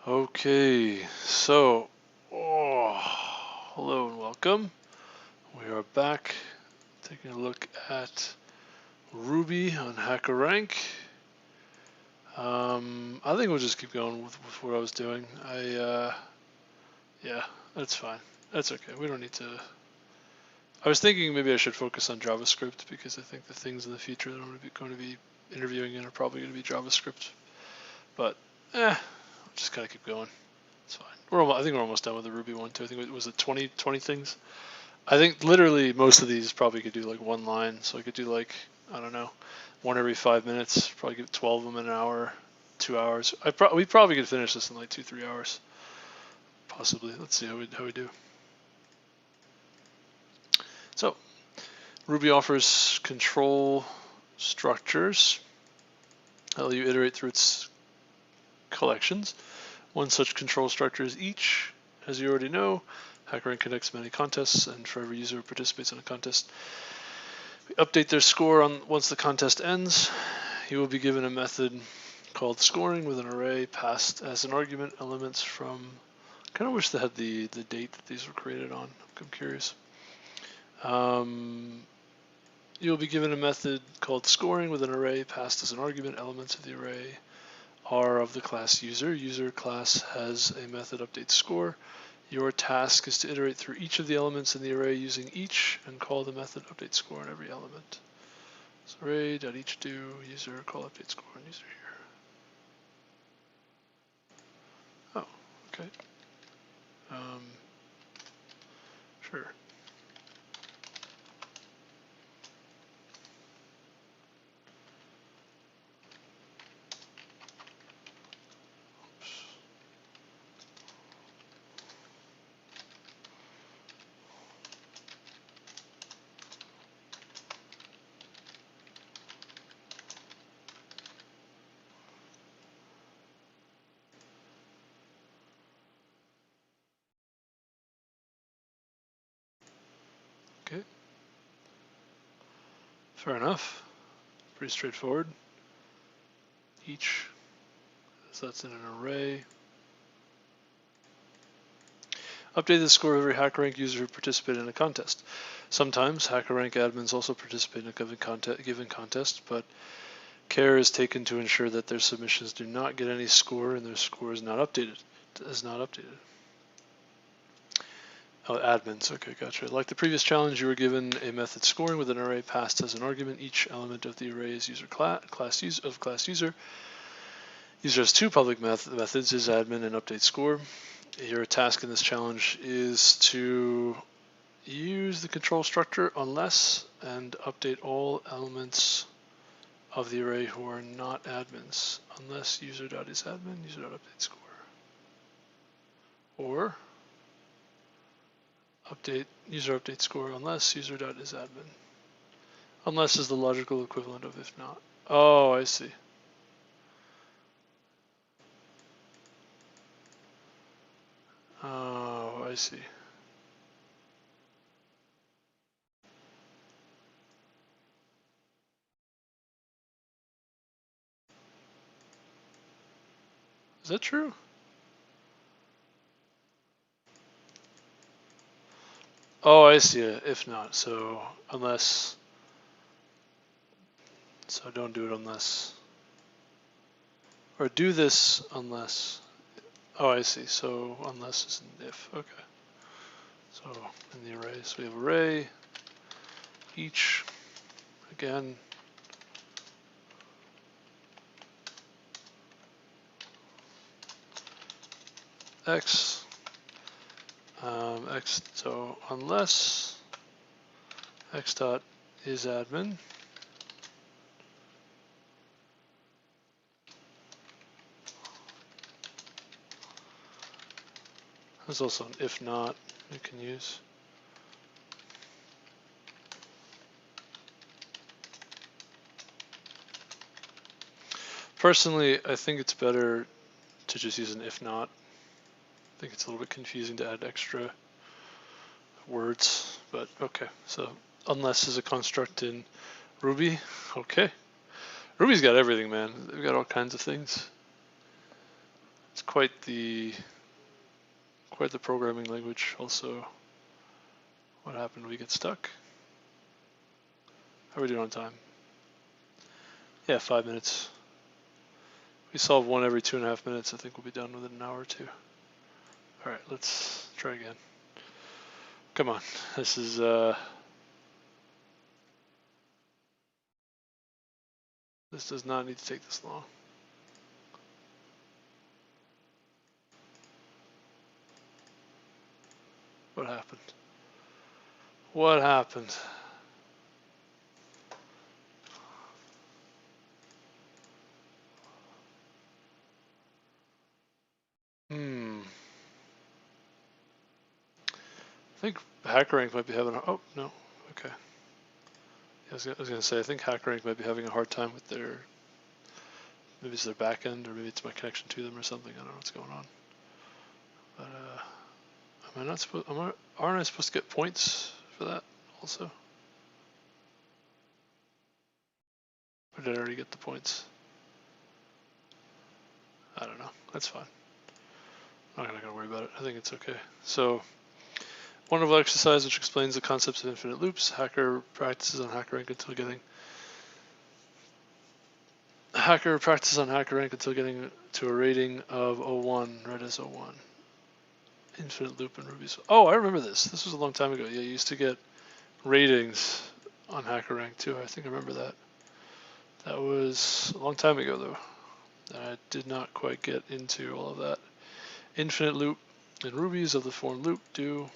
Okay, so, hello and welcome. We are back taking a look at Ruby on Hackerrank. I think we'll just keep going with what I was doing. Yeah, that's fine. That's okay. We don't need to. I was thinking maybe I should focus on JavaScript because I think the things in the future that I'm going to be interviewing in are probably going to be JavaScript. But, we'll just kind of keep going. It's fine. I think we're almost done with the Ruby one too. I think it was 20 things. I think literally most of these probably could do like one line. So I could do like, I don't know, one every 5 minutes. Probably get 12 of them in an hour, 2 hours. We probably could finish this in like 2-3 hours, possibly. Let's see how we do. So Ruby offers control structures that let you iterate through its collections. One such control structure is each. As you already know, Hackerrank connects many contests, and for every user who participates in a contest, we update their score once the contest ends. You will be given a method called scoring with an array passed as an argument elements from. I kind of wish they had the date that these were created on. I'm curious. You'll be given a method called scoring with an array passed as an argument. Elements of the array are of the class user. User class has a method update score. Your task is to iterate through each of the elements in the array using each and call the method update score on every element. So array.each do user call update score on user here. Oh, okay. Sure. Okay. Fair enough. Pretty straightforward. Each, so that's in an array. Update the score of every Hackerrank user who participated in a contest. Sometimes Hackerrank admins also participate in a given contest, but care is taken to ensure that their submissions do not get any score and their score is not updated. Oh, admins. Okay, gotcha. Like the previous challenge, you were given a method scoring with an array passed as an argument. Each element of the array is user class user. User has two public methods: is admin and update score. Your task in this challenge is to use the control structure unless and update all elements of the array who are not admins, unless user.isAdmin, user.update score. Or user update score unless user.isAdmin. Unless is the logical equivalent of if not. Oh, I see. Oh, I see. Is that true? Oh, I see it. If not, so unless. So don't do it unless. Or do this unless. Oh, I see. So unless is an if. Okay. So in the arrays, we have array, each, again, x, x. So unless x dot is admin. There's also an if not you can use. Personally, I think it's better to just use an if not. I think it's a little bit confusing to add extra words, but okay. So unless is a construct in Ruby. Okay. Ruby's got everything, man. They've got all kinds of things. It's quite the programming language. Also, what happened? We get stuck. How are we doing on time? Yeah, 5 minutes. We solve one every 2.5 minutes. I think we'll be done within an hour or two. All right, let's try again. Come on, this is this does not need to take this long. What happened? What happened? I think Hackerrank might be having a, oh, no, okay. I was gonna say, I think Hackerrank might be having a hard time with their, maybe it's their back end, or maybe it's my connection to them or something. I don't know what's going on. But, am I not supposed, aren't I supposed to get points for that also? Or did I already get the points? I don't know, that's fine. I'm not gonna worry about it, I think it's okay. So, wonderful exercise which explains the concepts of infinite loops. Hacker practices on Hackerrank until getting to a rating of 01, read as 01. Infinite loop in Ruby. Oh, I remember this. This was a long time ago. Yeah, you used to get ratings on Hackerrank too. I think I remember that. That was a long time ago though. I did not quite get into all of that. Infinite loop in Ruby is of the form loop do,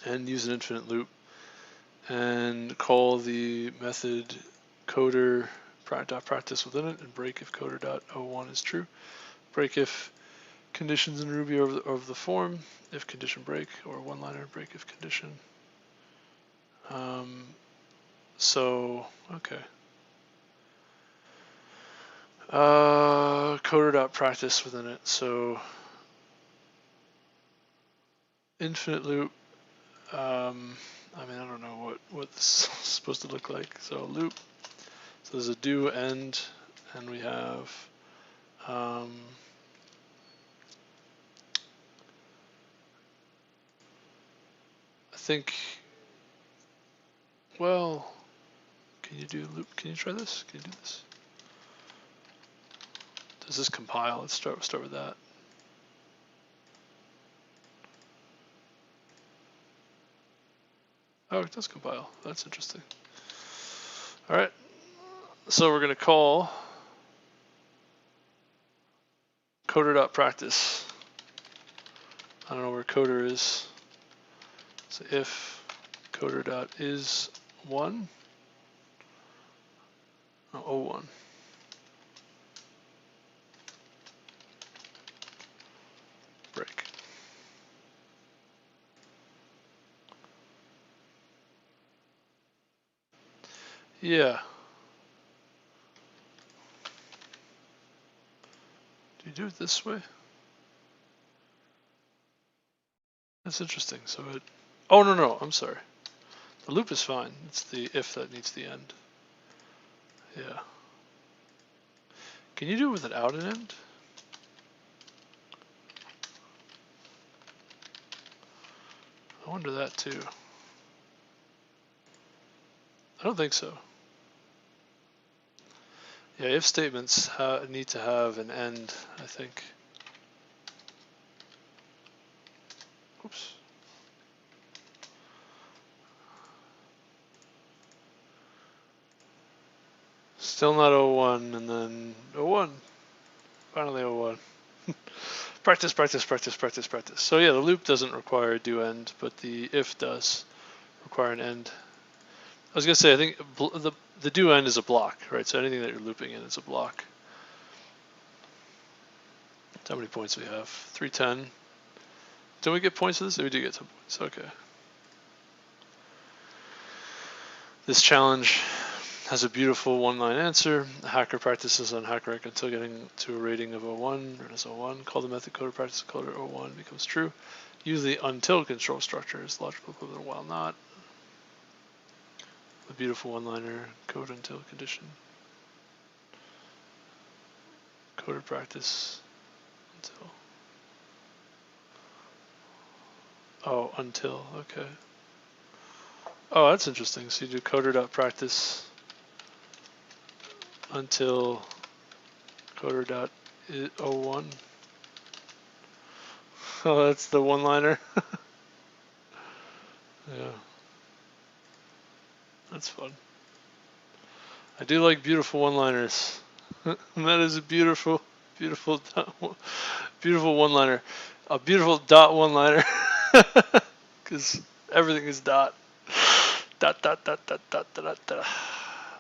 and use an infinite loop and call the method coder practice within it, and break if coder.01 is true. Break if conditions in Ruby are of the form if condition break, or one-liner break if condition. So okay. Coder.practice within it. So infinite loop. I mean, I don't know what this is supposed to look like. So loop. So there's a do end, and we have I think. Well, can you do loop? Can you try this? Can you do this? Does this compile? Let's start with that. Oh, it does compile. That's interesting. All right. So we're going to call coder.practice. I don't know where coder is. So if coder.is1, no, 01. Break. Yeah. Do you do it this way? That's interesting. So it, oh no, I'm sorry. The loop is fine. It's the if that needs the end. Yeah. Can you do it without an end? I wonder that too. I don't think so. Yeah, if statements need to have an end, I think. Oops. Still not 01, and then 01. Finally 01. Practice. So yeah, the loop doesn't require a do end, but the if does require an end. I was gonna say, I think the do end is a block, right? So anything that you're looping in is a block. How many points do we have? 310. Don't we get points for this? We do get some points. Okay. This challenge has a beautiful one-line answer. The hacker practices on Hackerrank until getting to a rating of 01, or as 01. Call the method coder practice coder 01 becomes true. Use the until control structure as logical equivalent while not. A beautiful one-liner, code until condition. Coder practice until. Oh, until, okay. Oh, that's interesting. So you do coder.practice until coder.01. Oh, that's the one-liner. Yeah, that's fun. I do like beautiful one-liners. That is a beautiful, beautiful, beautiful one-liner. A beautiful dot one-liner. Because everything is dot. Dot, dot, dot, dot, dot, dot, dot, dot.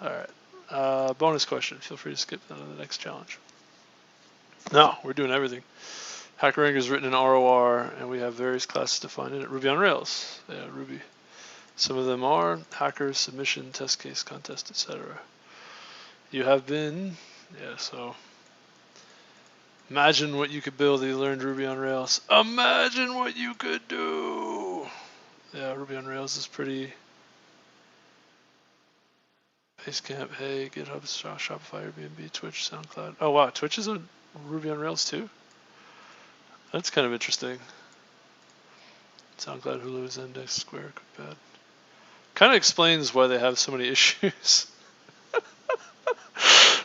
All right. Bonus question. Feel free to skip to the next challenge. No, we're doing everything. Hackerrank is written in ROR, and we have various classes defined in it. Ruby on Rails. Yeah, Ruby. Some of them are hacker, submission, test case, contest, etc. You have been, yeah, so imagine what you could build if you learned Ruby on Rails. Imagine what you could do. Yeah, Ruby on Rails is pretty. Basecamp, Hey, GitHub, Shopify, Airbnb, Twitch, SoundCloud. Oh wow, Twitch is on Ruby on Rails too? That's kind of interesting. SoundCloud, Hulu, Zendesk, Square, Cookpad. Kind of explains why they have so many issues.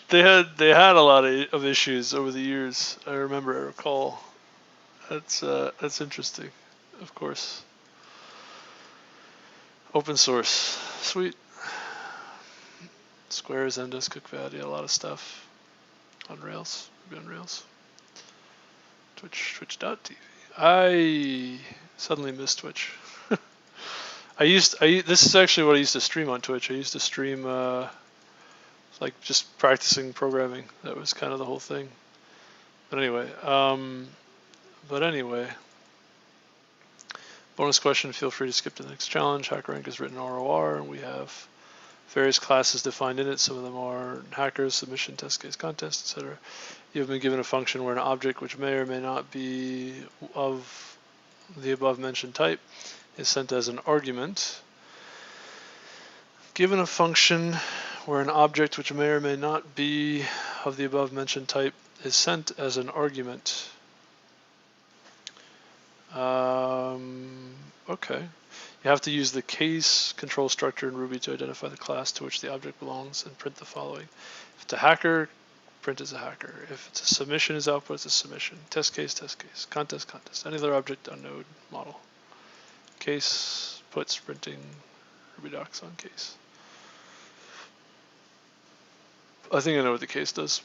They had a lot of issues over the years. I recall. That's interesting, of course. Open source, sweet. Square, Zendesk, Cookpad, yeah, a lot of stuff on Rails, Ruby on Rails. Twitch.tv. I suddenly miss Twitch. This is actually what I used to stream on Twitch. I used to stream like just practicing programming. That was kind of the whole thing. But anyway, bonus question, feel free to skip to the next challenge. Hackerrank is written in ROR, and we have various classes defined in it. Some of them are hackers, submission, test case, contest, etc. You have been given a function where an object which may or may not be of the above mentioned type is sent as an argument. Given a function where an object which may or may not be of the above mentioned type is sent as an argument. Okay. You have to use the case control structure in Ruby to identify the class to which the object belongs and print the following. If it's a hacker, print as a hacker. If it's a submission is output, it's a submission. Test case, contest, any other object on node model. Case puts printing Ruby docs on case. I think I know what the case does.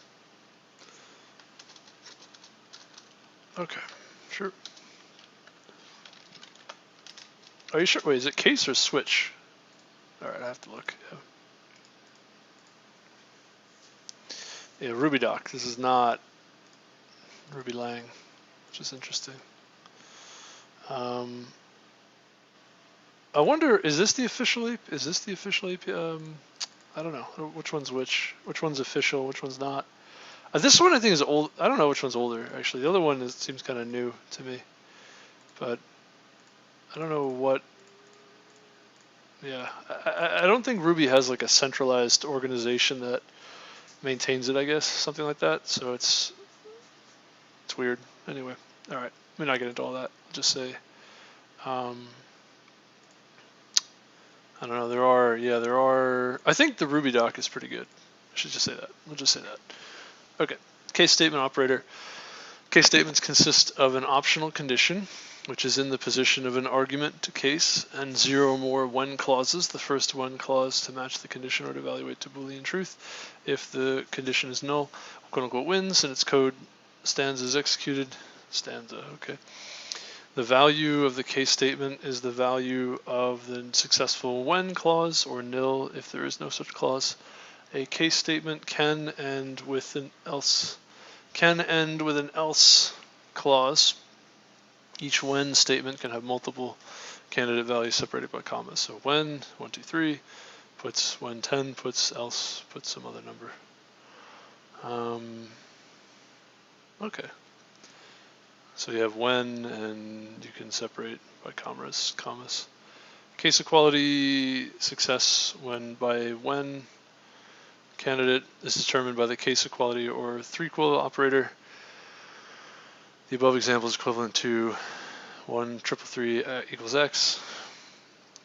Okay, sure. Are you sure? Wait, is it case or switch? All right, I have to look. Yeah, Ruby doc. This is not Ruby Lang, which is interesting. I wonder, is this the official AP? Is this the official AP? I don't know. Which one's which? Which one's official? Which one's not? This one I think is old. I don't know which one's older, actually. The other one seems kind of new to me. But I don't know what. Yeah, I don't think Ruby has like a centralized organization that maintains it, I guess. Something like that. So it's weird. Anyway, all right. Let me not get into all that. I'll just say. I don't know, there are, I think the Ruby doc is pretty good. I should just say that. We'll just say that. Okay, case statement operator. Case statements consist of an optional condition, which is in the position of an argument to case, and 0 or more when clauses. The first when clause to match the condition or to evaluate to Boolean truth. If the condition is null, quote unquote wins, and its code stands as executed. Stanza, okay. The value of the case statement is the value of the successful when clause, or nil if there is no such clause. A case statement can end with an else clause. Each when statement can have multiple candidate values separated by commas. So when 1, 2, 3 puts when 10 puts else puts some other number. Okay. So you have when, and you can separate by commas. Case equality success when candidate is determined by the case equality or 3-equal operator. The above example is equivalent to 1 3 equals x,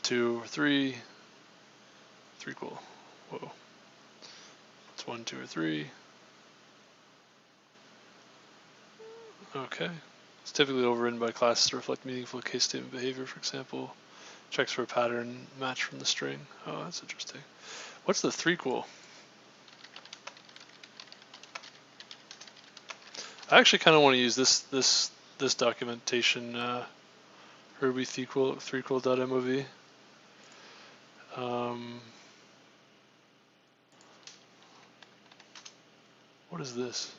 2 or 3, 3 equal. Whoa. It's 1, 2, or 3. Okay. It's typically overridden by classes to reflect meaningful case statement behavior, for example. Checks for a pattern match from the string. Oh, that's interesting. What's the 3 equal? I actually kind of want to use this documentation, Ruby 3 equal.mov. What is this?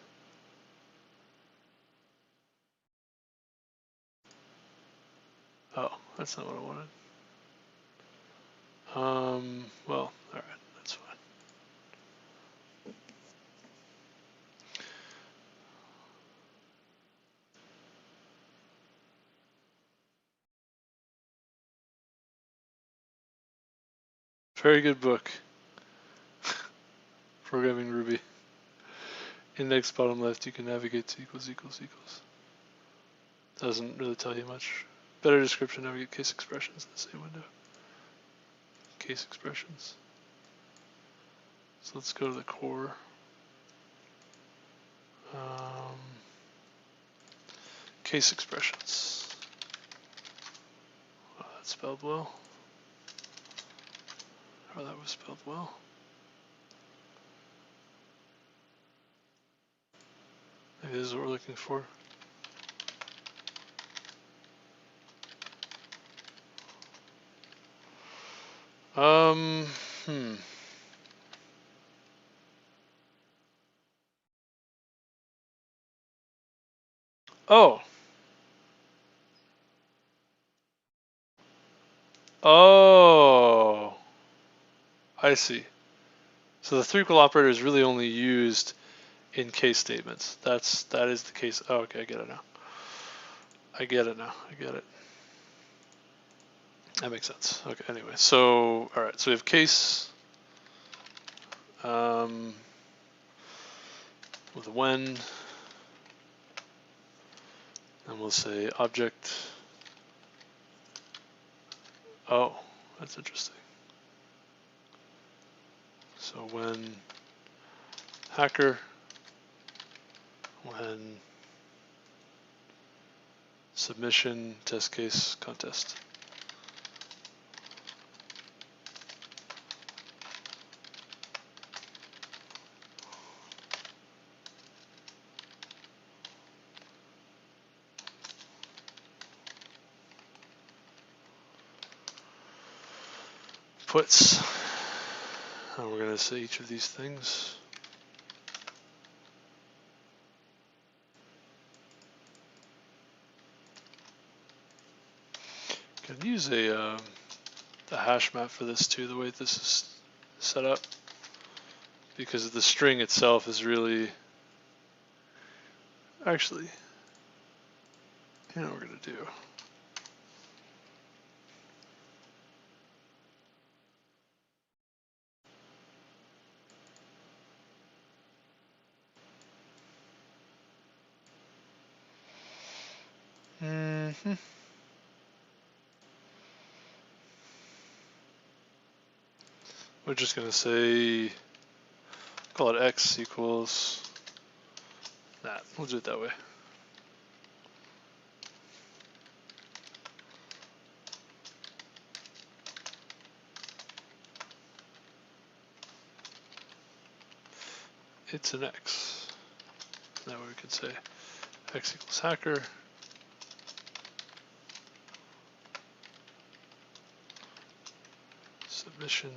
Oh, that's not what I wanted. Well, alright, that's fine. Very good book. Programming Ruby. Index bottom left, you can navigate to equals. Doesn't really tell you much. Better description, navigate case expressions in the same window. Case expressions. So let's go to the core. Case expressions. Oh, that's spelled well. Oh, that was spelled well. Maybe this is what we're looking for. Oh. Oh. I see. So the 3 equal operator is really only used in case statements. That is the case. Oh, okay, I get it now. I get it. That makes sense. Okay, anyway, so all right, so we have case with when, and we'll say object. Oh, that's interesting. So when hacker, when submission, test case, contest. Puts, and we're going to say each of these things. Can use a the hash map for this too, the way this is set up, because the string itself is really, actually, you know what we're going to do. We're just going to say, call it x equals that. We'll do it that way. It's an x. That way we can say x equals hacker. Submission.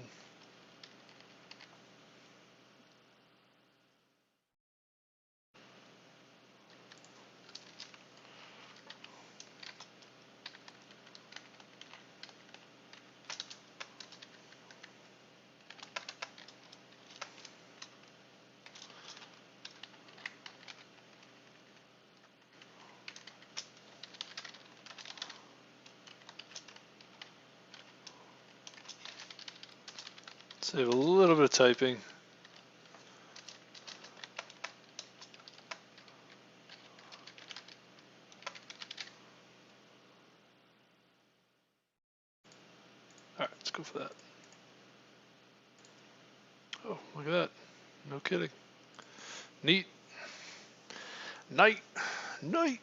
Save a little bit of typing. go for that. Oh, look at that. No kidding. Neat. Night. Neat.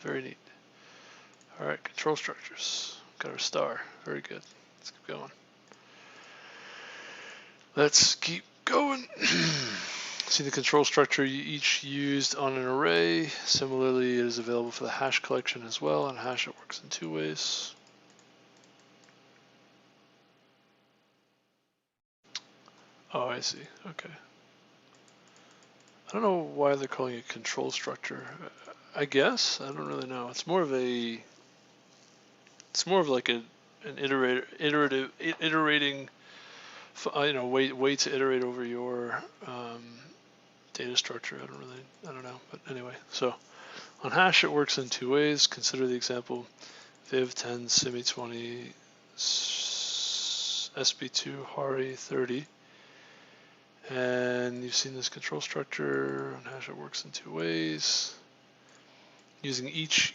Very neat. All right, control structures. Got our star. Very good. Let's keep going. Let's keep going. See the control structure each used on an array. Similarly, it is available for the hash collection as well. On hash, it works in two ways. Oh, I see. Okay. I don't know why they're calling it control structure. I guess I don't really know. It's more of like an iterating, way to iterate over your data structure. I don't know. But anyway, so on hash, it works in two ways. Consider the example viv 10 simi 20 sp2 hari 30. And you've seen this control structure. On hash, it works in two ways. Using each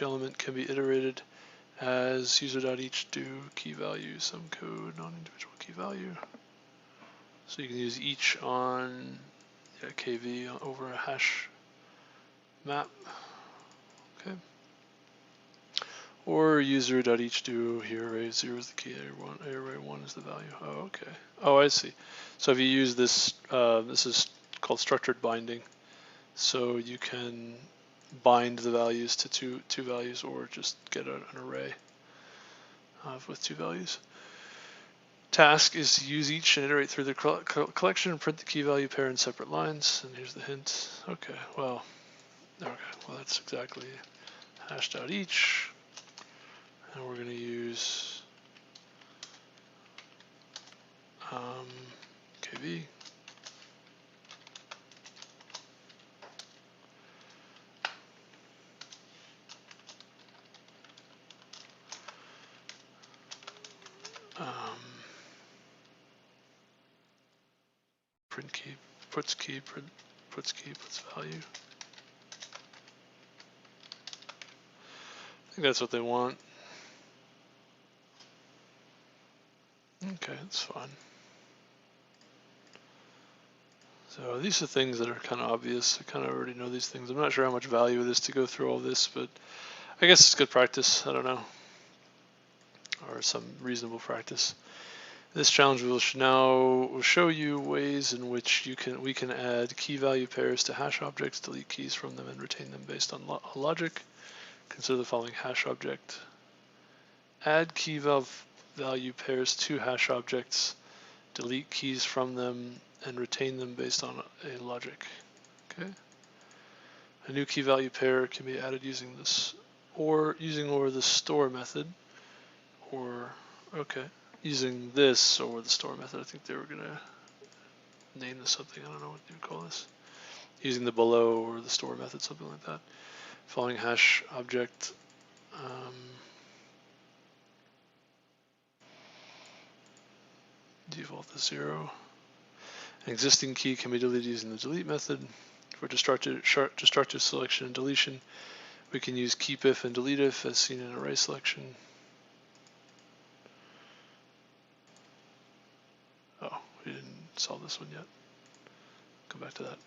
element can be iterated as user.each do key value some code non-individual key value. So you can use each on KV over a hash map. Okay. Or user.each do here array 0 is the key, array 1 is the value. Oh, okay. Oh, I see. So if you use this, this is called structured binding. So you can bind the values to two values, or just get an array with two values. Task is to use each and iterate through the collection and print the key value pair in separate lines. And here's the hint. Okay, well, that's exactly hash.each. And we're going to use KV. Print key, puts key, puts value. I think that's what they want. Okay, that's fine. So these are things that are kind of obvious. I kind of already know these things. I'm not sure how much value it is to go through all this, but I guess it's good practice. I don't know, or some reasonable practice. This challenge will show you ways in which we can add key value pairs to hash objects, delete keys from them, and retain them based on logic. Consider the following hash object. Add key value pairs to hash objects, delete keys from them, and retain them based on a logic. Okay. A new key value pair can be added using this using the store method, using this or the store method. I think they were gonna name this something. I don't know what you would call this. Using the below or the store method, something like that. Following hash object. Default to 0. An existing key can be deleted using the delete method. For destructive selection and deletion, we can use keepIf and deleteIf as seen in array selection. Oh, we didn't solve this one yet. Come back to that.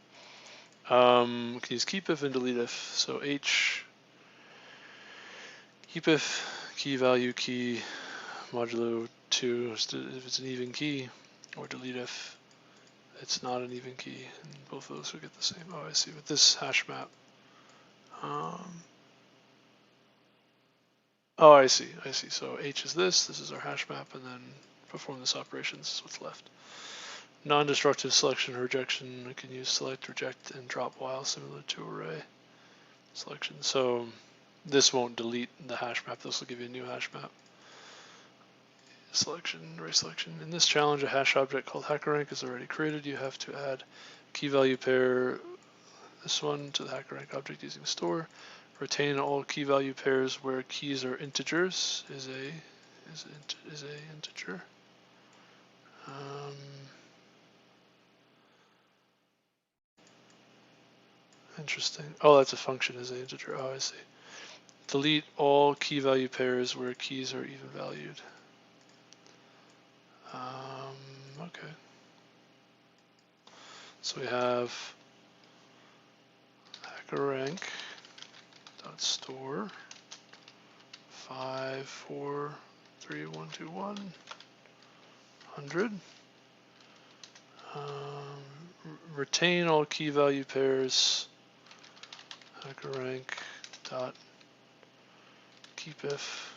We can use keepIf and deleteIf. So keepIf, key value key modulo 2 if it's an even key, or deleteIf it's not an even key, and both of those will get the same. Oh, I see. With this hash map. Oh, I see. So H is this is our hash map, and then perform this operation. This is what's left. Non-destructive selection or rejection, we can use select, reject, and drop while, similar to array selection. So this won't delete the hash map. This will give you a new hash map. Selection, array selection. In this challenge, a hash object called Hackerrank is already created. You have to add key value pair, this one, to the Hackerrank object using store. Retain all key value pairs where keys are integers. Is a integer. Interesting. Oh, that's a function. Is a integer. Oh, I see. delete all key value pairs where keys are even valued. Okay. So we have Hackerrank.store 543212100. Retain all key value pairs. Hackerrank.keepif.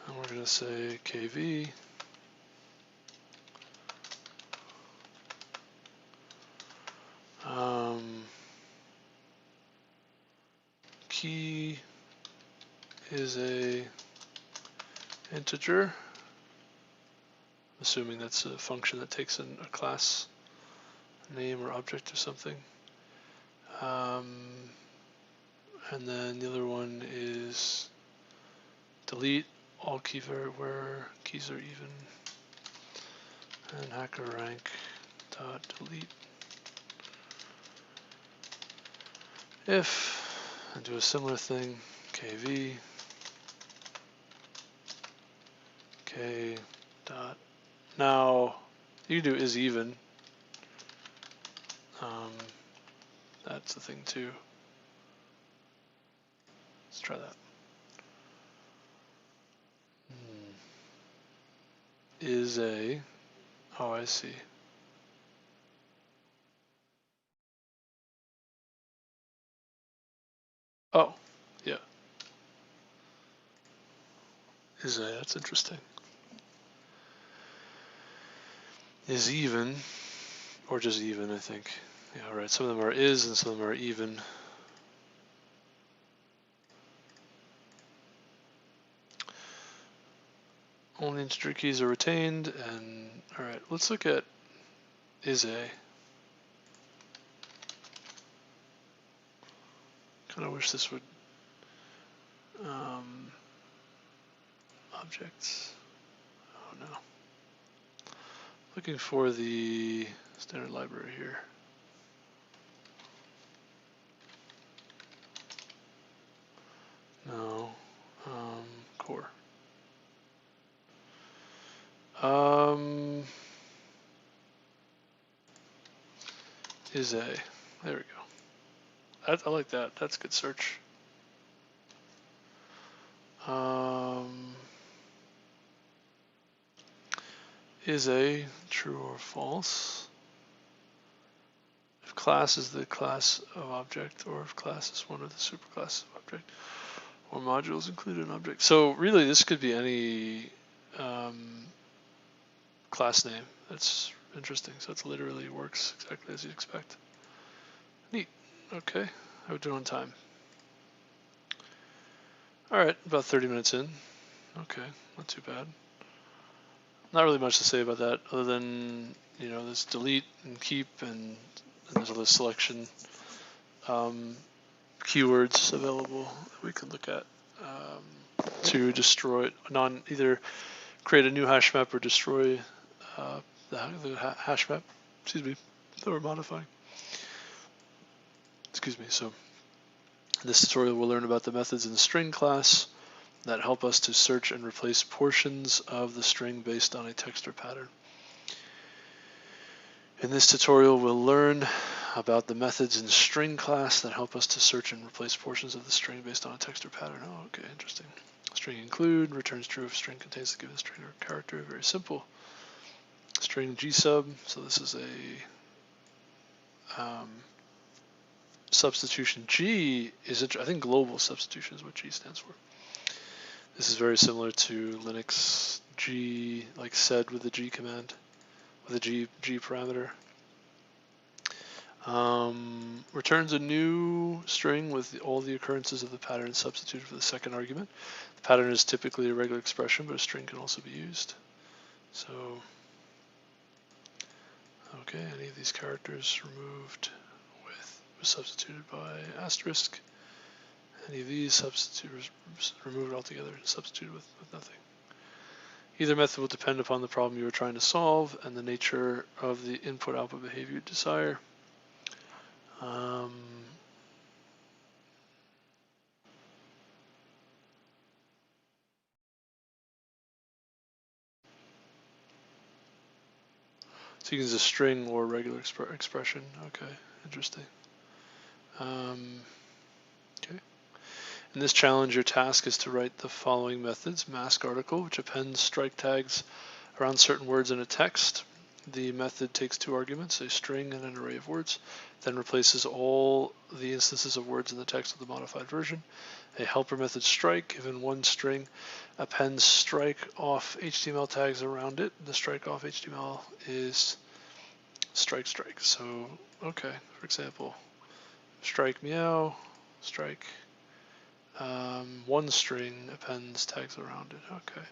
And we're going to say KV. Key is a integer. I'm assuming that's a function that takes in a class name or object or something. And then the other one is delete all key where keys are even, and Hackerrank.delete if, and do a similar thing, KV K dot. Now you can do is even. That's the thing too. Let's try that. Is a. Oh, I see. Oh, yeah. Is a. That's interesting. Is even, or just even, I think. Yeah, right. Some of them are is and some of them are even. Only integer keys are retained, and all right, let's look at is a. Kind of wish this would objects. Oh no. Looking for the standard library here. No. Core. Is a. There we go. I like that. That's a good search. Is a true or false? If class is the class of object, or if class is one of the superclasses of object, or modules include an object. So really, this could be any class name. That's interesting. So it literally works exactly as you'd expect. Neat. Okay. How are we doing on time? All right, about 30 minutes in. Okay, not too bad. Not really much to say about that, other than there's delete and keep, and there's all the selection keywords available that we could look at to destroy either create a new hash map or destroy the hash map. Excuse me, that we're modifying. Excuse me. So in this tutorial, we'll learn about the methods in the string class that help us to search and replace portions of the string based on a text or pattern. In this tutorial, we'll learn about the methods in string class that help us to search and replace portions of the string based on a text or pattern. Oh, okay, interesting. String include returns true if string contains the given string or character. Very simple. String gsub. So this is a substitution. G is, I think, global substitution is what G stands for. This is very similar to Linux G, like sed with the G command, with a G parameter. Returns a new string with all the occurrences of the pattern substituted for the second argument. The pattern is typically a regular expression, but a string can also be used. So, okay, any of these characters removed was substituted by asterisk. Any of these removed altogether and substituted with nothing. Either method will depend upon the problem you are trying to solve and the nature of the input-output behavior you desire. So you can use a string or regular expression. Okay, interesting. Okay. In this challenge, your task is to write the following methods. Mask article, which appends strike tags around certain words in a text. The method takes two arguments, a string and an array of words, then replaces all the instances of words in the text with the modified version. A helper method strike, given one string, appends strike off HTML tags around it. The strike off HTML is strike. So, okay, for example, strike meow, strike. One string appends tags around it. Okay.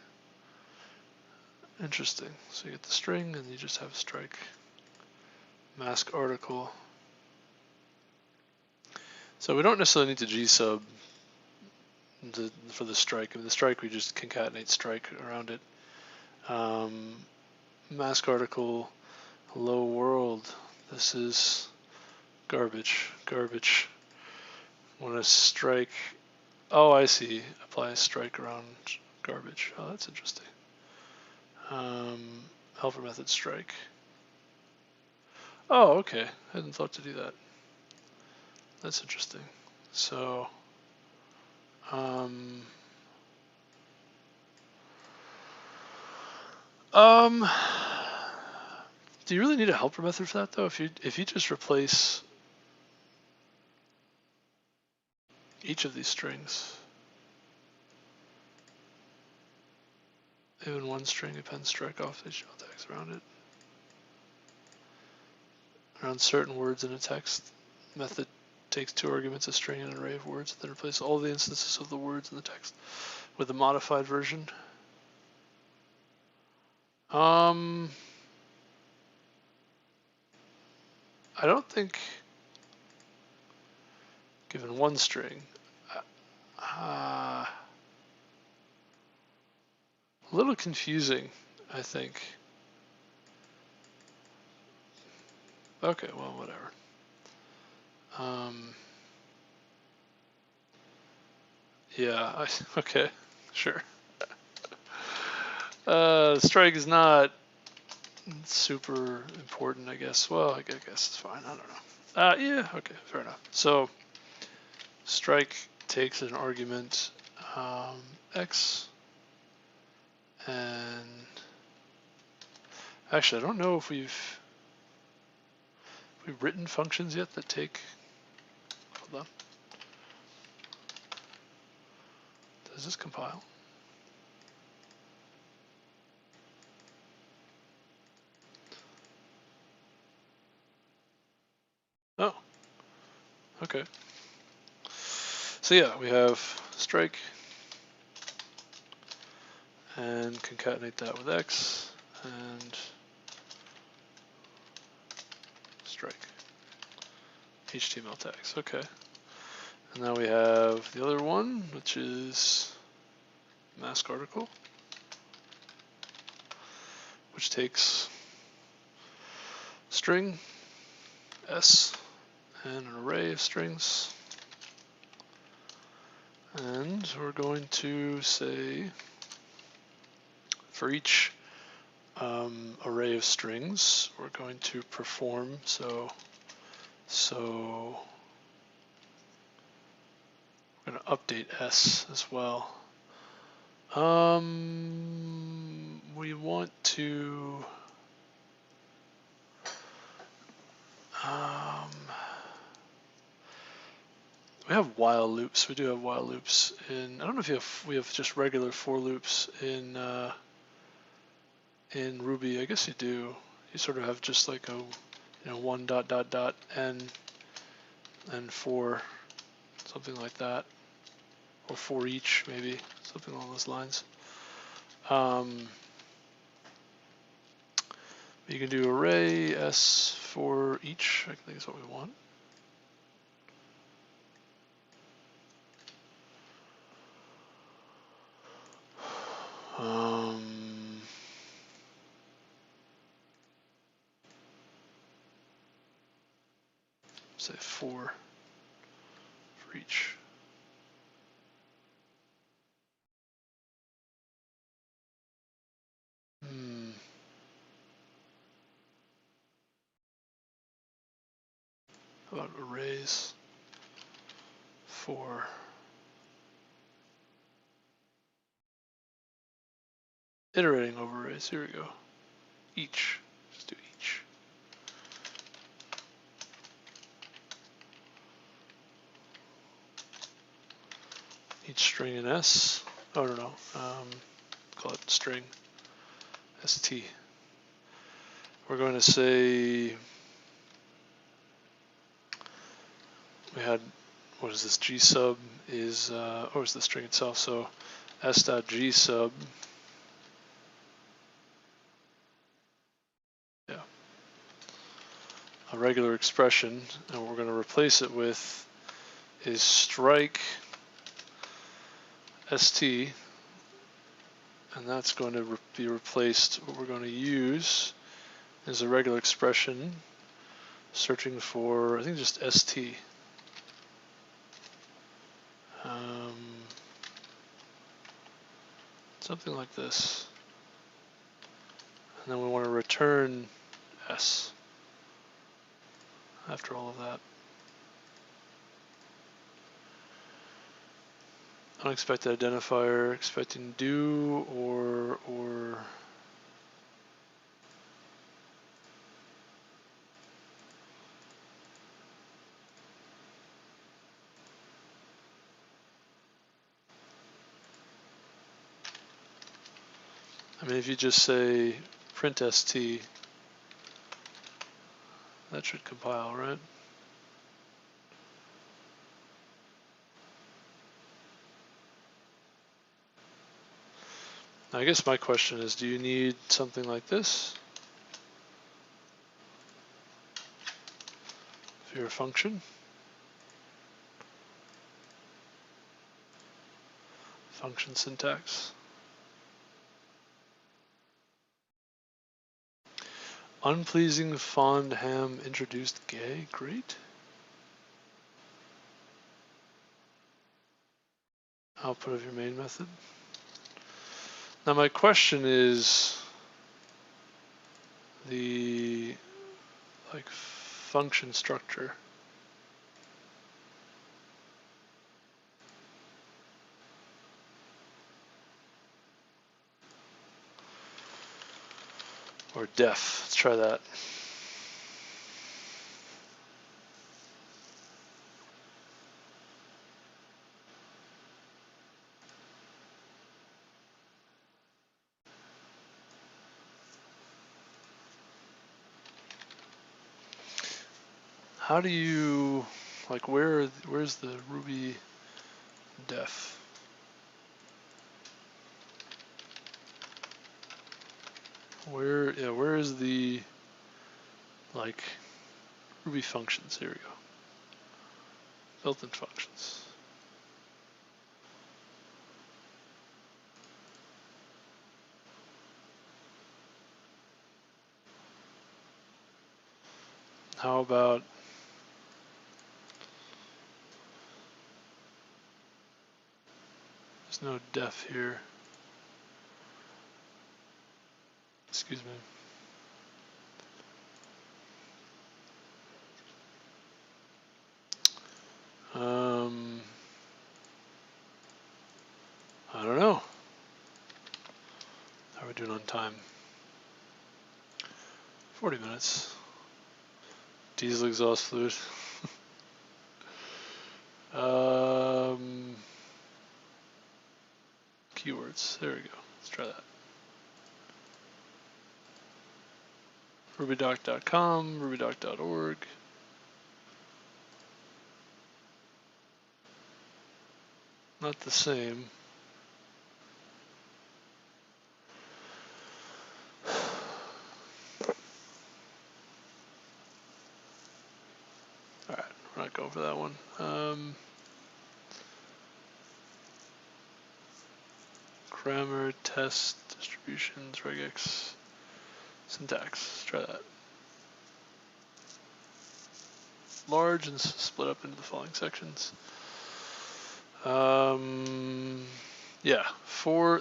Interesting. So you get the string and you just have strike. Mask article. So we don't necessarily need to gsub for the strike. I mean, the strike, we just concatenate strike around it. Mask article, hello world. This is garbage. Want to strike. Oh, I see. Apply a strike around garbage. Oh, that's interesting. Helper method strike. Oh, okay. I hadn't thought to do that. That's interesting. So, do you really need a helper method for that though? If you just replace each of these strings, even one string appends strike off HTML tags around it. Around certain words in a text, method takes two arguments, a string and an array of words, then replace all the instances of the words in the text with a modified version. I don't think, given one string, a little confusing, I think. Okay, well, whatever. Yeah, okay, sure. Strike is not super important, I guess. Well, I guess it's fine. I don't know. Yeah, okay, fair enough. So, strike takes an argument x, and actually, I don't know if we've written functions yet that take. Hold on. Does this compile? Oh, okay. So yeah, we have strike and concatenate that with x and strike HTML tags. Okay. And now we have the other one, which is mask article, which takes string s and an array of strings. And we're going to say for each array of strings, we're going to perform, so we're going to update s as well. We want to we have while loops. We do have while loops in. I don't know if we have just regular for loops in Ruby. I guess you do. You sort of have just like a one ... and for something like that, or for each maybe something along those lines. You can do array s for each. I think is what we want. say 4 for each. How about arrays? 4. Iterating over arrays. Here we go. Each. Just do each. Each string in S. Oh, no, no. Call it string. ST. We're going to say we had, what is this? G sub is, is the string itself. So s.g sub. Yeah. A regular expression, and what we're going to replace it with is strike st, and that's going to be replaced. What we're going to use is a regular expression searching for, I think, just st. Something like this. And then we want to return s after all of that. Unexpected identifier, expecting do or I mean, if you just say print st, that should compile, right? Now, I guess my question is, do you need something like this for your function? Function syntax. Unpleasing fond ham introduced gay. Great. Output of your main method. Now my question is the function structure. Or def. Let's try that. How do you, where's the Ruby def? Where is the, Ruby functions? Here we go. Built-in functions. How about there's no def here. Excuse me. I don't know. How are we doing on time? 40 minutes. Diesel exhaust fluid. Keywords. There we go. Let's try that. rubydoc.com, rubydoc.org. Not the same. Alright, we're not going for that one. Grammar, test, distributions, regex, syntax. Let's try that. large and split up into the following sections. Yeah,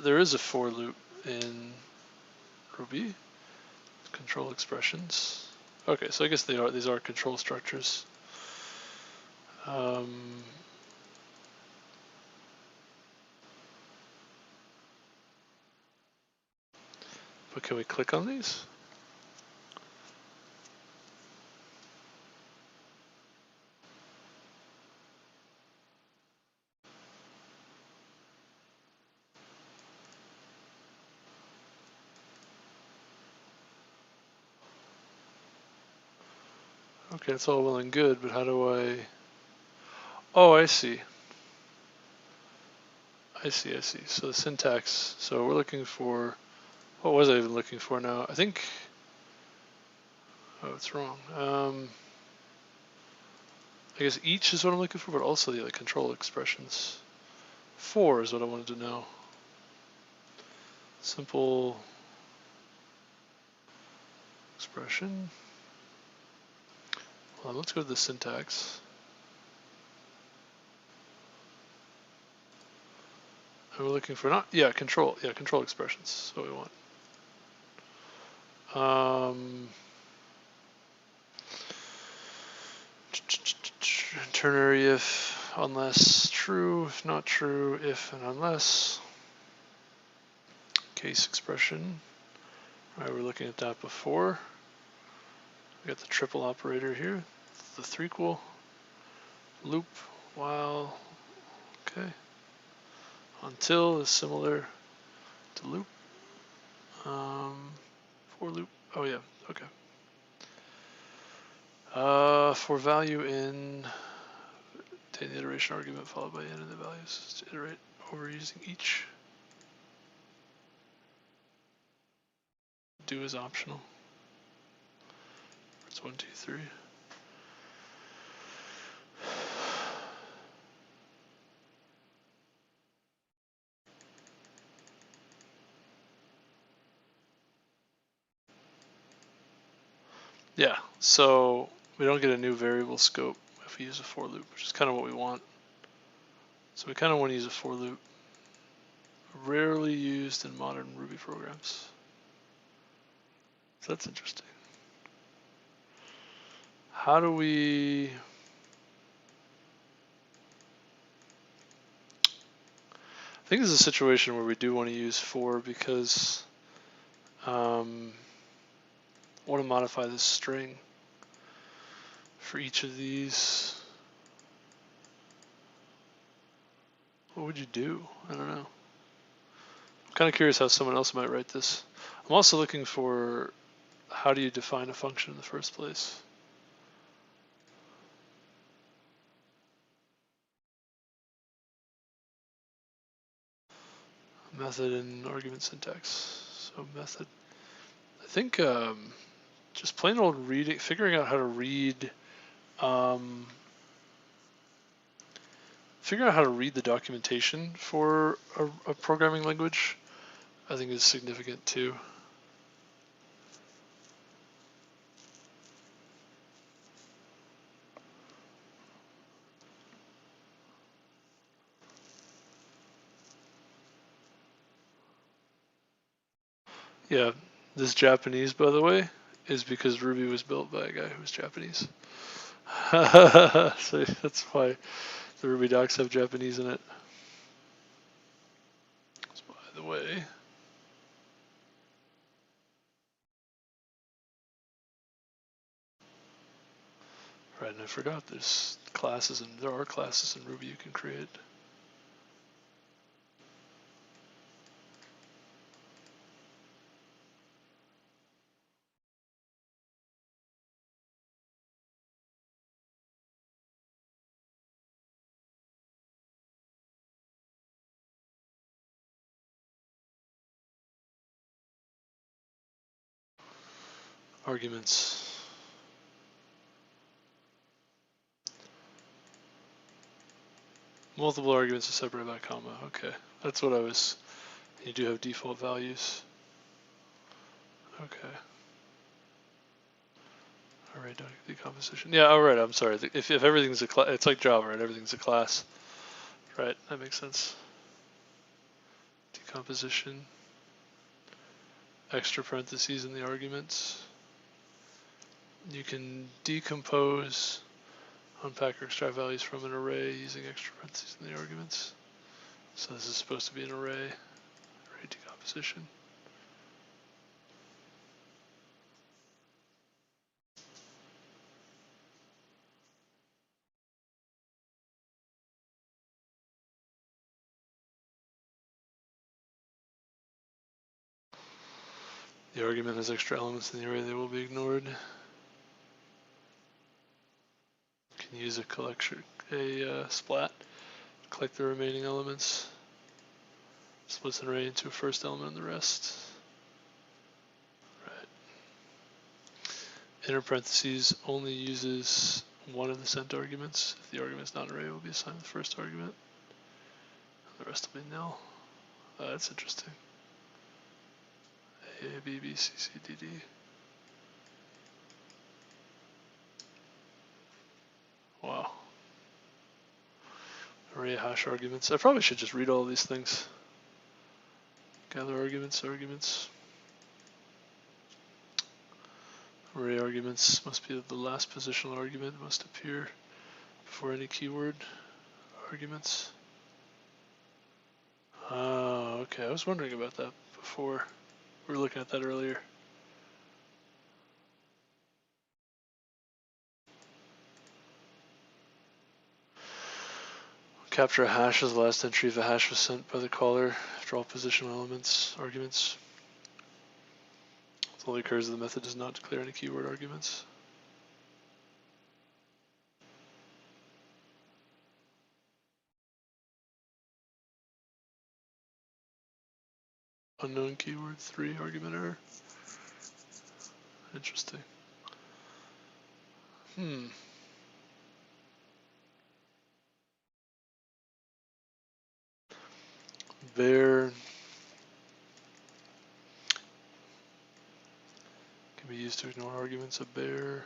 there is a for loop in Ruby. Control expressions. Okay, so I guess these are control structures. But can we click on these? Okay, it's all well and good, but how do I... Oh, I see. I see. So the syntax, so we're looking for, what was I even looking for now? I think, oh, it's wrong. I guess each is what I'm looking for, but also the control expressions. For is what I wanted to know. Simple expression. Well, let's go to the syntax. And we're looking for control expressions. That's what we want. Ternary if, unless true, if not true, if and unless. Case expression. All right, we're looking at that before. We got the triple operator here, the 3-quel, loop, while, okay. Until is similar to loop. For loop, oh yeah, okay. For value in, take the iteration argument followed by n in the values to iterate over using each. Do is optional. It's 1, 2, 3. Yeah, so we don't get a new variable scope if we use a for loop, which is kind of what we want. So we kind of want to use a for loop. Rarely used in modern Ruby programs. So that's interesting. How do we... I think this is a situation where we do want to use for because I want to modify this string for each of these. What would you do? I don't know. I'm kind of curious how someone else might write this. I'm also looking for how do you define a function in the first place? Method and argument syntax. So method. I think just plain old reading, figuring out how to read, figuring out how to read the documentation for a programming language, I think is significant too. Yeah, this Japanese, by the way, is because Ruby was built by a guy who was Japanese. So that's why the Ruby docs have Japanese in it. So by the way, right, and I forgot there's classes, and there are classes in Ruby you can create. Arguments. Multiple arguments are separated by a comma. Okay, that's what I was. You do have default values. Okay. Array decomposition. Yeah, all right. I'm sorry. If everything's a class, it's like Java, right? Everything's a class, right? That makes sense. Decomposition. Extra parentheses in the arguments. You can decompose, unpack or extract values from an array using extra parentheses in the arguments. So this is supposed to be an array decomposition. The argument has extra elements in the array, they will be ignored. You can use a splat, collect the remaining elements, splits an array into a first element and the rest. Right. Inner parentheses only uses one of the sent arguments. If the argument is not an array, it will be assigned the first argument. The rest will be nil. That's interesting. A, B, B, C, C, D, D. Wow. Array hash arguments. I probably should just read all of these things. Gather arguments. Array arguments must be the last positional argument, must appear before any keyword arguments. Oh, okay. I was wondering about that before. We were looking at that earlier. Capture a hash as the last entry if a hash was sent by the caller after all positional arguments. It only occurs if the method does not declare any keyword arguments. Unknown keyword 3 argument error. Interesting. Var can be used to ignore arguments of var.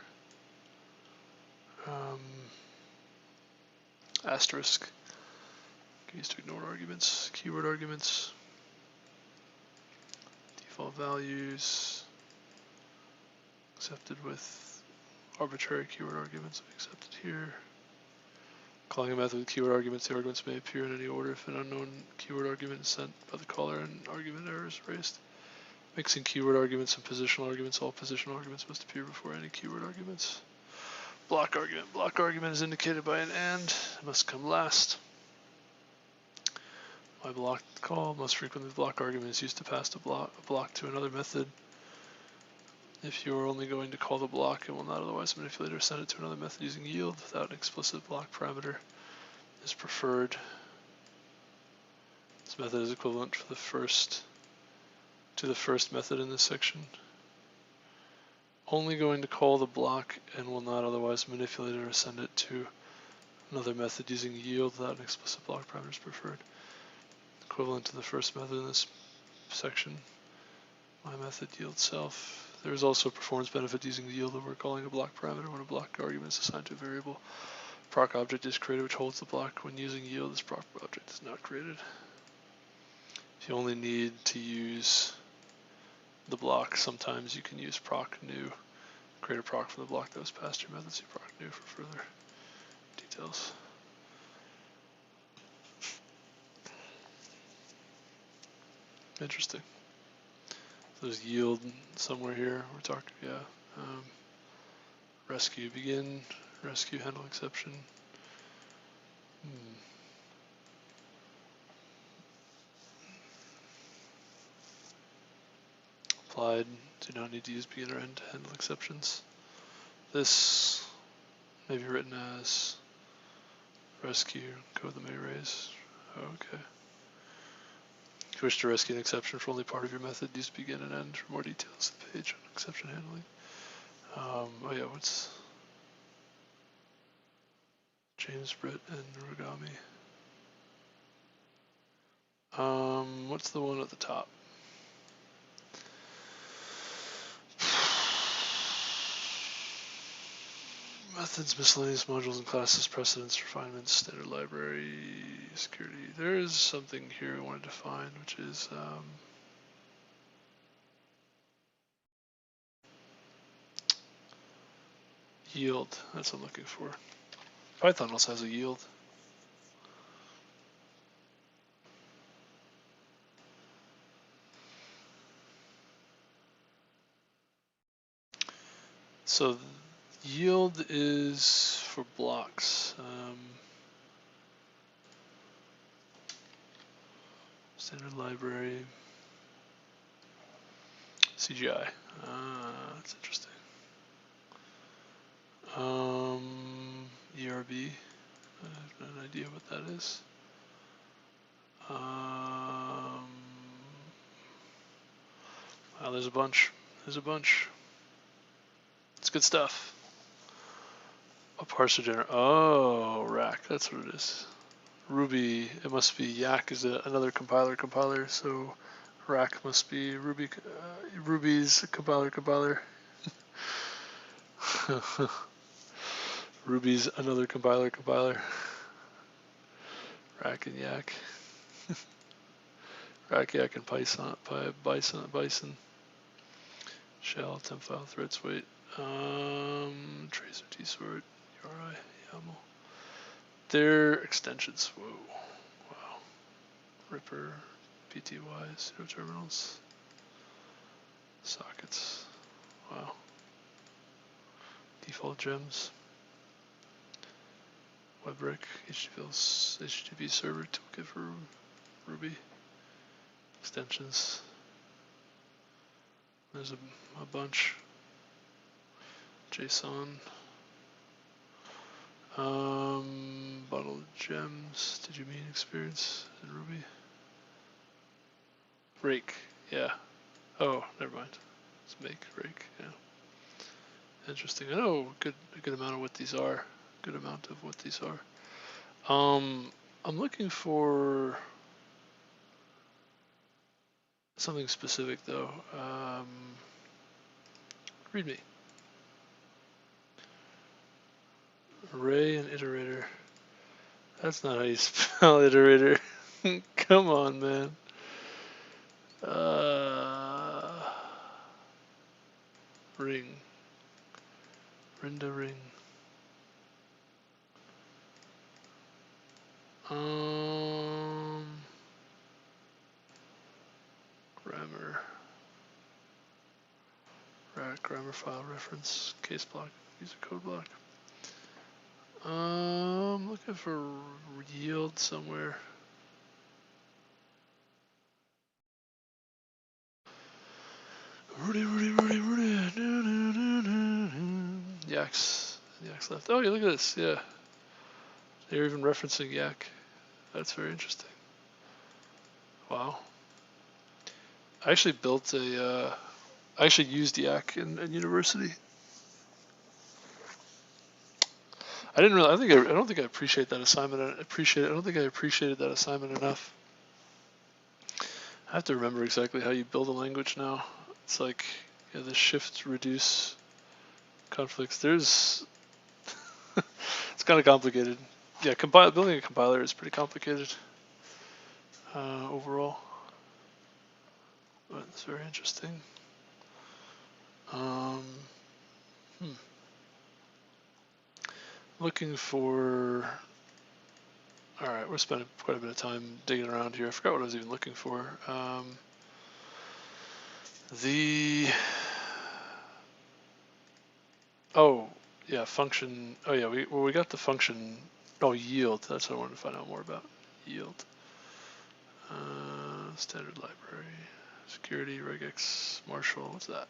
Asterisk can be used to ignore arguments, keyword arguments. Default values accepted with arbitrary keyword arguments accepted here. Calling a method with keyword arguments, the arguments may appear in any order if an unknown keyword argument is sent by the caller and argument error is raised. Mixing keyword arguments and positional arguments, all positional arguments must appear before any keyword arguments. Block argument is indicated by an and, it must come last. My block call, most frequently the block argument is used to pass a block to another method. If you are only going to call the block and will not otherwise manipulate or send it to another method using yield without an explicit block parameter is preferred. This method is equivalent to the first method in this section. Only going to call the block and will not otherwise manipulate it or send it to another method using yield without an explicit block parameter is preferred. Equivalent to the first method in this section. My method yield self. There is also a performance benefit using yield over calling a block parameter when a block argument is assigned to a variable. Proc object is created which holds the block. When using yield, this proc object is not created. If you only need to use the block, sometimes you can use proc new. Create a proc from the block that was passed to your method. See proc new for further details. Interesting. There's yield somewhere here. We're talking, yeah. Rescue begin, rescue handle exception. Applied, do not need to use begin or end to handle exceptions. This may be written as rescue code that may raise. Okay. If you wish to rescue an exception for only part of your method, use begin and end. For more details, the page on exception handling. Oh yeah, what's James, Britt, and Rogami? What's the one at the top? Methods, miscellaneous modules and classes, precedence, refinements, standard library, security. There is something here I wanted to find, which is yield. That's what I'm looking for. Python also has a yield. So yield is for blocks. Standard library. CGI. That's interesting. ERB. I have no idea what that is. Wow, there's a bunch. There's a bunch. It's good stuff. A parser generator. Oh, rack. That's what it is. Ruby. It must be Yak is another compiler. So rack must be Ruby. Ruby's compiler. Ruby's another compiler. Rack and Yak. Rack, Yak, and Python. Bison. Shell, temp file, threads, wait. Tracer, tsort, URI, YAML. They're extensions. Whoa. Wow. Ripper, PTY, pseudo terminals, sockets. Wow. Default gems. WebRick, HTTP server toolkit for Ruby. Extensions. There's a bunch. JSON. Bottle gems. Did you mean experience in Ruby? Rake. Yeah. Oh, never mind. Let's make rake. Yeah. Interesting. I know a good amount of what these are. I'm looking for something specific though. README. Array and iterator. That's not how you spell iterator. Come on, man. Ring. Rinda ring. Grammar. Rack, grammar file reference, case block, user code block. Looking for yield somewhere. Rudy. Yaks left. Oh, yeah, look at this. Yeah, they're even referencing Yak. That's very interesting. Wow. I actually built a. I actually used Yak in university. I didn't really. I don't think I appreciate that assignment. I don't think I appreciated that assignment enough. I have to remember exactly how you build a language now. It's like the shift reduce conflicts. There's it's kind of complicated. Yeah, building a compiler is pretty complicated overall, but it's very interesting. Looking for. All right, we're spending quite a bit of time digging around here. I forgot what I was even looking for. Oh yeah, function. Oh yeah, we got the function. Oh, yield. That's what I wanted to find out more about. Yield. Standard library. Security, regex, Marshall. What's that?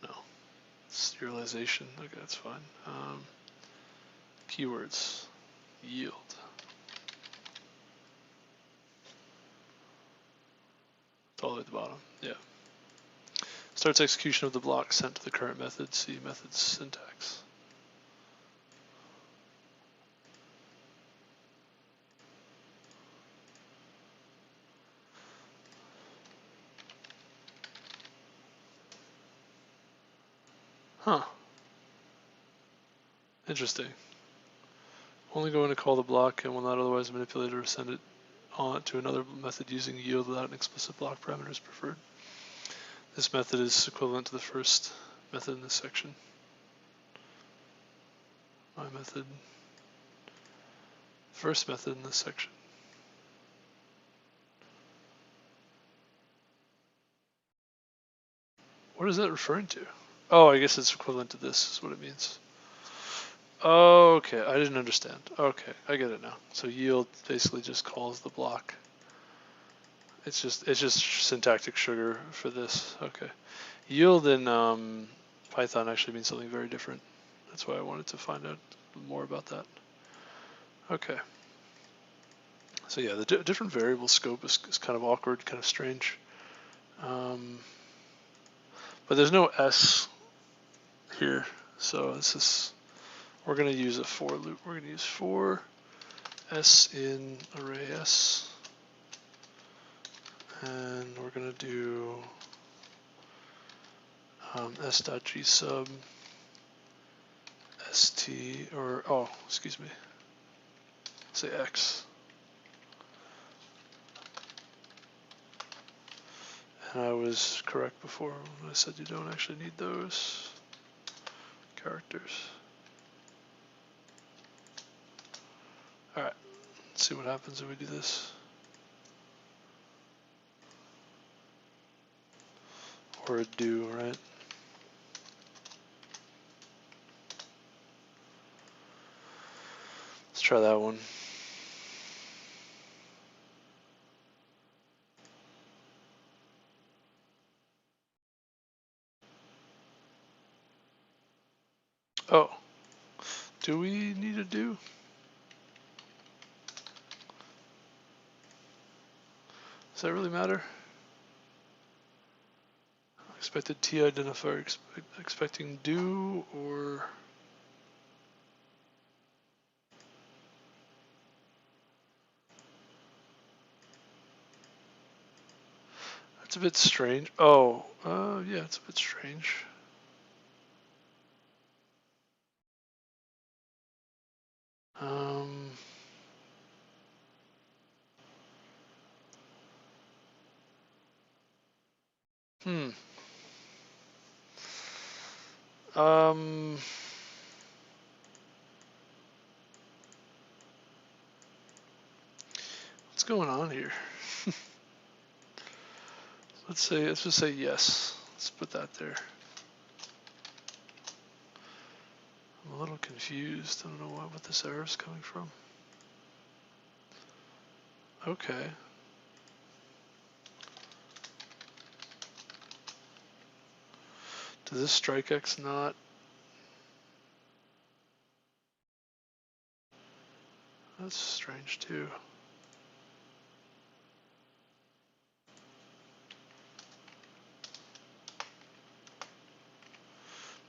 No. Serialization. Okay, that's fine. Keywords. Yield. It's all the way at the bottom. Yeah. Starts execution of the block sent to the current method. See methods syntax. Huh. Interesting. Only going to call the block and will not otherwise manipulate or send it on to another method using yield without an explicit block parameter is preferred. This method is equivalent to the first method in this section. My method. First method in this section. What is that referring to? Oh, I guess it's equivalent to this is what it means. Okay, I didn't understand. Okay, I get it now. So yield basically just calls the block. It's just syntactic sugar for this. Okay. Yield in Python actually means something very different. That's why I wanted to find out more about that. Okay. So yeah, the different variable scope is kind of awkward, kind of strange. But there's no S here, so this is, we're going to use a for loop. We're going to use for S in array S, and we're going to do s.g sub st, or oh, excuse me, say X. And I was correct before when I said you don't actually need those characters. Alright, let's see what happens if we do this. Or a do, right? Let's try that one. Oh, do we need a do? Does that really matter? Expected T identifier, expecting do, or that's a bit strange. Oh, yeah, it's a bit strange. Hmm. What's going on here? Let's just say yes. Let's put that there. I'm a little confused. I don't know what this error is coming from. Okay. Does this strike X not? That's strange too.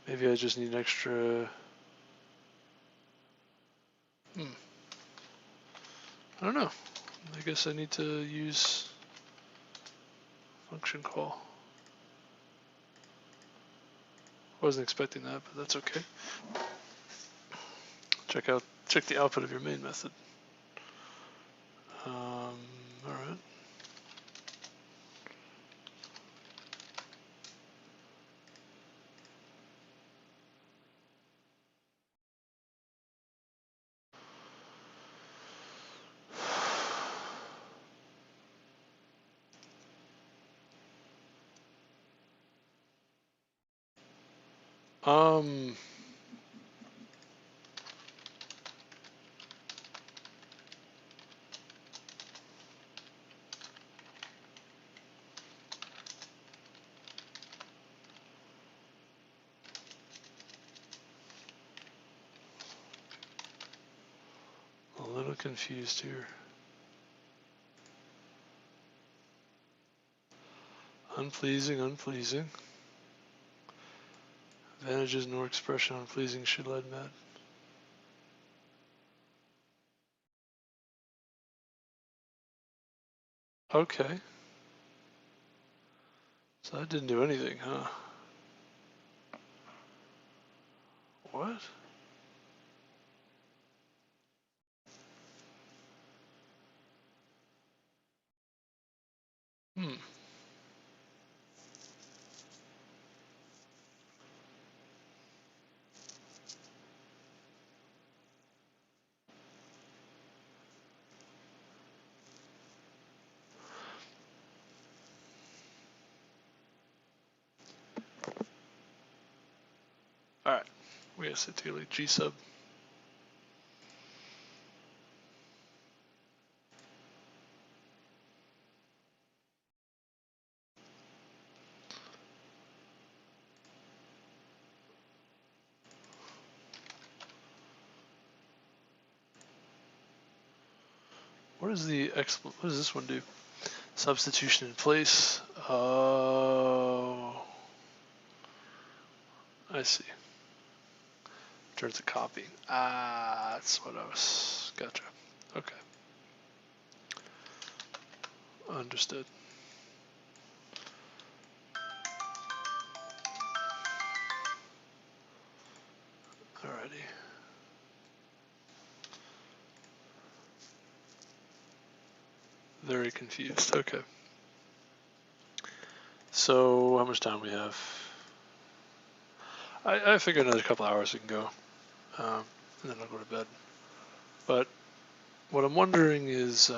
Maybe I just need an extra. I don't know. I guess I need to use function call. Wasn't expecting that, but that's okay. Check the output of your main method. All right. A little confused here. Unpleasing, unpleasing. Advantages nor expression unpleasing should lead mad. Okay. So that didn't do anything, huh? What? All right, we gotta set to like G sub. What does this one do? Substitution in place. Oh, I see. Turns to copying. Ah, that's what I was. Gotcha. Okay. Understood. Alrighty. Very confused. Okay. So how much time we have? I figure another couple hours we can go, and then I'll go to bed. But what I'm wondering is,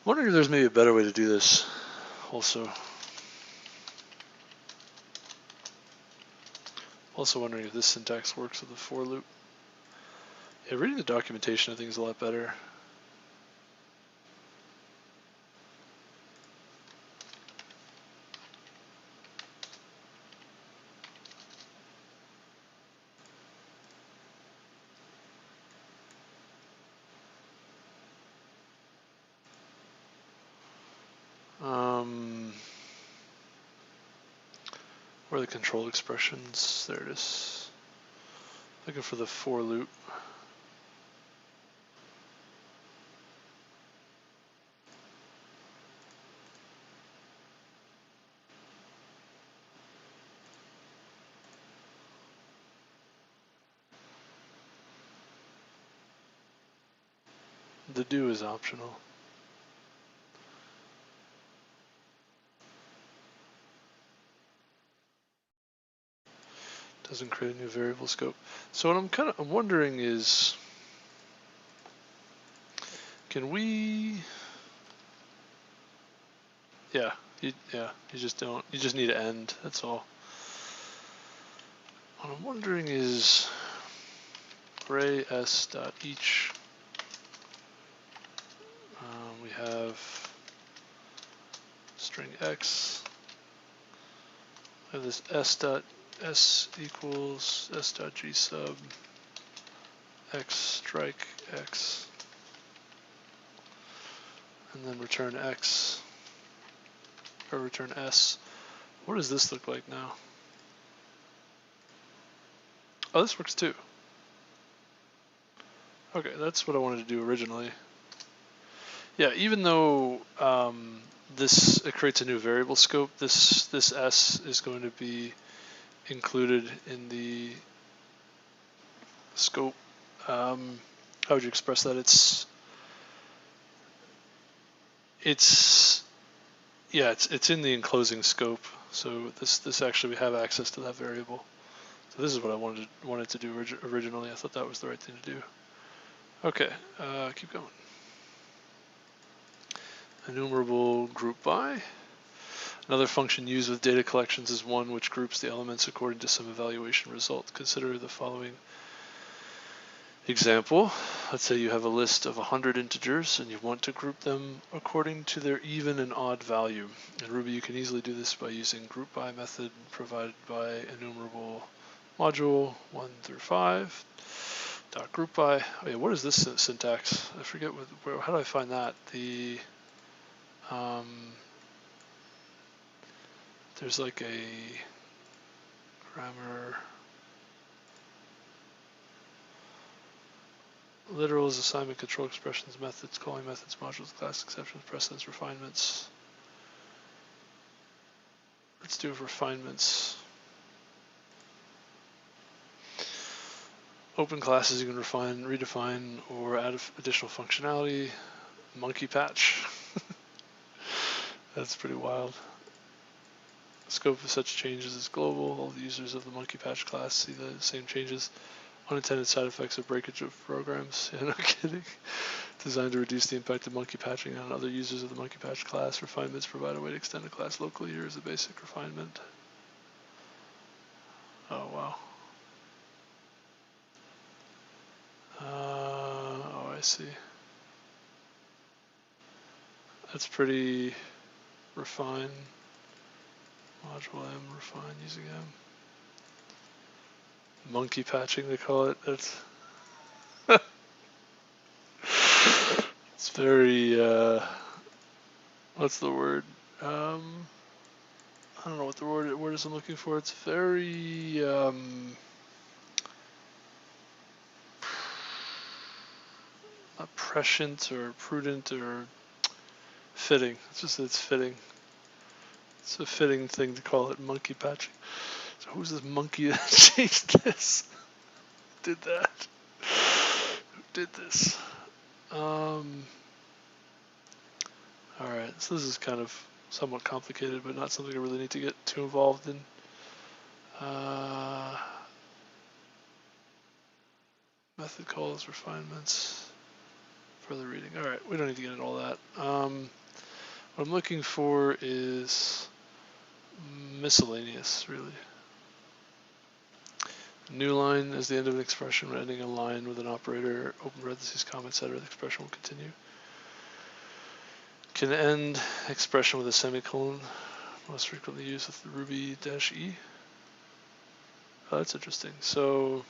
wondering if there's maybe a better way to do this. Also wondering if this syntax works with the for loop. Yeah, reading the documentation I think is a lot better. Where are the control expressions? There it is. Looking for the for loop. The do is optional. Doesn't create a new variable scope. So what I'm wondering is, can we? Yeah, you just don't. You just need to end. That's all. What I'm wondering is, array s dot each. We have string x. I have this s equals s dot g sub x strike x, and then return x, or return s. What does this look like now? Oh, this works too. Okay, that's what I wanted to do originally. Yeah, even though it creates a new variable scope, this s is going to be included in the scope. How would you express that? It's in the enclosing scope. So this actually, we have access to that variable. So this is what I wanted to do originally. I thought that was the right thing to do. Okay, keep going. Enumerable group by. Another function used with data collections is one which groups the elements according to some evaluation result. Consider the following example. Let's say you have a list of 100 integers and you want to group them according to their even and odd value. In Ruby, you can easily do this by using group by method provided by enumerable module 1 through 5. Dot group by. Oh yeah, what is this syntax? I forget how do I find that? There's like a grammar. Literals, assignment, control expressions, methods, calling methods, modules, class exceptions, precedence, refinements. Let's do refinements. Open classes you can refine, redefine, or add additional functionality. monkey patch. That's pretty wild. Scope of such changes is global. All the users of the monkey patch class see the same changes. Unintended side effects of breakage of programs. Yeah, no kidding. Designed to reduce the impact of monkey patching on other users of the monkey patch class. Refinements provide a way to extend a class locally. Here is a basic refinement. Oh, wow. Oh, I see. That's pretty refined. Module M, refine using M. Monkey patching, they call it. It's it's very, what's the word? I don't know what the word is I'm looking for. It's very, not prescient or prudent or fitting. It's just that it's fitting. It's a fitting thing to call it monkey patching. So who's this monkey that changed this? Did that? Who did this? Alright, so this is kind of somewhat complicated, but not something I really need to get too involved in. Method calls, refinements, further reading. Alright, we don't need to get into all that. What I'm looking for is miscellaneous, really. New line is the end of an expression when ending a line with an operator, open parentheses, comma, etc. The expression will continue. Can end expression with a semicolon, most frequently used with the Ruby-E. Oh, that's interesting. So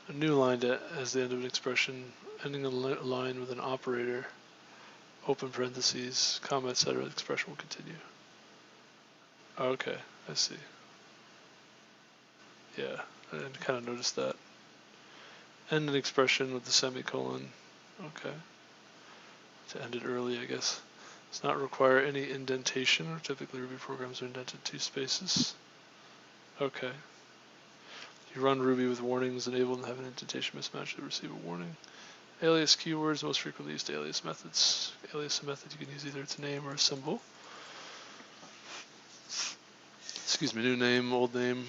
a new line as the end of an expression, ending a line with an operator, open parentheses, comma, etc. The expression will continue. Okay, I see. Yeah, I didn't kind of notice that. End an expression with the semicolon. Okay. To end it early, I guess. Does not require any indentation, or typically Ruby programs are indented 2 spaces. Okay. You run Ruby with warnings enabled and have an indentation mismatch to receive a warning. Alias keywords, most frequently used alias methods. Alias method, you can use either its name or a symbol. Excuse me, new name, old name.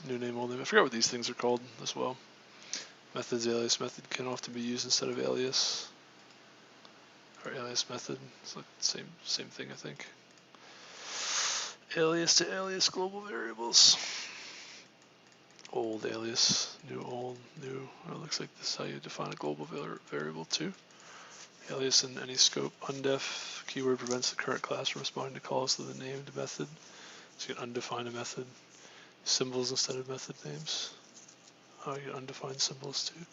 New name, old name. I forgot what these things are called as well. Methods, alias method can often be used instead of alias. Or alias method. It's like the same thing, I think. Alias to alias global variables. Old alias, new old, new. Oh, it looks like this is how you define a global variable too. Alias in any scope. Undef keyword prevents the current class from responding to calls to the named method. So you can undefine a method. Symbols instead of method names. Oh, you can undefine symbols too.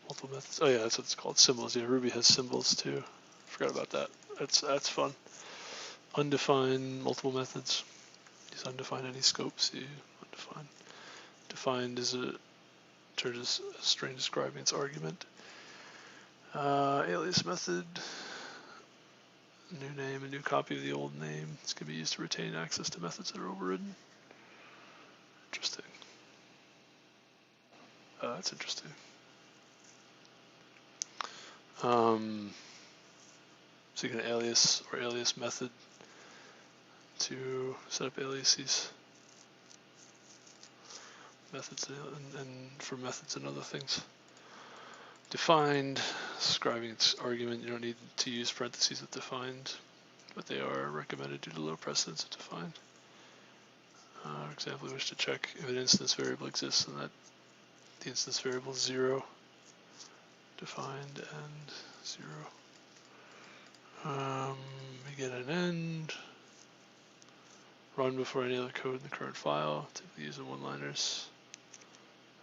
Multiple methods. Oh yeah, that's what it's called. Symbols. Yeah, Ruby has symbols too. Forgot about that. That's fun. Undefined multiple methods. Use undefined any scopes. See, undefined. Defined is a turns a string describing its argument. Alias method. New name, a new copy of the old name. This can be used to retain access to methods that are overridden. Interesting. That's interesting. So you can alias or alias method to set up aliases. Methods and for methods and other things. Defined, describing its argument. You don't need to use parentheses with defined, but they are recommended due to low precedence of defined. For example, we wish to check if an instance variable exists and that the instance variable is 0. Defined and 0. We get an end. Run before any other code in the current file. Typically using one-liners.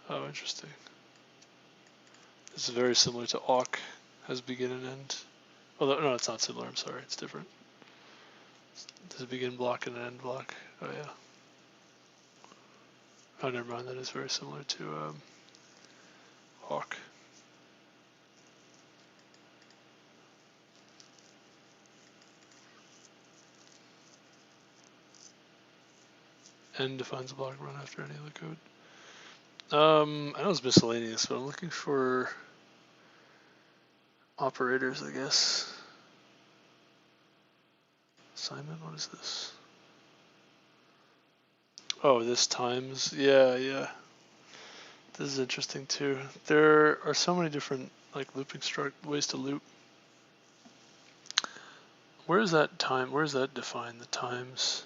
Oh, interesting. This is very similar to awk, has begin and end. Although, no, it's not similar, I'm sorry, it's different. There's a begin block and an end block. Oh, yeah. Oh, never mind, that is very similar to awk. End defines a block run after any other code. I know it's miscellaneous, but I'm looking for operators, I guess. Assignment, what is this? Oh, this times, yeah. This is interesting too. There are so many different like looping ways to loop. Where is that time? Where is that defined? The times.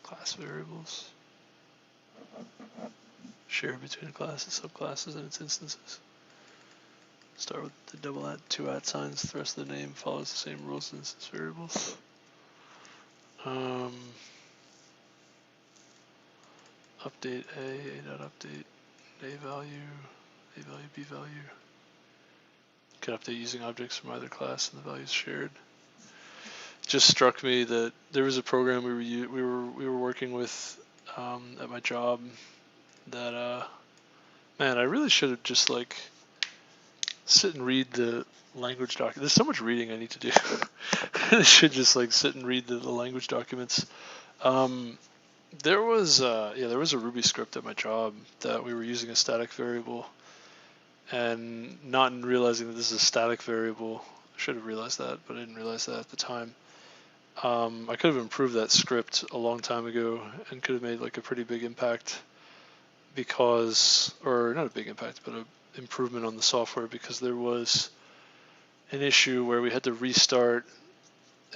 Class variables. Shared between classes, subclasses, and its instances. Start with the double at, two at signs. The rest of the name follows the same rules as instance variables. Update a dot update, a value, b value. Can update using objects from either class and the values shared. Just struck me that there was a program we were working with at my job that man, I really should have just like sit and read the language document. There's so much reading I need to do. I should just like sit and read the language documents. There was a Ruby script at my job that we were using a static variable, and not realizing that this is a static variable. I should have realized that, but I didn't realize that at the time. I could have improved that script a long time ago and could have made like a pretty big impact because, or not a big impact, but an improvement on the software, because there was an issue where we had to restart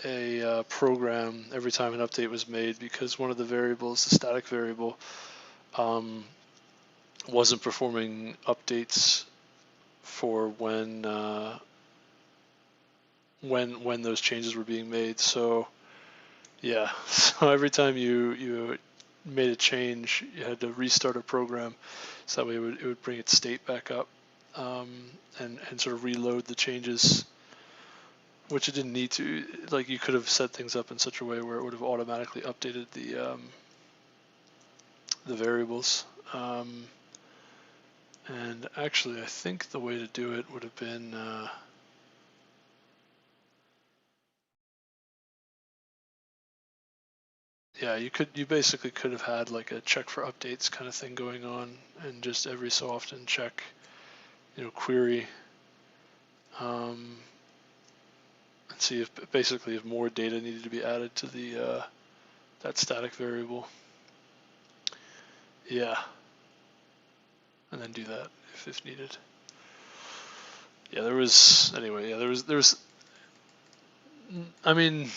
a program every time an update was made because one of the variables, the static variable, wasn't performing updates for when those changes were being made. So yeah, so every time you made a change, you had to restart a program, so that way it would bring its state back up, and sort of reload the changes, which it didn't need to. Like, you could have set things up in such a way where it would have automatically updated the variables. And actually, I think the way to do it would have been yeah, you basically could have had like a check for updates kind of thing going on, and just every so often check, query, and see if basically if more data needed to be added to the that static variable. Yeah, and then do that if needed. Yeah, there was anyway. Yeah, there was. I mean,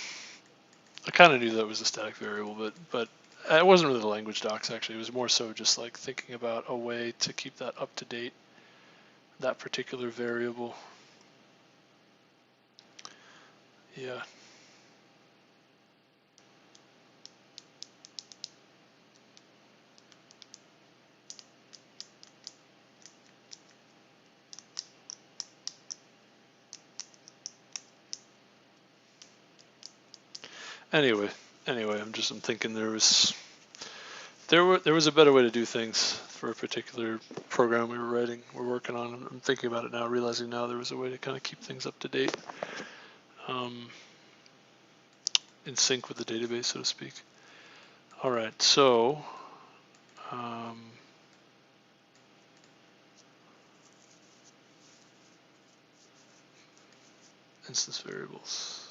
I kind of knew that was a static variable, but it wasn't really the language docs, actually. It was more so just like thinking about a way to keep that up to date, that particular variable. Yeah. Anyway, I'm thinking there was a better way to do things for a particular program we're working on. I'm thinking about it now, realizing now there was a way to kind of keep things up to date, in sync with the database, so to speak. All right, so instance variables.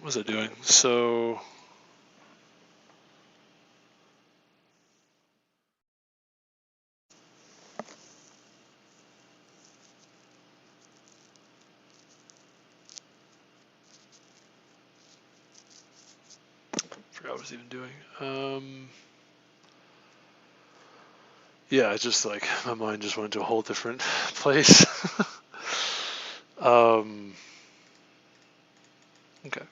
What was I doing? So forgot what I was even doing. Yeah, it's just like my mind just went to a whole different place. Okay.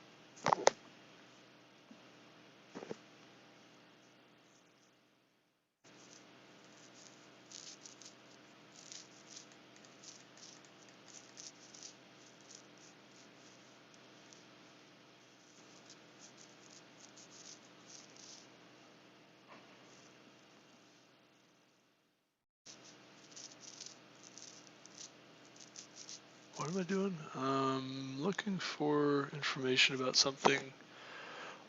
What am I doing? Looking for information about something.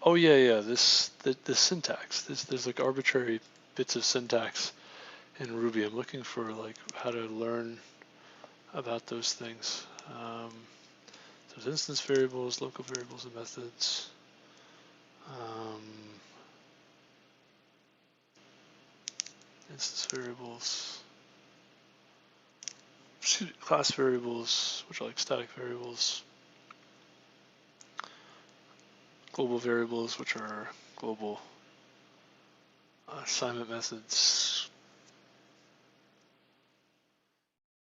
Oh yeah. The syntax. There's like arbitrary bits of syntax in Ruby. I'm looking for like how to learn about those things. There's instance variables, local variables, and methods. Instance variables. Class variables, which are like static variables. Global variables, which are global assignment methods.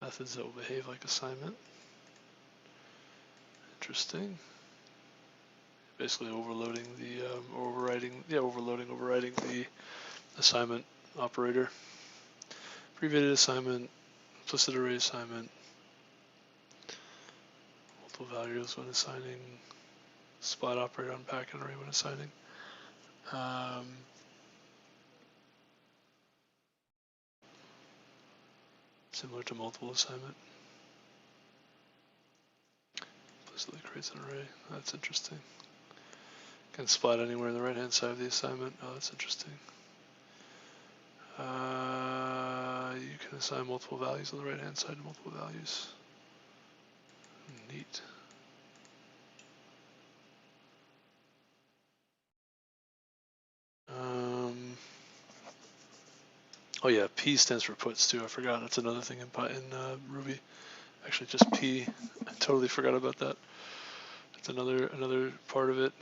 Methods that will behave like assignment. Interesting. Basically overloading the overriding the assignment operator. Abbreviated assignment, implicit array assignment, multiple values when assigning, split operator on packet array when assigning. Similar to multiple assignment. Implicitly creates an array. That's interesting. Can split anywhere on the right hand side of the assignment. Oh, that's interesting. You can assign multiple values on the right hand side to multiple values. Neat. Oh yeah, P stands for puts too. I forgot. That's another thing in Ruby. Actually, just P. I totally forgot about that. That's another part of it.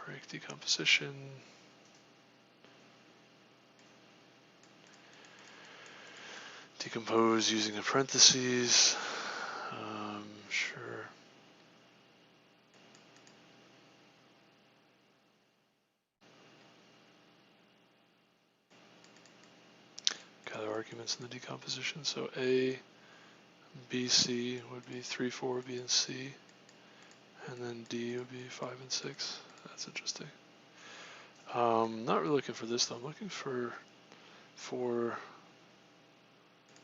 Rake decomposition. Decompose using a parentheses. Sure. Gather arguments in the decomposition. So A, B, C would be 3, 4, B, and C. And then D would be 5 and 6. That's interesting. Not really looking for this though. I'm looking for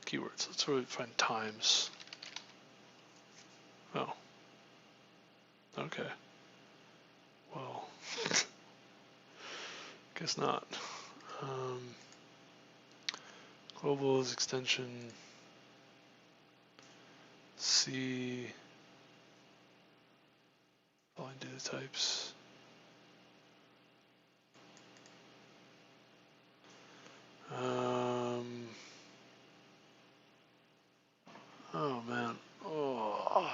keywords. Let's really find times. Oh. Okay. Well, guess not. Global is extension C. Following data types. Oh man. Oh.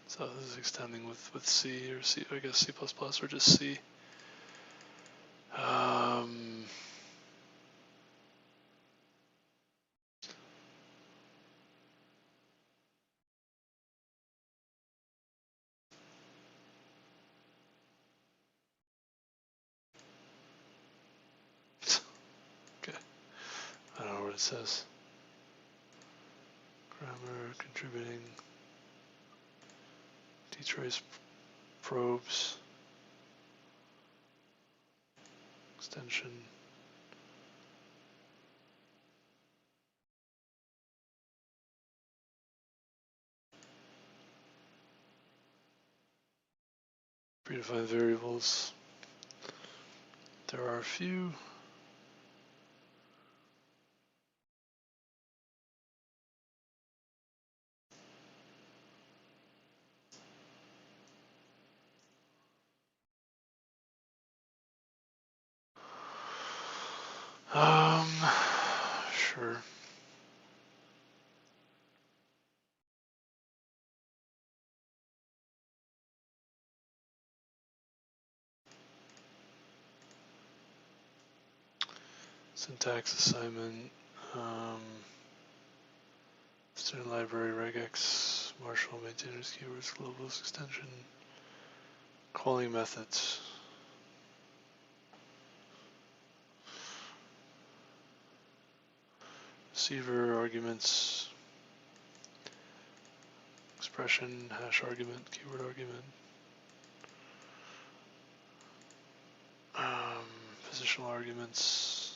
So this is extending with C or C, I guess C++ or just C. Okay. I don't know what it says. Grammar, contributing, dtrace probes, extension. Predefined variables. There are a few. Sure. Syntax assignment. Student library regex, Marshall maintainers keywords, globals extension, calling methods. Receiver arguments, expression, hash argument, keyword argument. positional arguments.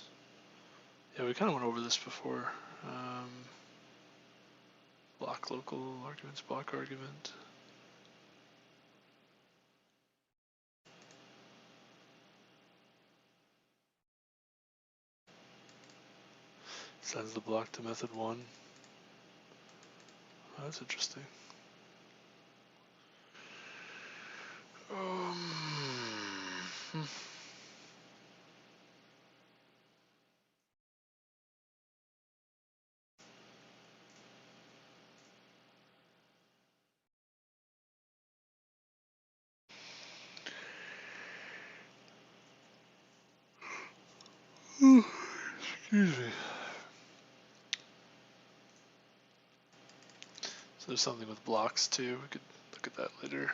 Yeah, we kind of went over this before. Block local arguments, block argument. Sends the block to method 1. Oh, that's interesting. Excuse me. So there's something with blocks too. We could look at that later.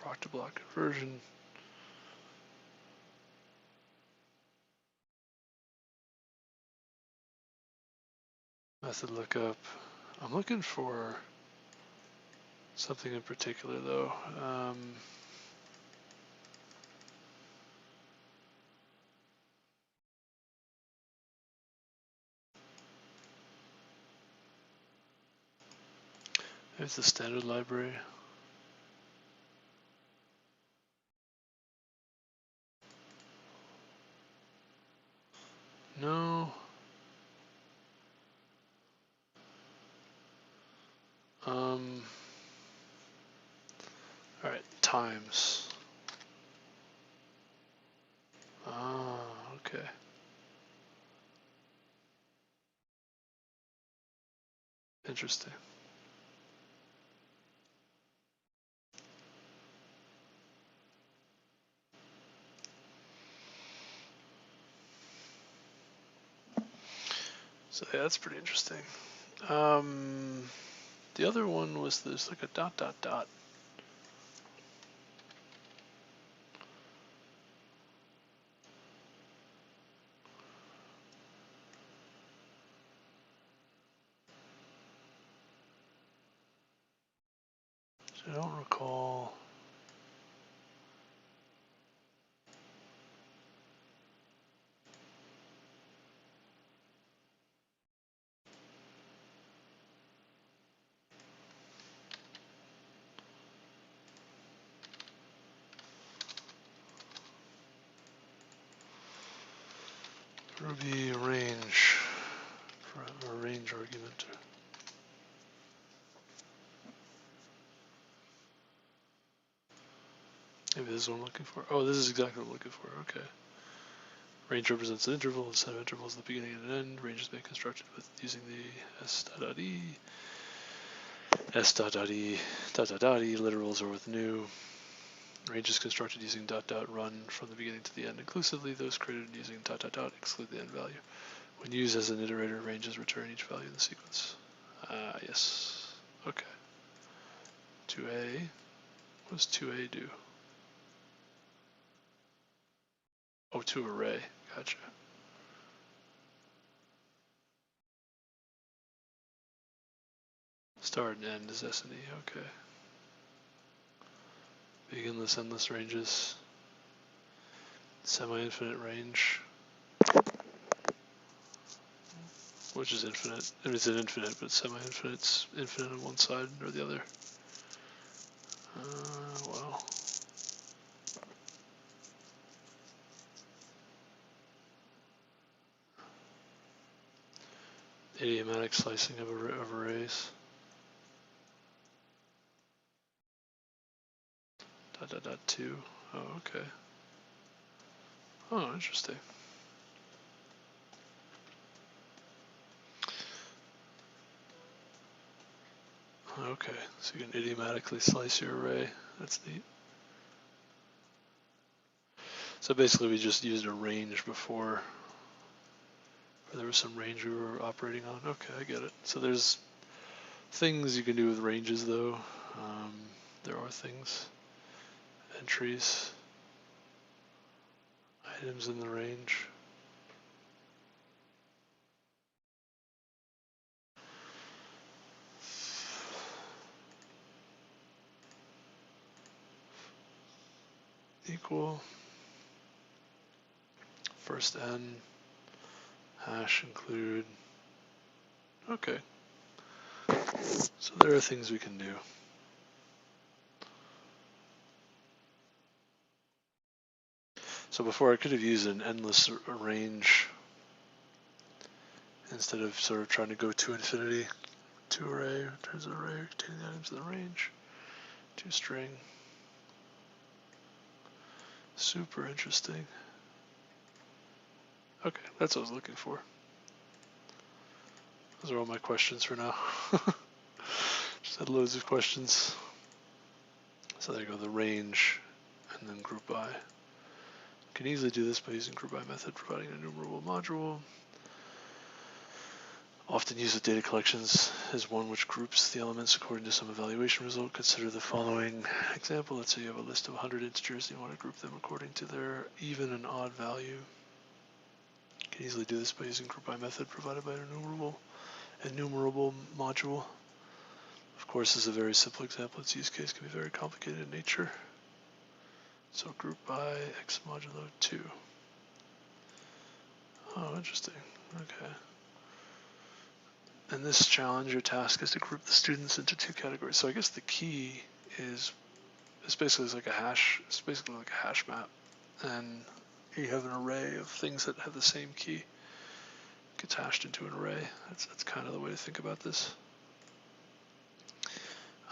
Block to block conversion. Method lookup. I'm looking for something in particular though. It's the standard library. No. All right, times. Ah, okay. Interesting. So yeah, that's pretty interesting. The other one was there's like a dot dot dot. So I don't recall. Ruby range, or range argument. Maybe this is what I'm looking for. Oh, this is exactly what I'm looking for. Okay. Range represents an interval. A set of intervals at the beginning and an end. Range has been constructed with using the s.e. s.e. Literals are with new. Range is constructed using ... run from the beginning to the end inclusively. Those created using ... exclude the end value. When used as an iterator, ranges return each value in the sequence. Yes. Okay. 2a. What does 2a do? Oh, to array. Gotcha. Start and end is S&E. Okay. Beginless, endless ranges. Semi-infinite range. Which is infinite. I mean, it's an infinite, but semi-infinite. It's infinite on one side or the other. Well. Idiomatic slicing of arrays. ... two. Oh, okay. Oh, interesting. Okay, so you can idiomatically slice your array. That's neat. So basically we just used a range before Or there was some range we were operating on. Okay, I get it. So there's things you can do with ranges though. There are things. Entries. Items in the range. Equal. First n. Hash include. Okay. So there are things we can do. So before I could have used an endless range instead of sort of trying to go to infinity. To array returns an array containing the items in the range. To string. Super interesting. Okay, that's what I was looking for. Those are all my questions for now. Just had loads of questions. So there you go, the range, and then group by. Can easily do this by using group by method, providing an enumerable module. Often used with data collections is one which groups the elements according to some evaluation result. Consider the following example. Let's say you have a list of 100 integers and you want to group them according to their even and odd value. You can easily do this by using group by method provided by an enumerable module. Of course, this is a very simple example. Its use case can be very complicated in nature. So group by x modulo 2. Oh, interesting. Okay. In this challenge, your task is to group the students into 2 categories. So I guess the key is basically like a hash. It's basically like a hash map, and you have an array of things that have the same key. It gets hashed into an array. That's kind of the way to think about this.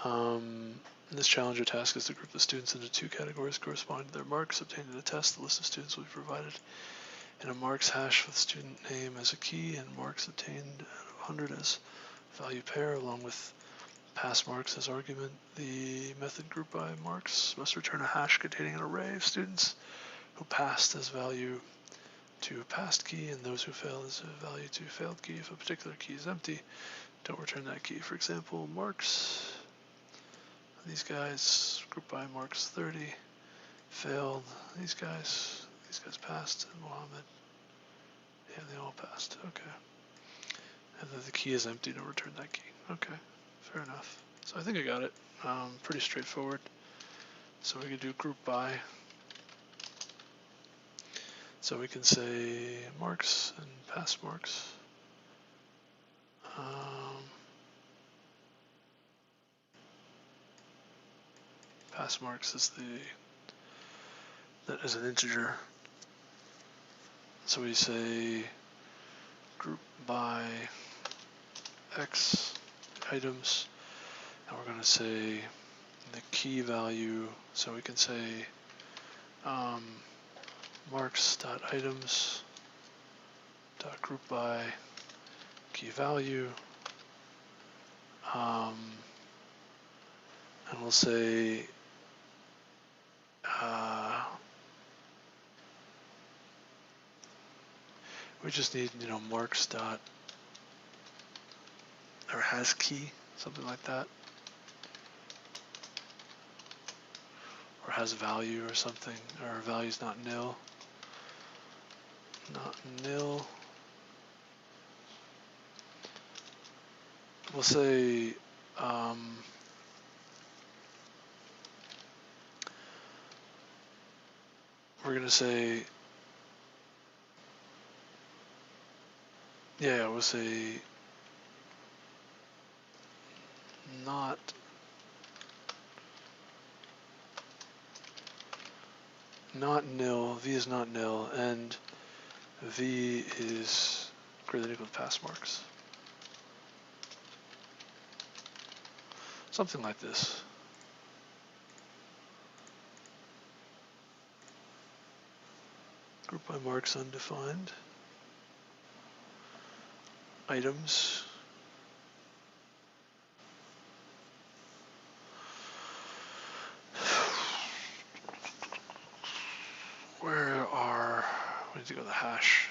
In this challenge, your task is to group the students into 2 categories corresponding to their marks obtained in a test. The list of students will be provided in a marks hash with student name as a key and marks obtained out of 100 as value pair, along with pass marks as argument. The method group by marks must return a hash containing an array of students who passed as value to passed key and those who failed as a value to failed key. If a particular key is empty, don't return that key. For example, marks. These guys group by marks 30 failed. These guys passed, and Mohammed. Yeah, they all passed. Okay. And then the key is empty, don't return that key. Okay, fair enough. So I think I got it. Pretty straightforward. So we could do group by. So we can say marks and pass marks. Pass marks is that is an integer. So we say group by x items, and we're going to say the key value. So we can say marks.items dot group by key value, and we'll say we just need, marks dot or has key, something like that, or has value or something, or value's not nil. We'll say we're going to say, we'll say not nil, v is not nil, and v is greater than or equal to pass marks. Something like this. Group by marks undefined. Items. We need to go to the hash.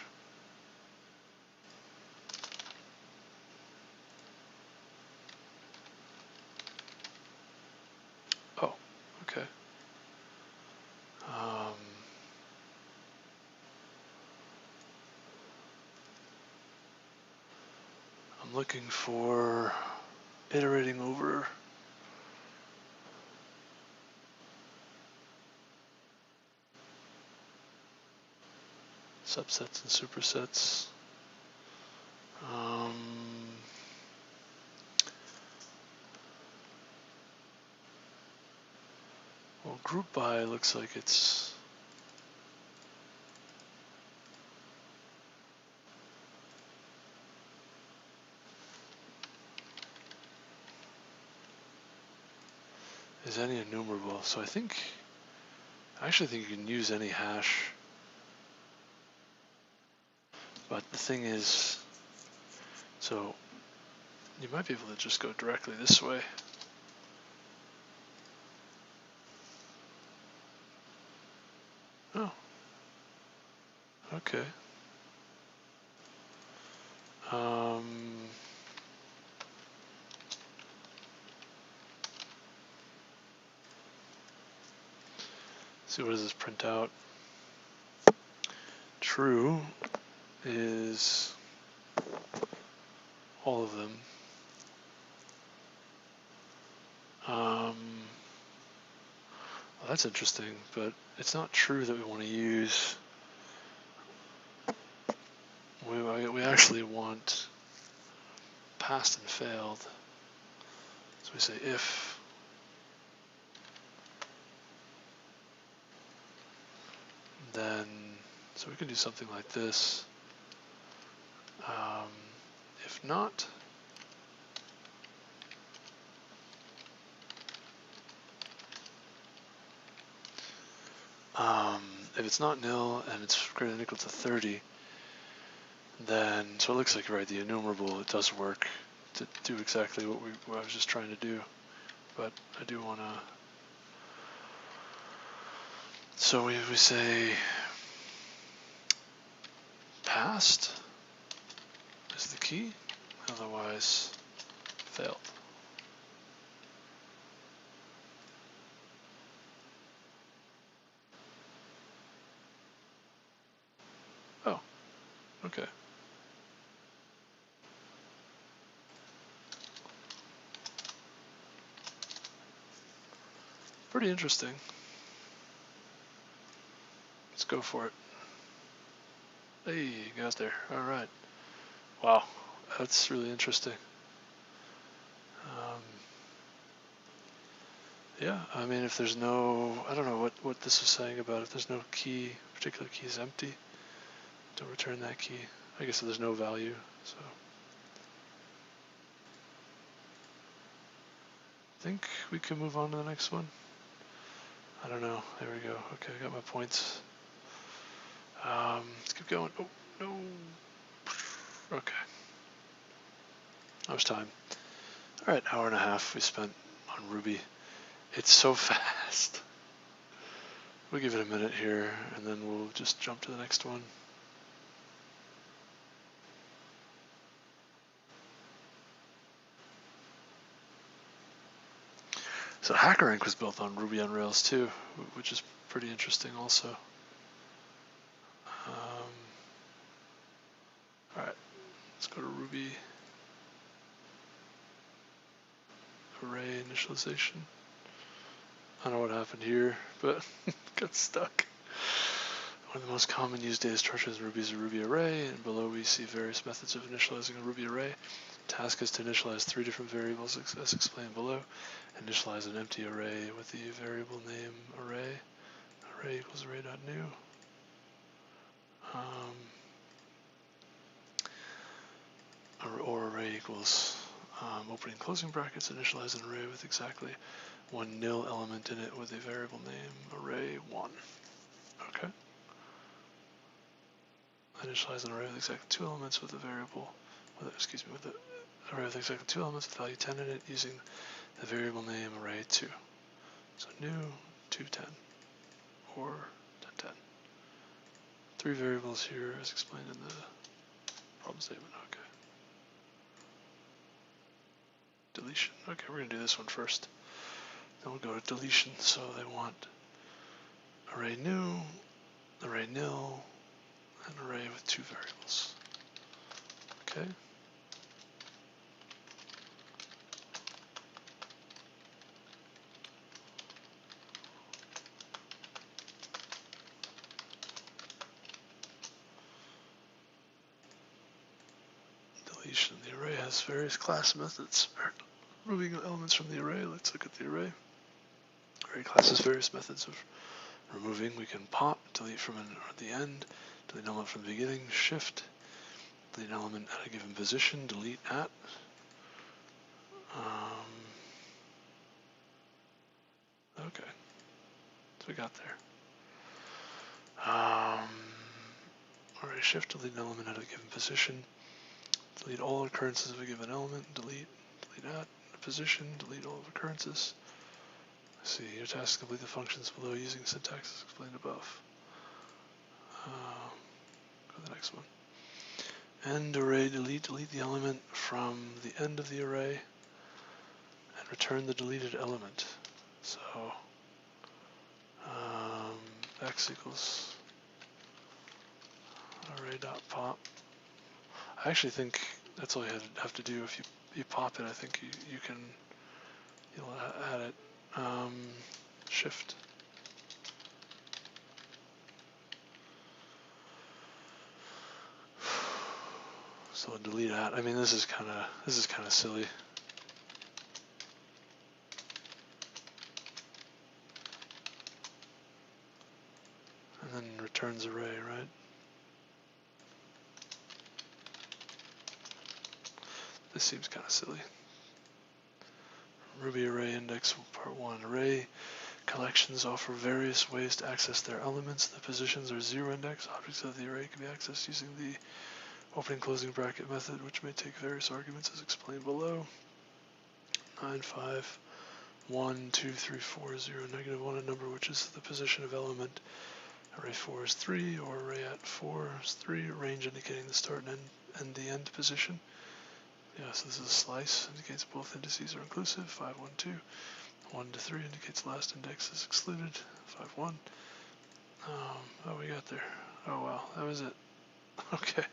I'm looking for iterating over subsets and supersets. Well, group by looks like it's is any enumerable. So I actually think you can use any hash. But the thing is, so you might be able to just go directly this way. Oh, okay. See, what does this print out? True is all of them. Well, that's interesting, but it's not true that we want to use. We actually want passed and failed. So we say if then, so we can do something like this. If not, if it's not nil and it's greater than or equal to 30, then, so it looks like, right, the enumerable, it does work to do exactly what I was just trying to do. But I do want to, so we say passed is the key, otherwise failed. Oh, okay. Pretty interesting. Let's go for it. Hey, you got there. All right. Wow, that's really interesting. Yeah, I mean, if there's no, I don't know what this is saying about if there's no key, particular key is empty, don't return that key. I guess there's no value, so. I think we can move on to the next one. I don't know, there we go. Okay, I got my points. Let's keep going. Oh, no. Okay. That was time. All right, hour and a half we spent on Ruby. It's so fast. We'll give it a minute here, and then we'll just jump to the next one. So Hackerrank was built on Ruby on Rails too, which is pretty interesting also. All right, let's go to Ruby array initialization. I don't know what happened here, but got stuck. One of the most common used data structures in Ruby is a Ruby array, and below we see various methods of initializing a Ruby array. Task is to initialize 3 different variables as explained below. Initialize an empty array with the variable name array. Array equals array.new. Or array equals opening and closing brackets. Initialize an array with exactly one nil element in it with a variable name array1. Okay. Initialize an array with exactly 2 elements with a variable, with an array with exactly 2 elements with value 10 in it using the variable name array2. So new 210 or 1010. 3 variables here as explained in the problem statement. Okay. Deletion. Okay, we're going to do this one first. Then we'll go to deletion. So they want array new, array nil, and array with 2 variables. Okay. deletion. The array has various class methods for removing elements from the array. Let's look at the array. Array class has various methods of removing. We can pop, delete from the end, delete an element from the beginning, shift, delete an element at a given position, delete at. Okay, so we got there. Array shift, delete an element at a given position, delete all occurrences of a given element, delete at a position, delete all occurrences. Let's see, your task is to complete the functions below using syntax as explained above. Go to the next one. End array delete the element from the end of the array and return the deleted element. So x equals array.pop. I actually think that's all you have to do. If you pop it, I think you'll add it. Shift. So delete at. I mean, this is kind of silly. And then returns array, right? This seems kind of silly. Ruby array index part 1. Array collections offer various ways to access their elements. The positions are zero index. Objects of the array can be accessed using the opening closing bracket method, which may take various arguments as explained below. 9, 5, 1, 2, 3, 4, 0, -1, a number which is the position of element. Array 4 is 3, or array at 4 is 3, range indicating the start and the end position. Yeah, so this is a slice, indicates both indices are inclusive. 5, 1, 2. 1 to 3 indicates last index is excluded. 5, 1. Oh, we got there. Oh, wow, that was it. Okay.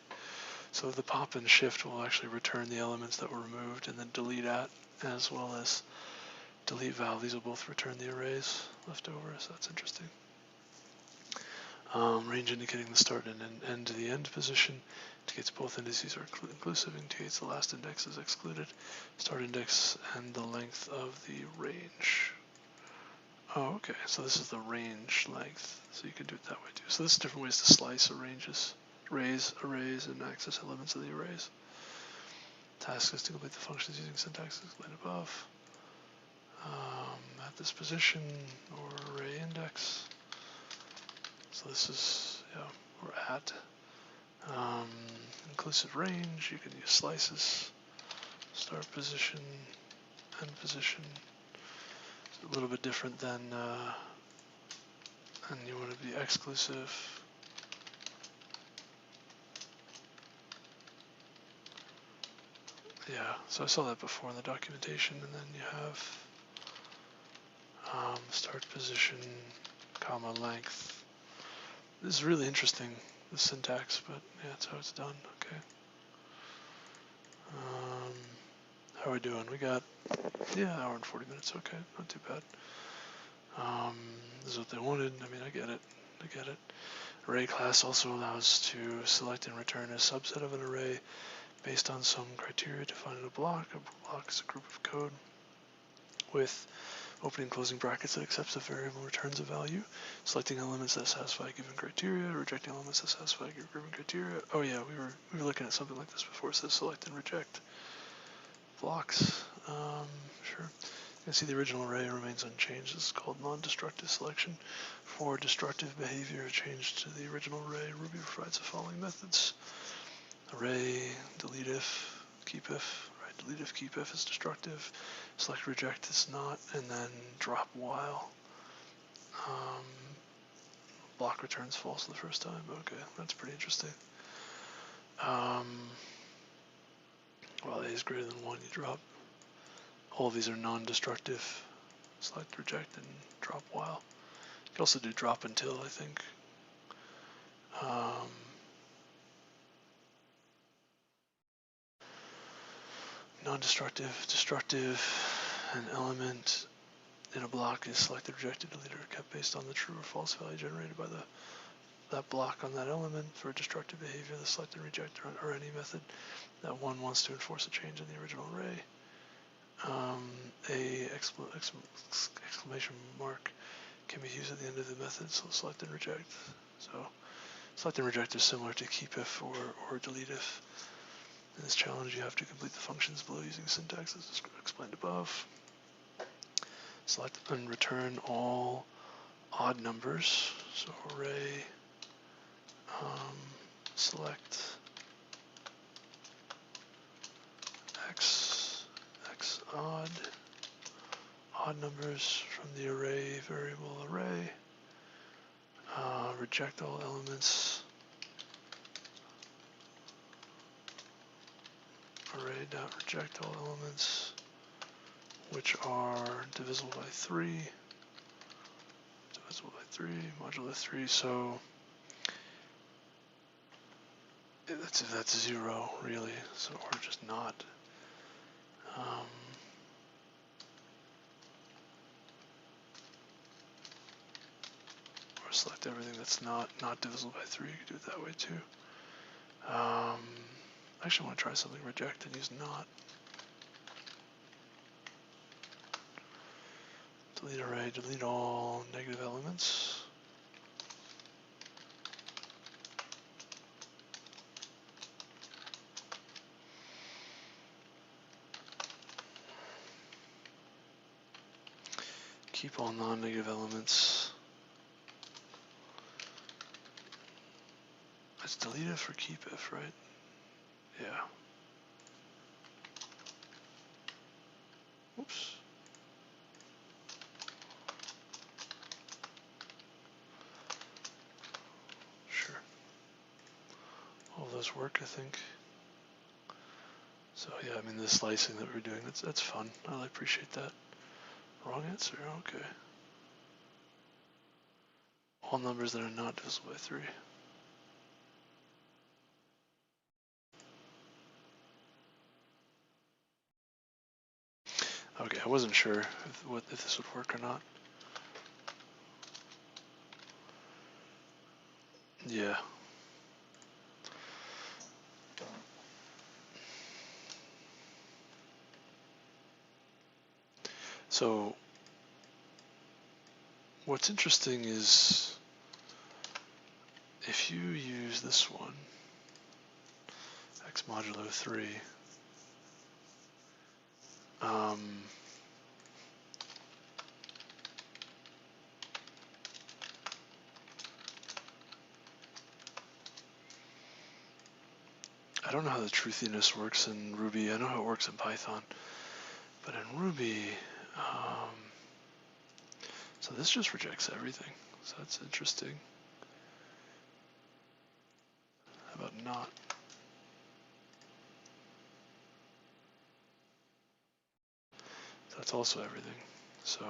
So the pop and shift will actually return the elements that were removed, and then delete at, as well as delete val. These will both return the arrays left over, so that's interesting. Range indicating the start and end to the end position. Indicates both indices are inclusive. Indicates the last index is excluded. Start index and the length of the range. Oh, okay. So this is the range length. So you can do it that way too. So there's different ways to slice arrays, and access elements of the arrays. Task is to complete the functions using syntax explained above. At this position or array index. So this is, or at. Inclusive range, you can use slices. Start position, end position. It's a little bit different than, and you want to be exclusive. Yeah, so I saw that before in the documentation, and then you have start position, comma length. This is really interesting, the syntax, but yeah, that's how it's done. Okay. How are we doing? We got, yeah, hour and 40 minutes. Okay, not too bad. This is what they wanted. I mean, I get it. Array class also allows to select and return a subset of an array based on some criteria defined in a block. A block is a group of code with opening and closing brackets that accepts a variable returns a value, selecting elements that satisfy given criteria, rejecting elements that satisfy given criteria. Oh yeah, we were looking at something like this before. It says select and reject blocks. Sure. You can see the original array remains unchanged. This is called non-destructive selection. For destructive behavior changed to the original array, Ruby provides the following methods. Array, delete if, keep if. Right, delete if, keep if is destructive. Select reject is not, and then drop while. Block returns false the first time. Okay, that's pretty interesting. While a is greater than 1, you drop. All of these are non-destructive. Select reject and drop while. You can also do drop until, I think. Non-destructive, destructive, an element in a block is selected, rejected, deleted, or kept based on the true or false value generated by the that block on that element for destructive behavior, the select and reject or any method that one wants to enforce a change in the original array. A exclamation mark can be used at the end of the method, so select and reject. So select and reject is similar to keep if or delete if. In this challenge, you have to complete the functions below using syntax as explained above. Select and return all odd numbers. So array select x odd numbers from the array variable array. Reject all elements. Array.reject all elements which are divisible by 3. Divisible by 3, modulo 3, so that's 0 really, so or just not. Or select everything that's not divisible by 3. You could do it that way too. I actually want to try something reject and use not. Delete array, delete all negative elements. Keep all non-negative elements. It's delete if or keep if, right? Yeah. Oops. Sure. All those work, I think. So yeah, I mean the slicing that we're doing, that's fun. I appreciate that. Wrong answer, okay. All numbers that are not divisible by 3. Okay, I wasn't sure if this would work or not. Yeah. So what's interesting is if you use this one, x modulo 3, I don't know how the truthiness works in Ruby. I know how it works in Python, but in Ruby, so this just rejects everything. So that's interesting. How about not? So that's also everything. So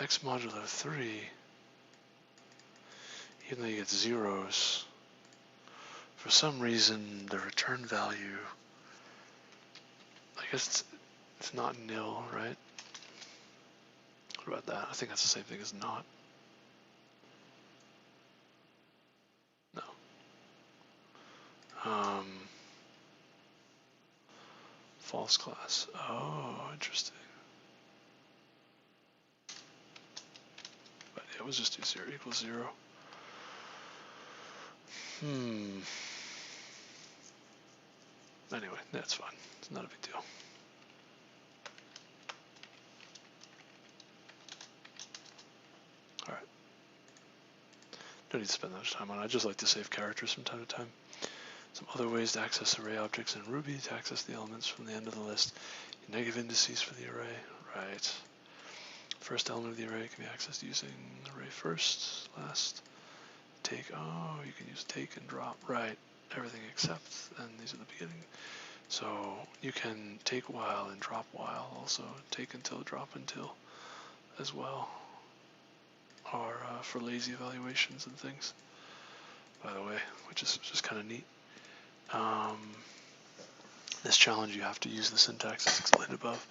x modulo 3, even though you get zeros, for some reason the return value, I guess it's not nil, right? What about that? I think that's the same thing as not. No. False class. Oh, interesting. But it was just do 0 equals 0. Anyway, that's fine. It's not a big deal. All right. Don't need to spend that much time on it. I just like to save characters from time to time. Some other ways to access array objects in Ruby: to access the elements from the end of the list. Negative indices for the array. Right. First element of the array can be accessed using array first, last. Take. Oh, you can use take and drop. Right. Everything except, and these are the beginning. So you can take while and drop while. Also take until, drop until as well. Are for lazy evaluations and things, by the way, which is just kind of neat. This challenge, you have to use the syntax as explained above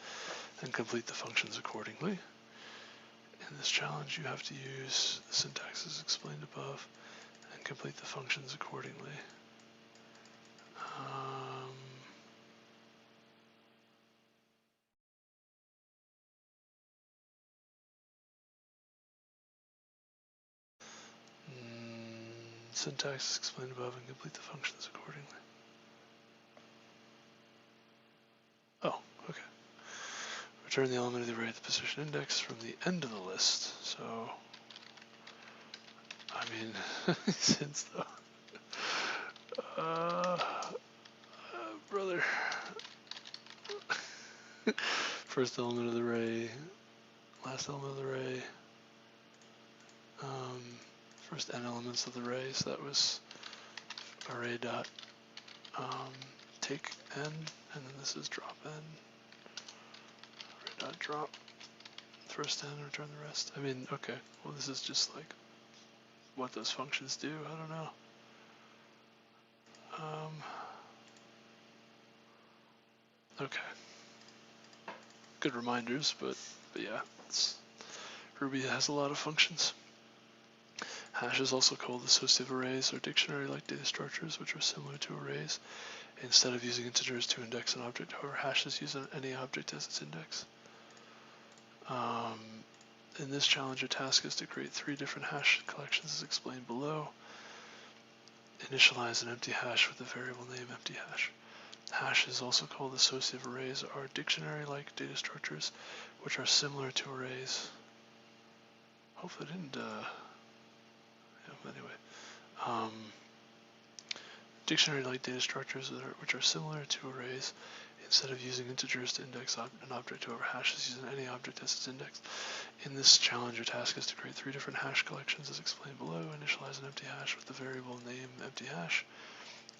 and complete the functions accordingly. In this challenge, you have to use the syntax as explained above and complete the functions accordingly. Syntax is explained above and complete the functions accordingly. Oh, okay. Return the element of the array at the position index from the end of the list. So, I mean, since though. Brother. First element of the array, last element of the array, first n elements of the array, so that was array dot take n, and then this is drop n, array dot drop first n, return the rest. I mean, okay, well this is just like what those functions do, I don't know. Okay. Good reminders, but yeah, Ruby has a lot of functions. Hash is also called associative arrays or dictionary-like data structures, which are similar to arrays. Instead of using integers to index an object, however, hashes use any object as its index. In this challenge, your task is to create 3 different hash collections as explained below. Initialize an empty hash with the variable name empty hash. Hash is also called associative arrays are dictionary-like data structures, which are similar to arrays. Hopefully I didn't, anyway. Dictionary-like data structures which are similar to arrays. Instead of using integers to index an object, however, hashes using any object as its index. In this challenge, your task is to create 3 different hash collections as explained below. Initialize an empty hash with the variable name empty hash.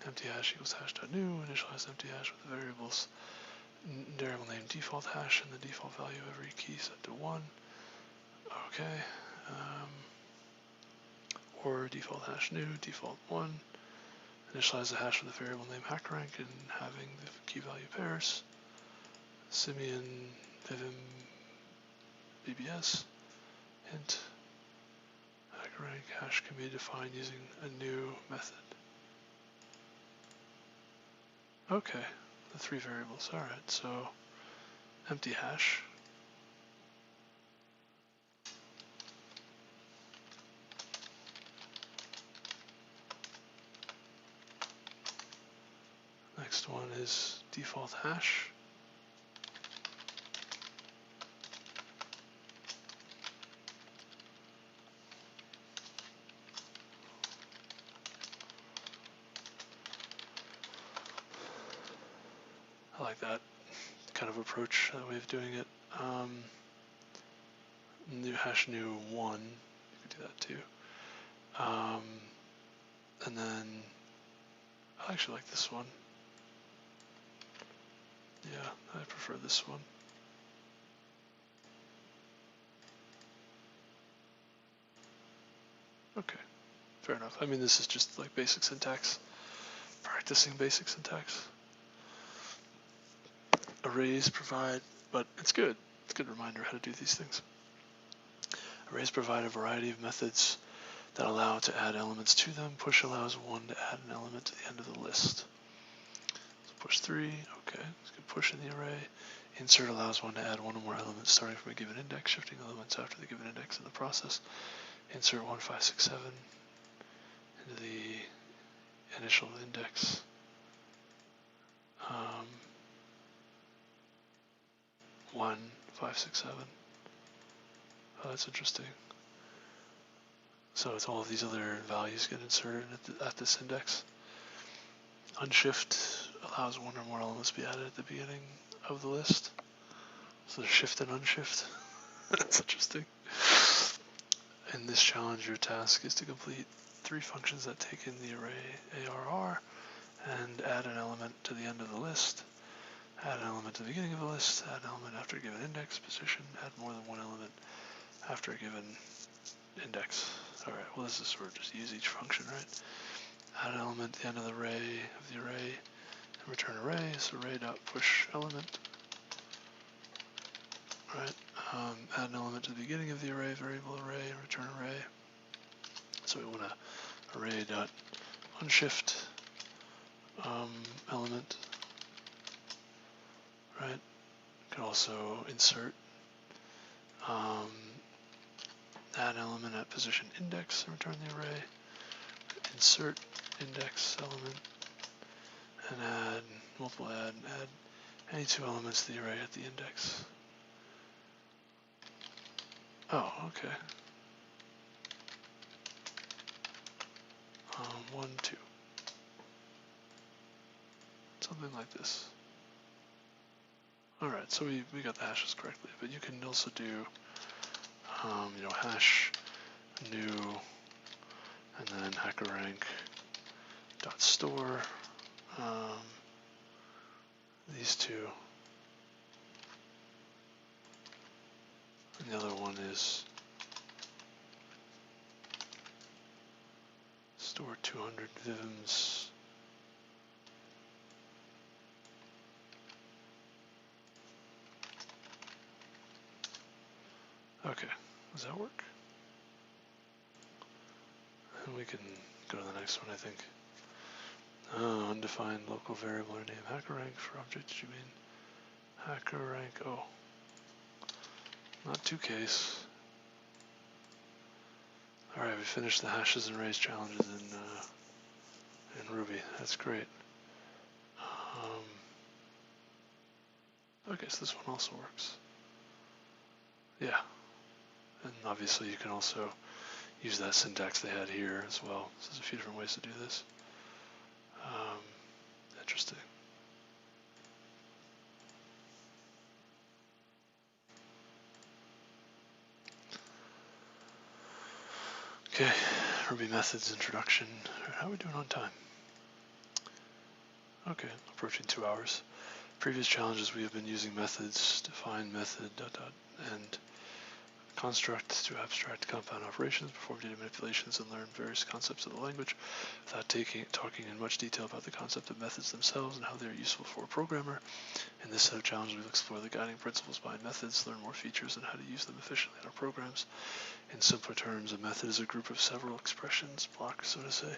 Empty hash equals hash.new. Initialize empty hash with the variable name default hash and the default value of every key set to 1. Okay. Or default hash new, default 1. Initialize the hash with the variable name Hackerrank and having the key value pairs. Simian, Vivim, BBS, hint. Hackerrank hash can be defined using a new method. Okay, the 3 variables. Alright, so empty hash. Next one is default hash. I like that kind of approach, that way of doing it. New hash new 1, you could do that too. And then I actually like this one. Yeah, I prefer this one. Okay, fair enough. I mean, this is just like basic syntax, practicing basic syntax. Arrays provide, but it's good. It's a good reminder how to do these things. Arrays provide a variety of methods that allow to add elements to them. Push allows one to add an element to the end of the list. So push 3, okay, let's get push in the array. Insert allows one to add one or more elements starting from a given index, shifting elements after the given index in the process. Insert 1, 5, 6, 7 into the initial index. 1, 5, 6, 7. Oh, that's interesting. So it's all of these other values get inserted at this index. Unshift allows one or more elements to be added at the beginning of the list. So there's shift and unshift. That's interesting. In this challenge, your task is to complete 3 functions that take in the array ARR and add an element to the end of the list, add an element to the beginning of the list, add an element after a given index position, add more than one element after a given index. Alright, well this is sort of just use each function, right? Add an element at the end of the array, and return array, so array.push element. Right, add an element to the beginning of the array, variable array, and return array. So we want to array.unshift element, right? You can also insert add an element at position index and return the array, insert index element, and add any two elements to the array at the index. Oh, okay. 1, 2. Something like this. Alright, so we got the hashes correctly, but you can also do, hash new, and then hackerrank dot store, these two, and the other one is store 200 vivms. Okay, does that work? And we can go to the next one, I think. Undefined local variable or name hackerrank for object. Did you mean hackerrank? Oh, not 2case. All right, we finished the hashes and arrays challenges in Ruby. That's great. Okay, so this one also works. Yeah, and obviously you can also use that syntax they had here as well. So there's a few different ways to do this. Interesting. Okay, Ruby methods introduction. How are we doing on time? Okay, approaching 2 hours. Previous challenges we have been using methods, define method, and construct to abstract compound operations, perform data manipulations, and learn various concepts of the language without talking in much detail about the concept of methods themselves and how they are useful for a programmer. In this set of challenges, we'll explore the guiding principles behind methods, learn more features, and how to use them efficiently in our programs. In simpler terms, a method is a group of several expressions, blocks, so to say,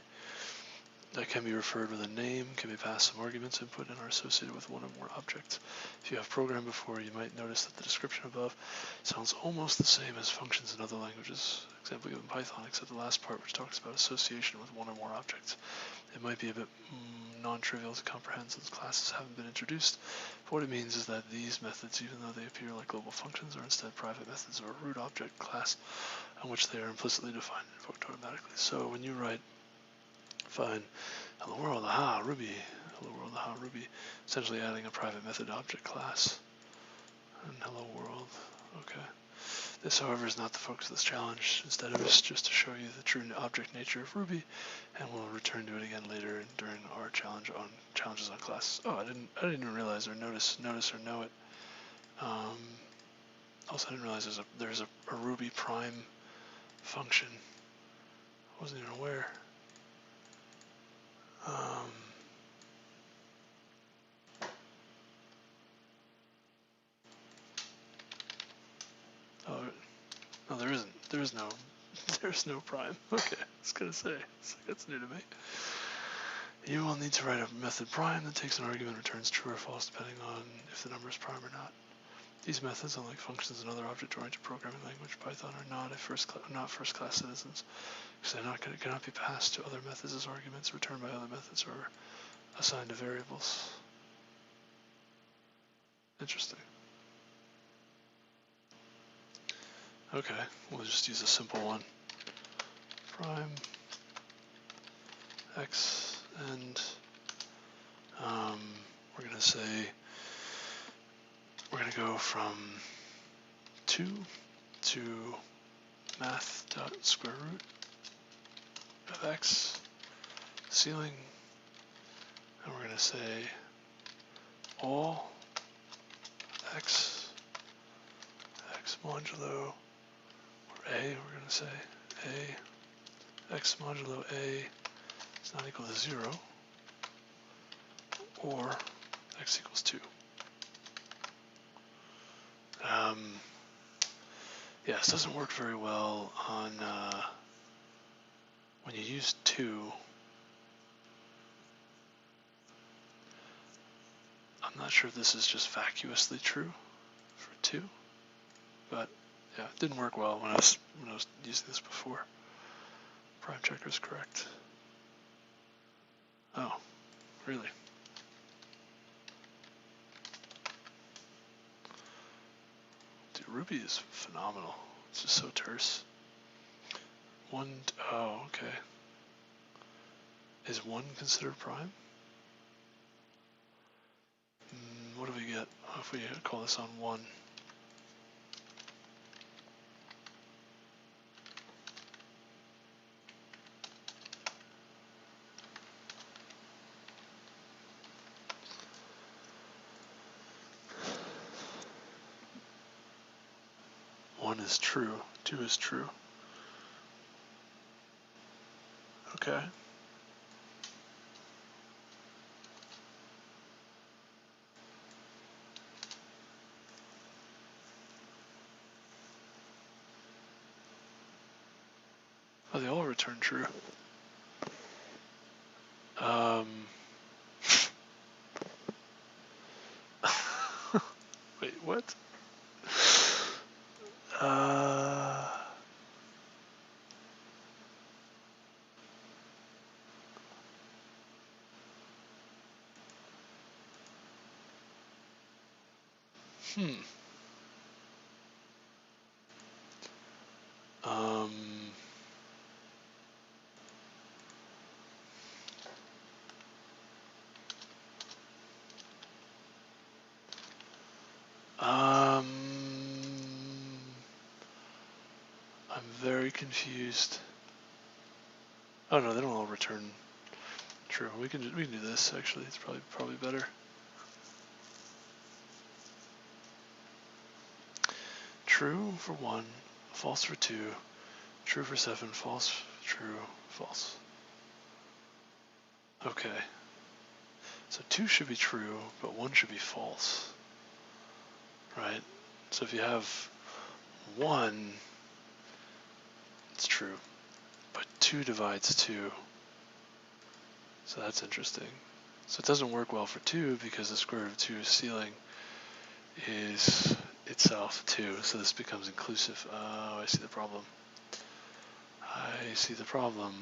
that can be referred with a name, can be passed some arguments input, and are associated with one or more objects. If you have programmed before, you might notice that the description above sounds almost the same as functions in other languages. Example given Python, except the last part which talks about association with one or more objects. It might be a bit non-trivial to comprehend since classes haven't been introduced, but what it means is that these methods, even though they appear like global functions, are instead private methods of a root object class on which they are implicitly defined and invoked automatically. So when you write fine, hello world, aha, Ruby, hello world, aha, Ruby, essentially adding a private method object class, and hello world, okay. This, however, is not the focus of this challenge. Instead, it was just to show you the true object nature of Ruby, and we'll return to it again later during our challenges on classes. Oh, I didn't even realize or notice or know it. Also, I didn't realize there's a Ruby prime function. I wasn't even aware. Oh, no, there isn't. There's no prime. Okay, I was gonna say, that's new to me. You will need to write a method prime that takes an argument and returns true or false depending on if the number is prime or not. These methods, unlike functions in other object-oriented programming language, Python, are not first-class citizens, because they cannot be passed to other methods as arguments, returned by other methods, or assigned to variables. Interesting. Okay, we'll just use a simple one. Prime x, and we're going to say we're going to go from 2 to math.square root of x ceiling, and we're going to say all x modulo, or a, we're going to say a x modulo a is not equal to 0, or x equals 2. Yeah, this doesn't work very well on when you use 2. I'm not sure if this is just vacuously true for 2, but yeah, it didn't work well when I was using this before. Prime checker is correct. Oh, really? Dude, Ruby is phenomenal. It's just so terse. 1, oh, okay. Is 1 considered prime? What do we get if we call this on 1? One is true, 2 is true. Okay. Oh, they all return true. Wait, what? Uh, hmm. Um, um, I'm very confused. Oh no, they don't all return true. We can do this actually. It's probably better. True for 1, false for 2, true for 7, false, true, false. Okay. So 2 should be true, but 1 should be false. Right? So if you have 1, it's true. But 2 divides 2. So that's interesting. So it doesn't work well for 2 because the square root of 2 ceiling is itself 2. So this becomes inclusive. Oh, I see the problem. I see the problem.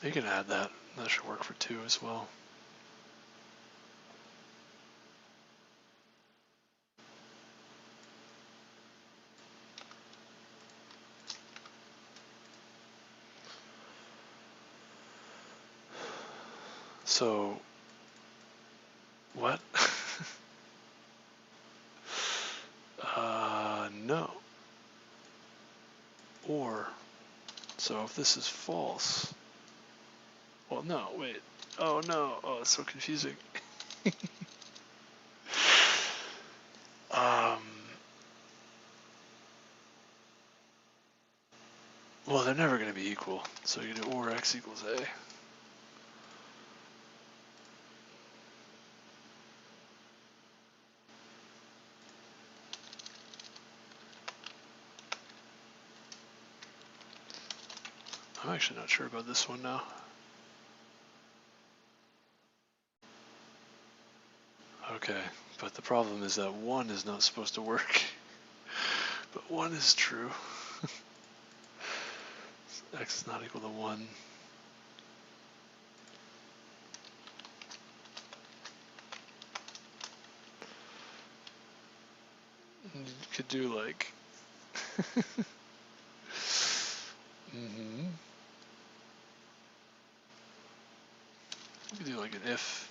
You can add that. That should work for 2 as well. So, what? No. Or, so if this is false, well, no, wait. Oh, no. Oh, it's so confusing. um, well, they're never going to be equal. So you do or x equals a. I'm actually not sure about this one now. Okay, but the problem is that 1 is not supposed to work. But 1 is true. X is not equal to 1. You could do like... You could do like an if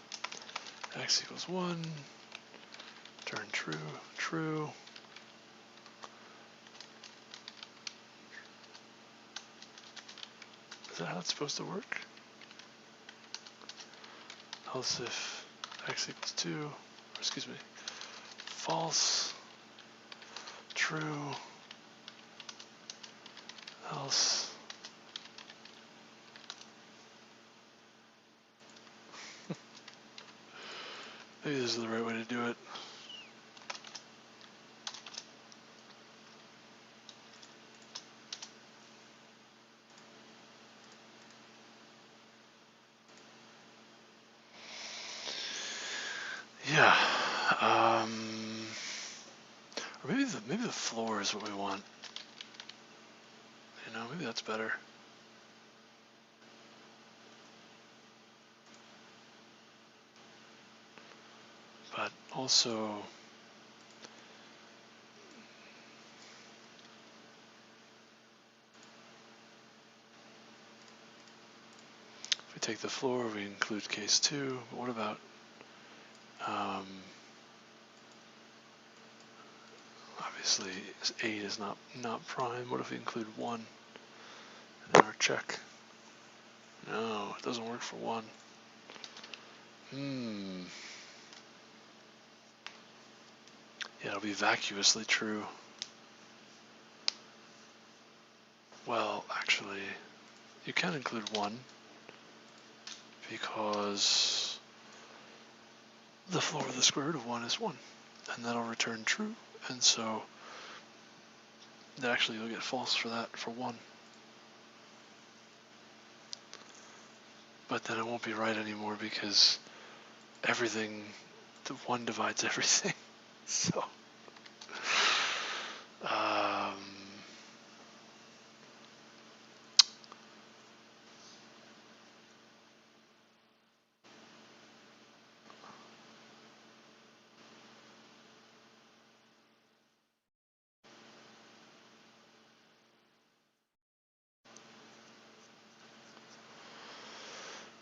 x equals 1, turn true, true. Is that how it's supposed to work? Else if x equals 2, or excuse me, false, true, else. Maybe this is the right way to do it. Yeah. Or maybe the floor is what we want. You know, maybe that's better. But also, if we take the floor, we include case 2. But what about obviously 8 is not prime. What if we include 1 in our check? No, it doesn't work for 1. Yeah, it'll be vacuously true. Well, actually, you can include 1 because the floor of the square root of 1 is 1, and that'll return true, and so actually you'll get false for that for 1. But then it won't be right anymore because everything, the 1 divides everything. So,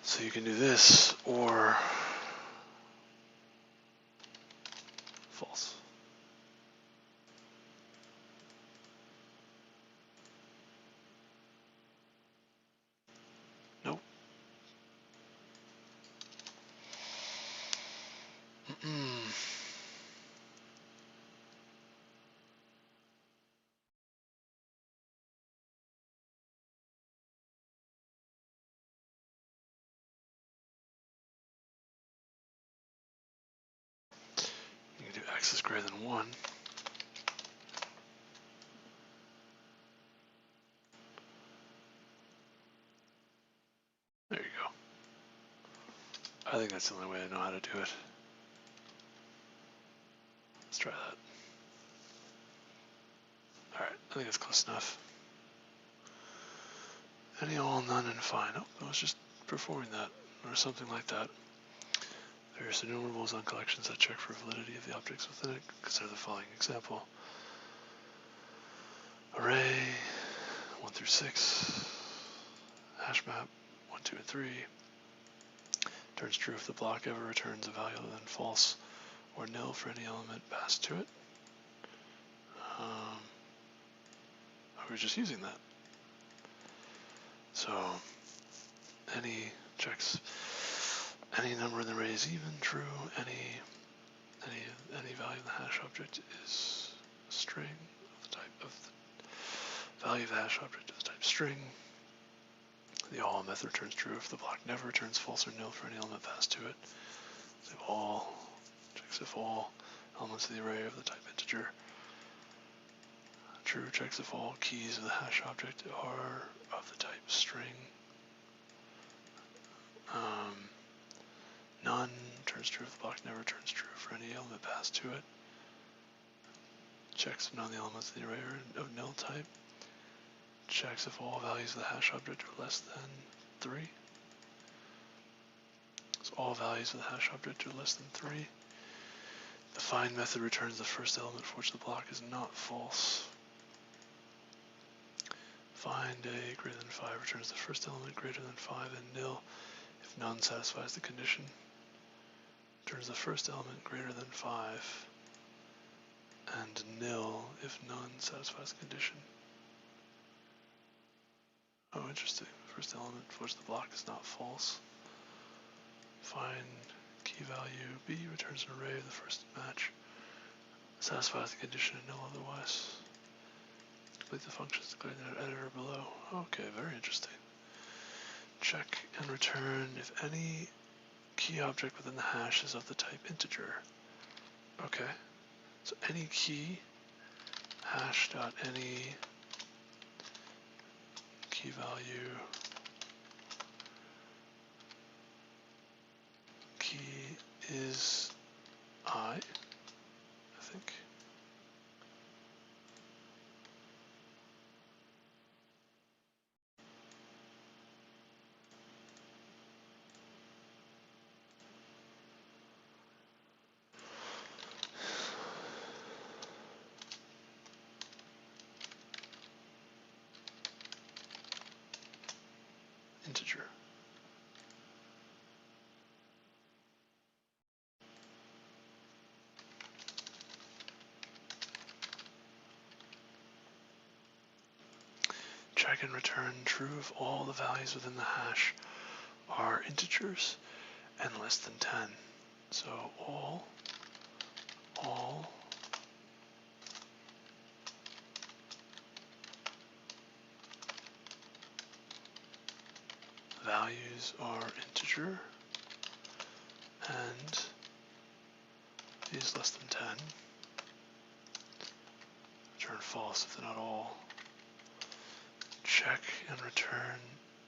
so you can do this or false. Nope. You can do x is greater than 1. There you go. I think that's the only way I know how to do it. Let's try that. Alright, I think that's close enough. Any, all, none, and fine. Oh, I was just performing that, or something like that. Various enumerables on collections that check for validity of the objects within it. Consider the following example. Array 1 through 6. Hash map 1, 2, and 3. Turns true if the block ever returns a value other than false or nil for any element passed to it. I was just using that. So any checks any number in the array is even true. Any value in the hash object is a string of the type of the value of the hash object of the type string. The all method returns true if the block never returns false or nil for any element passed to it. So all checks if all elements of the array of the type integer. True checks if all keys of the hash object are of the type string. None turns true if the block never turns true for any element passed to it. Checks if none of the elements of the array are of nil type. Checks if all values of the hash object are less than 3. So all values of the hash object are less than 3. The find method returns the first element for which the block is not false. Find a greater than 5 returns the first element greater than 5 and nil if none satisfies the condition. Returns the first element greater than 5 and nil if none satisfies the condition. Oh, interesting. First element for which the block is not false. Find key value B returns an array of the first match. Satisfies the condition and nil otherwise. Complete the functions declared in the editor below. Okay, very interesting. Check and return if any key object within the hash is of the type integer. Okay, so any key, hash.any key value, key is I think. Integer. Check and return true if all the values within the hash are integers and less than 10. So all values are integer and is less than 10. Return false if they're not all. Check and return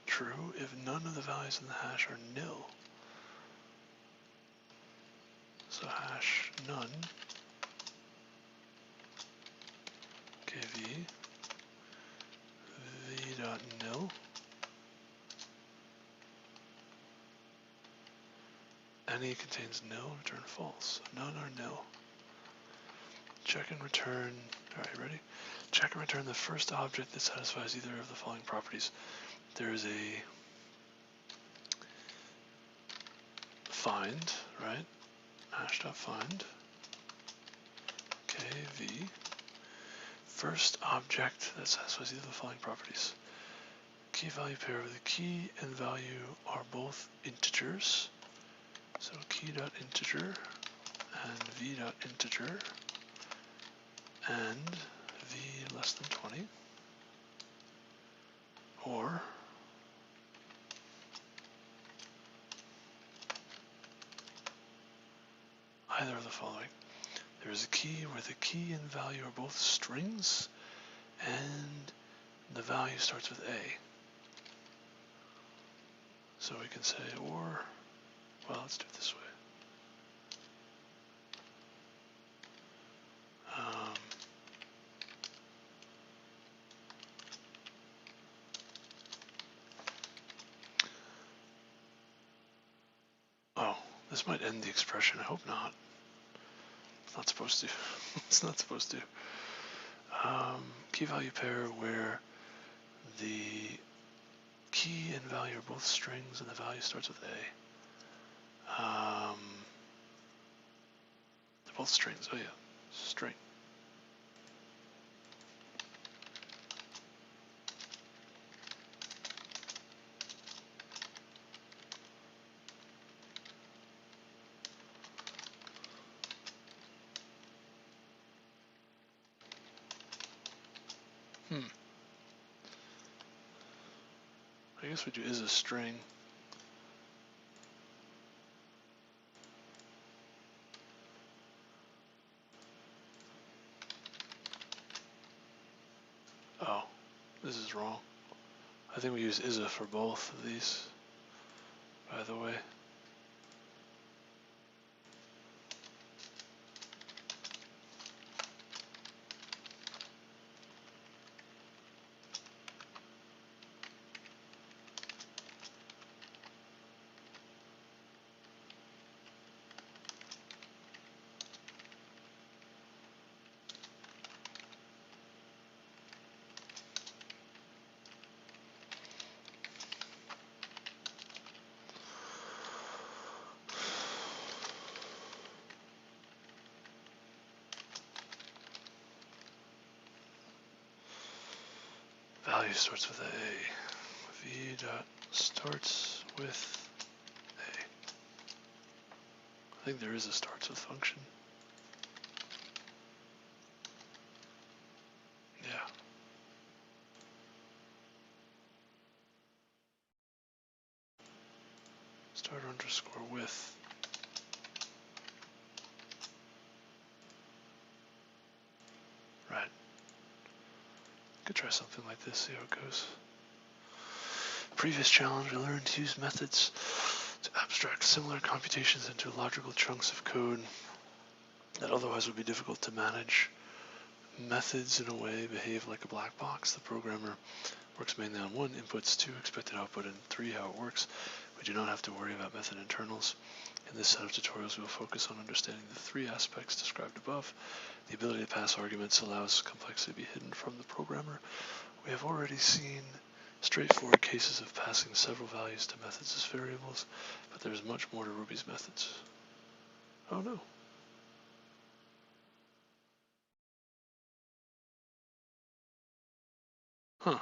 true if none of the values in the hash are nil. So hash none kv v.nil. Any contains nil, return false. So none are nil. Check and return, alright, ready? Check and return the first object that satisfies either of the following properties. There is a find, right? Hash.find, kv, first object that satisfies either of the following properties. Key value pair of the key and value are both integers. So key.integer and v.integer and v less than 20, or either of the following. There is a key where the key and value are both strings and the value starts with A. So we can say or, well, let's do it this way. Oh, this might end the expression. I hope not. It's not supposed to. It's not supposed to. Key value pair where the key and value are both strings and the value starts with A. They're both strings. Oh yeah, string. I guess we do is a string. Oh, this is wrong. I think we use ISA for both of these, by the way. Value starts with A. V dot starts with A. I think there is a starts with function. Yeah. Starts start underscore with. Right. Could try something like this, see how it goes. Previous challenge, we learned to use methods to abstract similar computations into logical chunks of code that otherwise would be difficult to manage. Methods, in a way, behave like a black box. The programmer works mainly on 1, inputs, 2, expected output, and 3, how it works. We do not have to worry about method internals. In this set of tutorials, we will focus on understanding the 3 aspects described above. The ability to pass arguments allows complexity to be hidden from the programmer. We have already seen straightforward cases of passing several values to methods as variables, but there is much more to Ruby's methods. Oh no. Huh.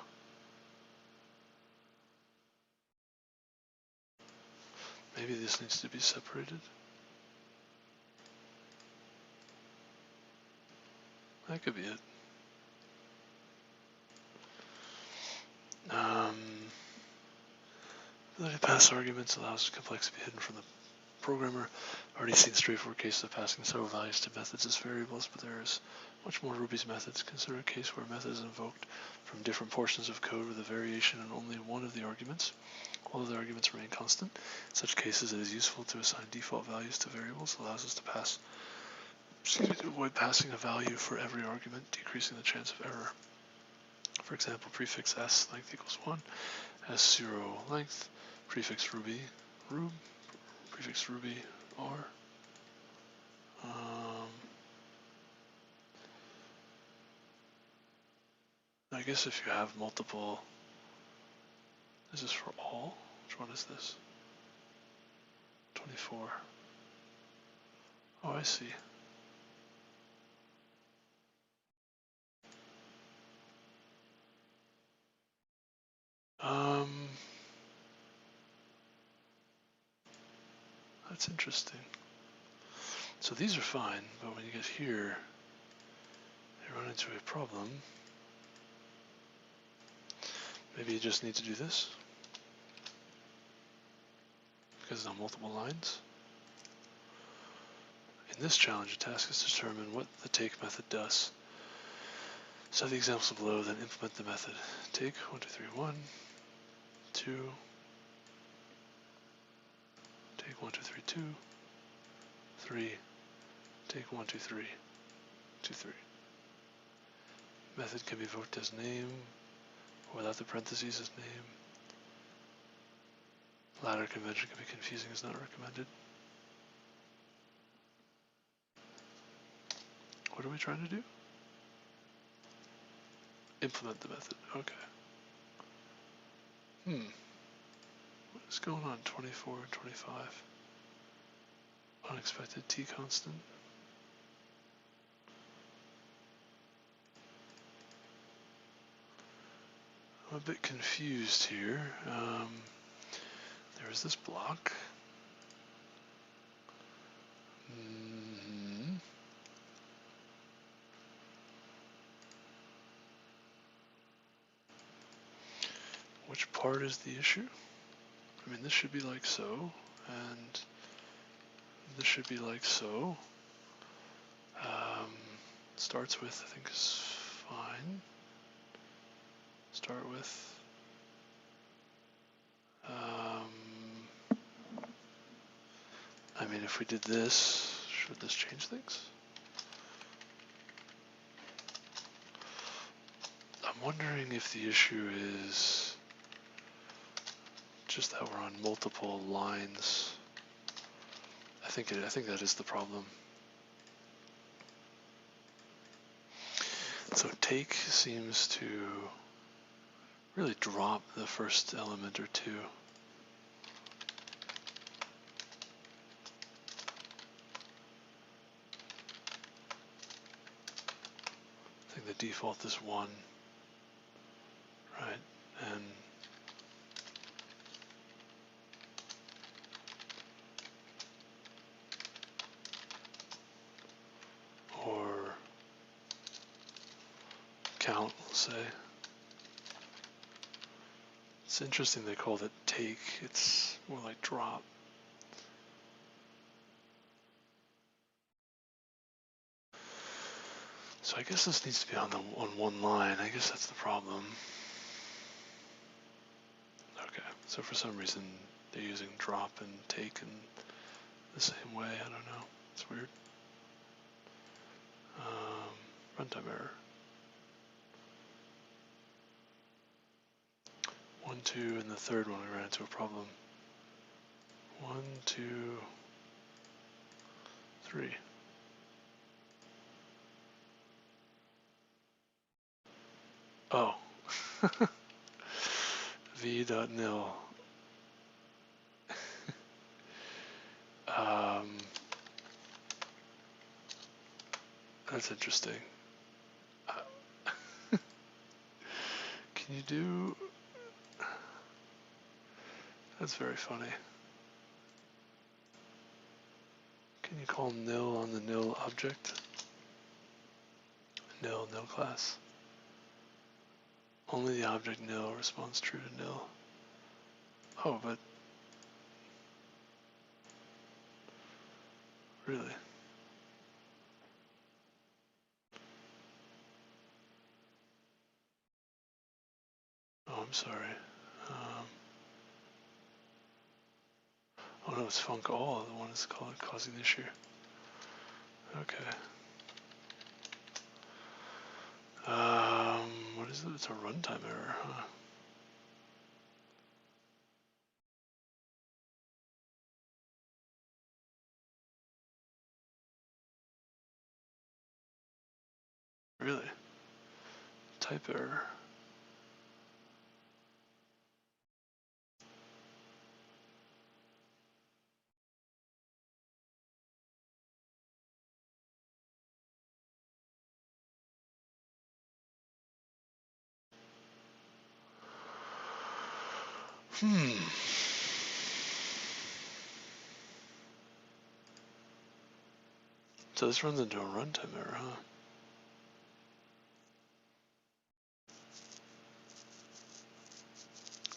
Maybe this needs to be separated. That could be it. Ability to pass arguments allows complexity to be hidden from the programmer. Already seen straightforward cases of passing several values to methods as variables, but there is much more Ruby's methods. Consider a case where a method is invoked from different portions of code with a variation in only one of the arguments. All of the arguments remain constant. In such cases, it is useful to assign default values to variables. It allows us to avoid passing a value for every argument, decreasing the chance of error. For example, prefix s length equals 1, s0 length, prefix ruby, prefix ruby r. I guess if you have multiple, is this for all? Which one is this? 24. Oh, I see. That's interesting. So these are fine, but when you get here, you run into a problem. Maybe you just need to do this, because it's on multiple lines. In this challenge, the task is to determine what the take method does. So the examples below, then implement the method. Take 1, 2, 3, 1, 2, take 1, 2, 3, 2, 3, take 1, 2, 3, 2, 3. Method can be invoked as name, or without the parentheses as name. Ladder convention can be confusing, is not recommended. What are we trying to do? Implement the method, okay. What is going on, 24 and 25? Unexpected t constant. I'm a bit confused here. There is this block. Which part is the issue? I mean, this should be like so, and this should be like so. Starts with, I think, is fine. Start with. I mean, if we did this, should this change things? I'm wondering if the issue is just that we're on multiple lines. I think that is the problem. So take seems to really drop the first element or two. I think the default is 1, right? And or count, we'll say. It's interesting they called it take. It's more like drop. So I guess this needs to be on one line. I guess that's the problem. Okay, so for some reason they're using drop and take in the same way. I don't know. It's weird. Runtime error. 1, 2, and the third one we ran into a problem. 1, 2, 3. Oh. v.nil. That's interesting. Can you do... That's very funny. Can you call nil on the nil object? Nil class. Only the object nil responds true to nil. Oh, but... Really? Oh, I'm sorry. Oh no, it's func all, the one that's causing the issue. Okay. What is it? It's a runtime error, huh? Really? Type error. So this runs into a runtime error, huh?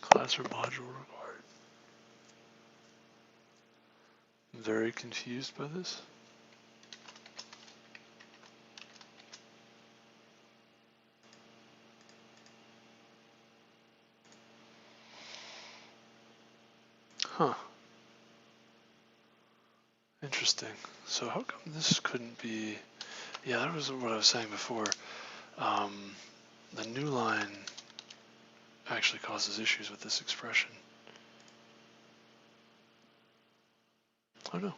Class or module required. I'm very confused by this. Huh. Interesting. So how come this couldn't be... Yeah, that was what I was saying before. The new line actually causes issues with this expression. Oh no,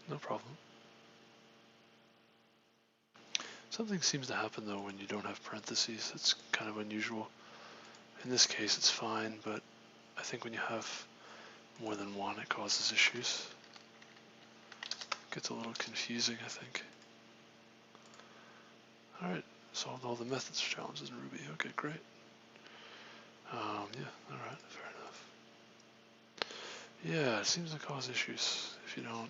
no problem. Something seems to happen though when you don't have parentheses. It's kind of unusual. In this case it's fine, but I think when you have more than one it causes issues. It gets a little confusing, I think. Alright, solved all the methods challenges in Ruby. Okay, great. Yeah, alright, fair enough. Yeah, it seems to cause issues if you don't.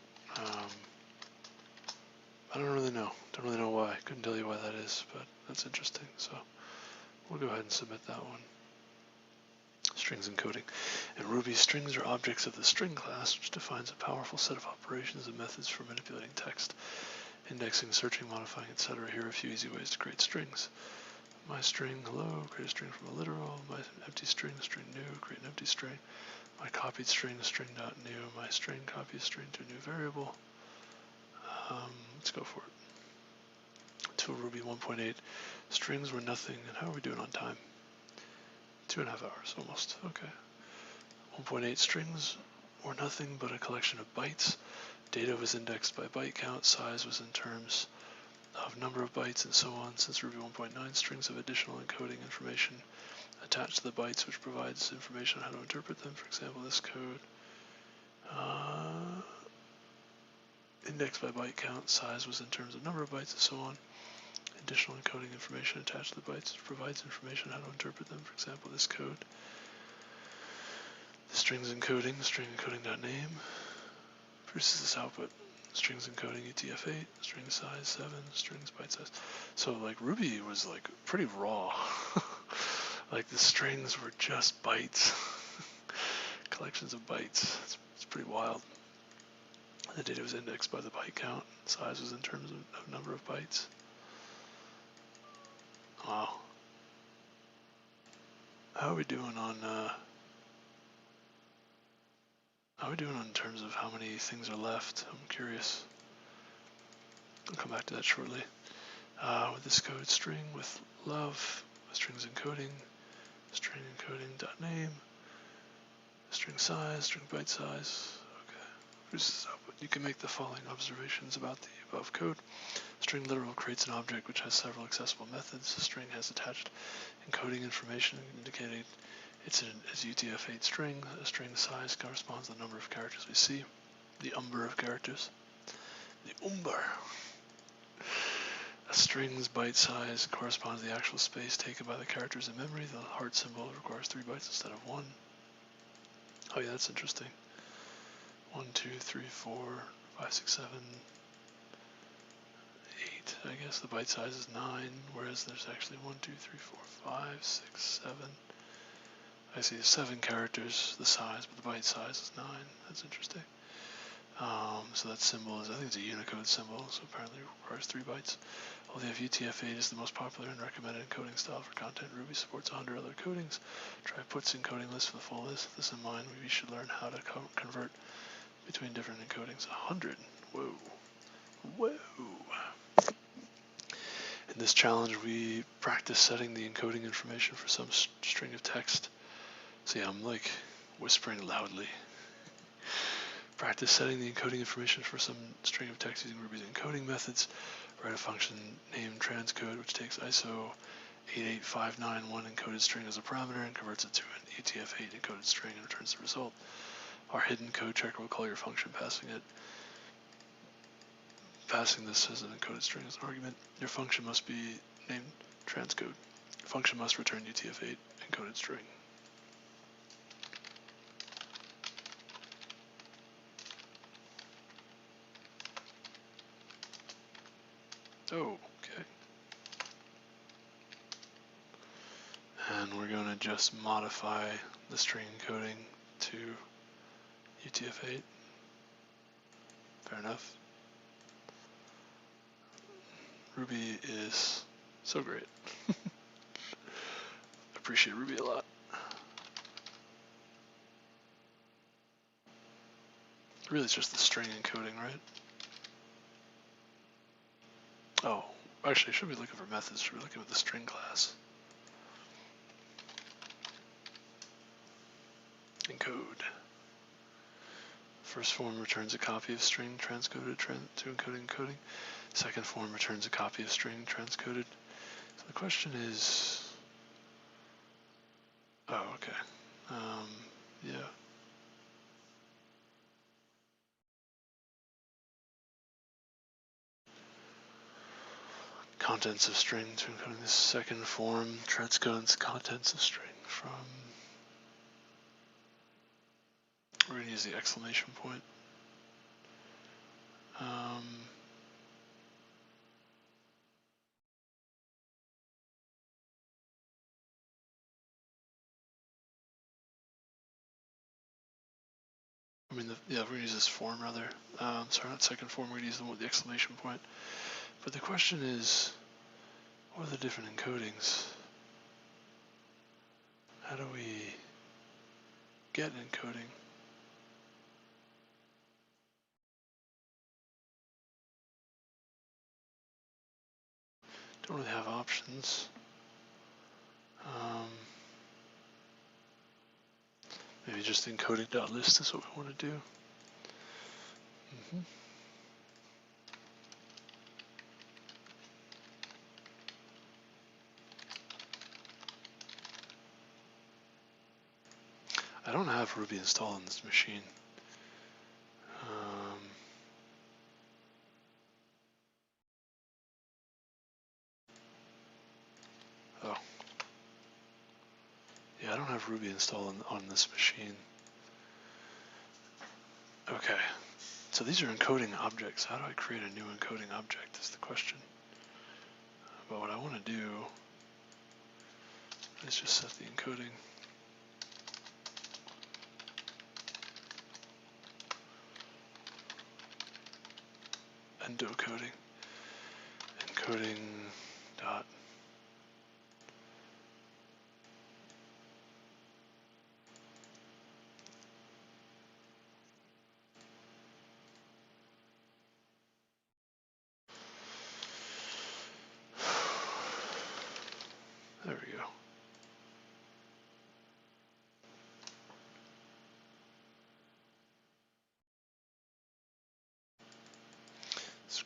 I don't really know. Don't really know why. Couldn't tell you why that is, but that's interesting. So we'll go ahead and submit that one. Strings encoding. In Ruby, strings are objects of the string class, which defines a powerful set of operations and methods for manipulating text, indexing, searching, modifying, etc. Here are a few easy ways to create strings. My string, hello, create a string from a literal. My empty string new, create an empty string. My copied string, string.new. My string, copy a string to a new variable. Let's go for it. To Ruby 1.8, strings were nothing, and how are we doing on time? 2.5 hours, almost, okay. 1.8, strings were nothing but a collection of bytes. Data was indexed by byte count, size was in terms of number of bytes, and so on. Since Ruby 1.9, strings have additional encoding information attached to the bytes, which provides information on how to interpret them. For example, this code. Indexed by byte count, size was in terms of number of bytes, and so on. Additional encoding information attached to the bytes provides information on how to interpret them. For example, this code. The strings encoding, string encoding.name. Produces this output. Strings encoding UTF-8, string size 7, strings byte size. So like Ruby was like pretty raw. Like the strings were just bytes. Collections of bytes. It's pretty wild. The data was indexed by the byte count. Size was in terms of number of bytes. Wow. How are we doing on how are we doing in terms of how many things are left? I'm curious. I'll come back to that shortly. With this code string with love, strings encoding, string encoding dot name, string size, string byte size. Okay. You can make the following observations about the above code. String literal creates an object which has several accessible methods. The string has attached encoding information indicating it's an UTF-8 string. A string size corresponds to the number of characters we see. The umber of characters. The umber. A string's byte size corresponds to the actual space taken by the characters in memory. The heart symbol requires 3 bytes instead of 1. Oh yeah, that's interesting. 1, 2, 3, 4, 5, 6, 7, 8. I guess the byte size is 9, whereas there's actually 1, 2, 3, 4, 5, 6, 7. I see 7 characters, the size, but the byte size is 9. That's interesting. So that symbol is, I think it's a Unicode symbol, so apparently it requires 3 bytes. Although UTF-8 is the most popular and recommended encoding style for content, Ruby supports 100 other encodings. Try puts encoding list for the full list. With this in mind, we should learn how to convert between different encodings. 100. Whoa. Whoa. In this challenge, we practice setting the encoding information for some string of text. See, I'm like whispering loudly. Practice setting the encoding information for some string of text using Ruby's encoding methods. Write a function named transcode, which takes ISO 88591 encoded string as a parameter and converts it to an UTF-8 encoded string and returns the result. Our hidden code checker will call your function, passing this as an encoded string as an argument. Your function must be named transcode. Your function must return UTF-8 encoded string. Oh, okay. And we're going to just modify the string encoding to UTF-8. Fair enough. Ruby is so great. Appreciate Ruby a lot. Really, it's just the string encoding, right? Oh, actually, should be looking for methods. Should be looking at the string class. Encode. First form returns a copy of string transcoded to encoding. Second form returns a copy of string transcoded. So the question is, oh, okay. Yeah. Contents of string to encoding. This second form transcodes contents of string from. We're going to use the exclamation point. We're going to use this form rather. Sorry, not second form, we're going to use the exclamation point. But the question is, what are the different encodings? How do we get encoding? Don't really have options. Maybe just encoding.list is what we want to do. I don't have Ruby installed on this machine. Oh. Yeah, I don't have Ruby installed on this machine. Okay. So these are encoding objects. How do I create a new encoding object is the question. But what I want to do is just set the encoding. Endocoding. Encoding dot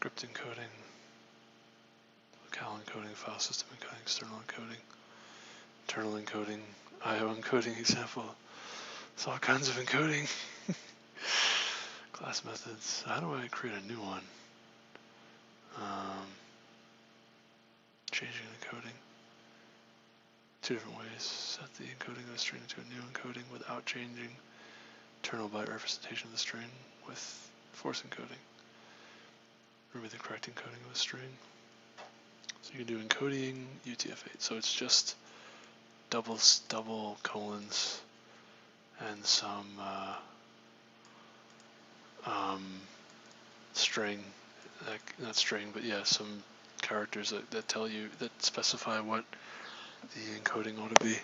script encoding, locale encoding, file system encoding, external encoding, internal encoding, IO encoding example. It's all kinds of encoding. Class methods. How do I create a new one? Changing encoding. Two different ways. Set the encoding of the string to a new encoding without changing internal byte representation of the string with force encoding. Remove the correct encoding of the string. So you can do encoding UTF-8. So it's just double colons and some string, not string, but yeah, some characters that tell you, that specify what the encoding ought to be,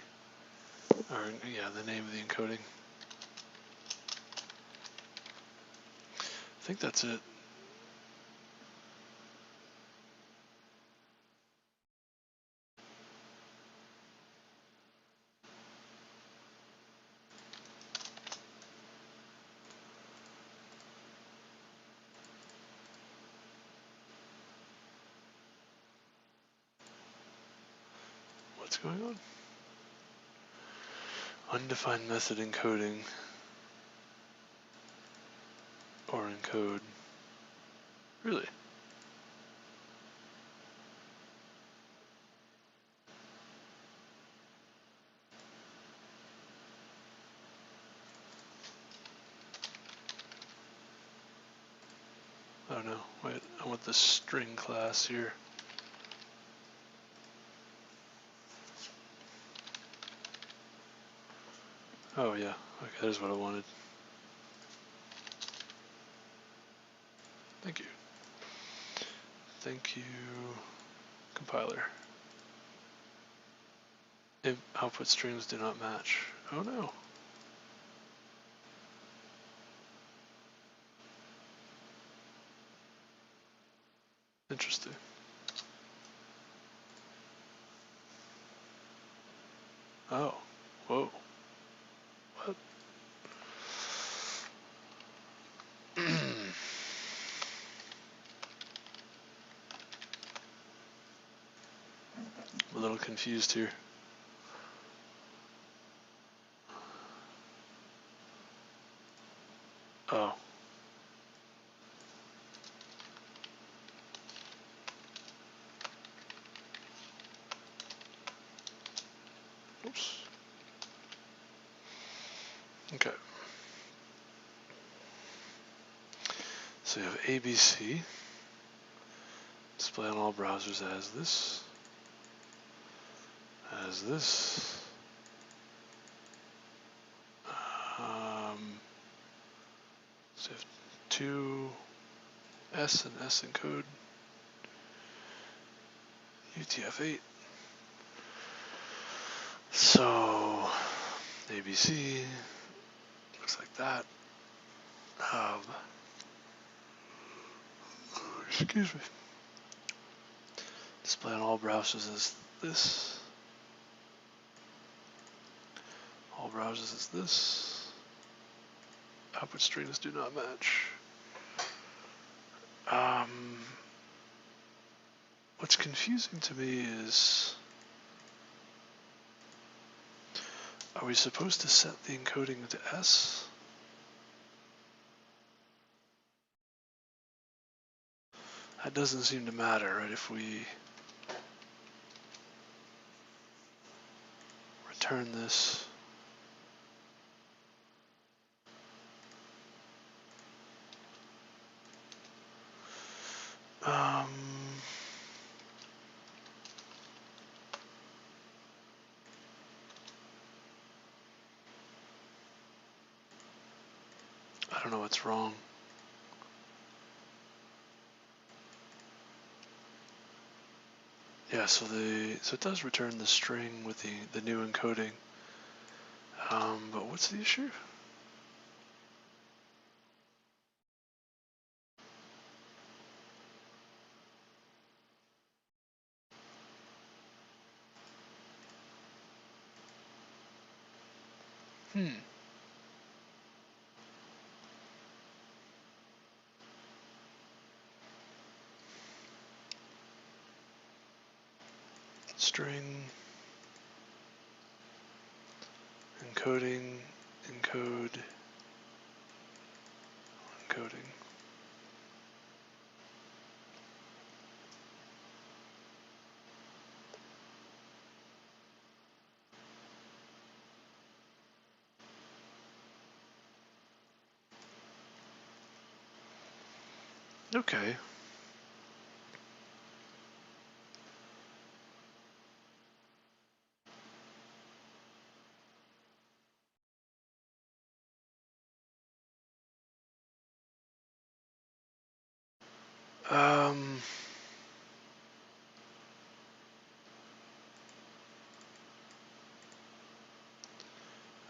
or yeah, the name of the encoding. I think that's it. What's going on? Undefined method encoding or encode. Really? Oh no, wait, I want the string class here. Oh yeah, okay, there's what I wanted. Thank you. Thank you, compiler. Output strings do not match. Oh no. Interesting. Oh, whoa. What? I'm a little confused here. Oh. Oops. Okay. So you have ABC. Display on all browsers as this. As this. So you have two S and S encode. UTF-8. So ABC looks like that. Excuse me. Display on all browsers is this. All browsers is this. Output strings do not match. What's confusing to me is, are we supposed to set the encoding to S? That doesn't seem to matter, right? If we return this. I don't know what's wrong. Yeah, so it does return the string with the new encoding. But what's the issue? string, encoding, encode, encoding. Okay. I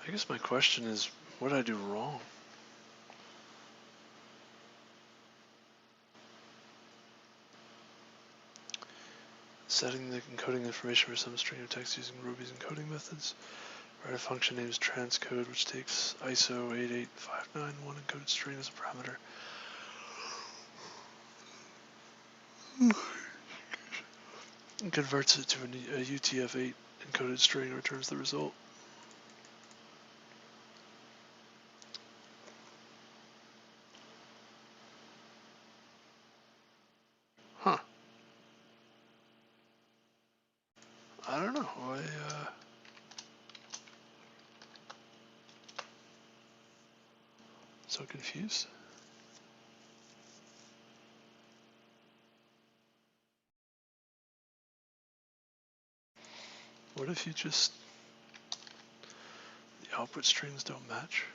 guess my question is, what did I do wrong? Setting the encoding information for some string of text using Ruby's encoding methods. Write a function named transcode, which takes ISO 88591 encoded string as a parameter. And converts it to a UTF-8 encoded string and returns the result. Huh. I don't know. So confused. What if you just... the output strings don't match?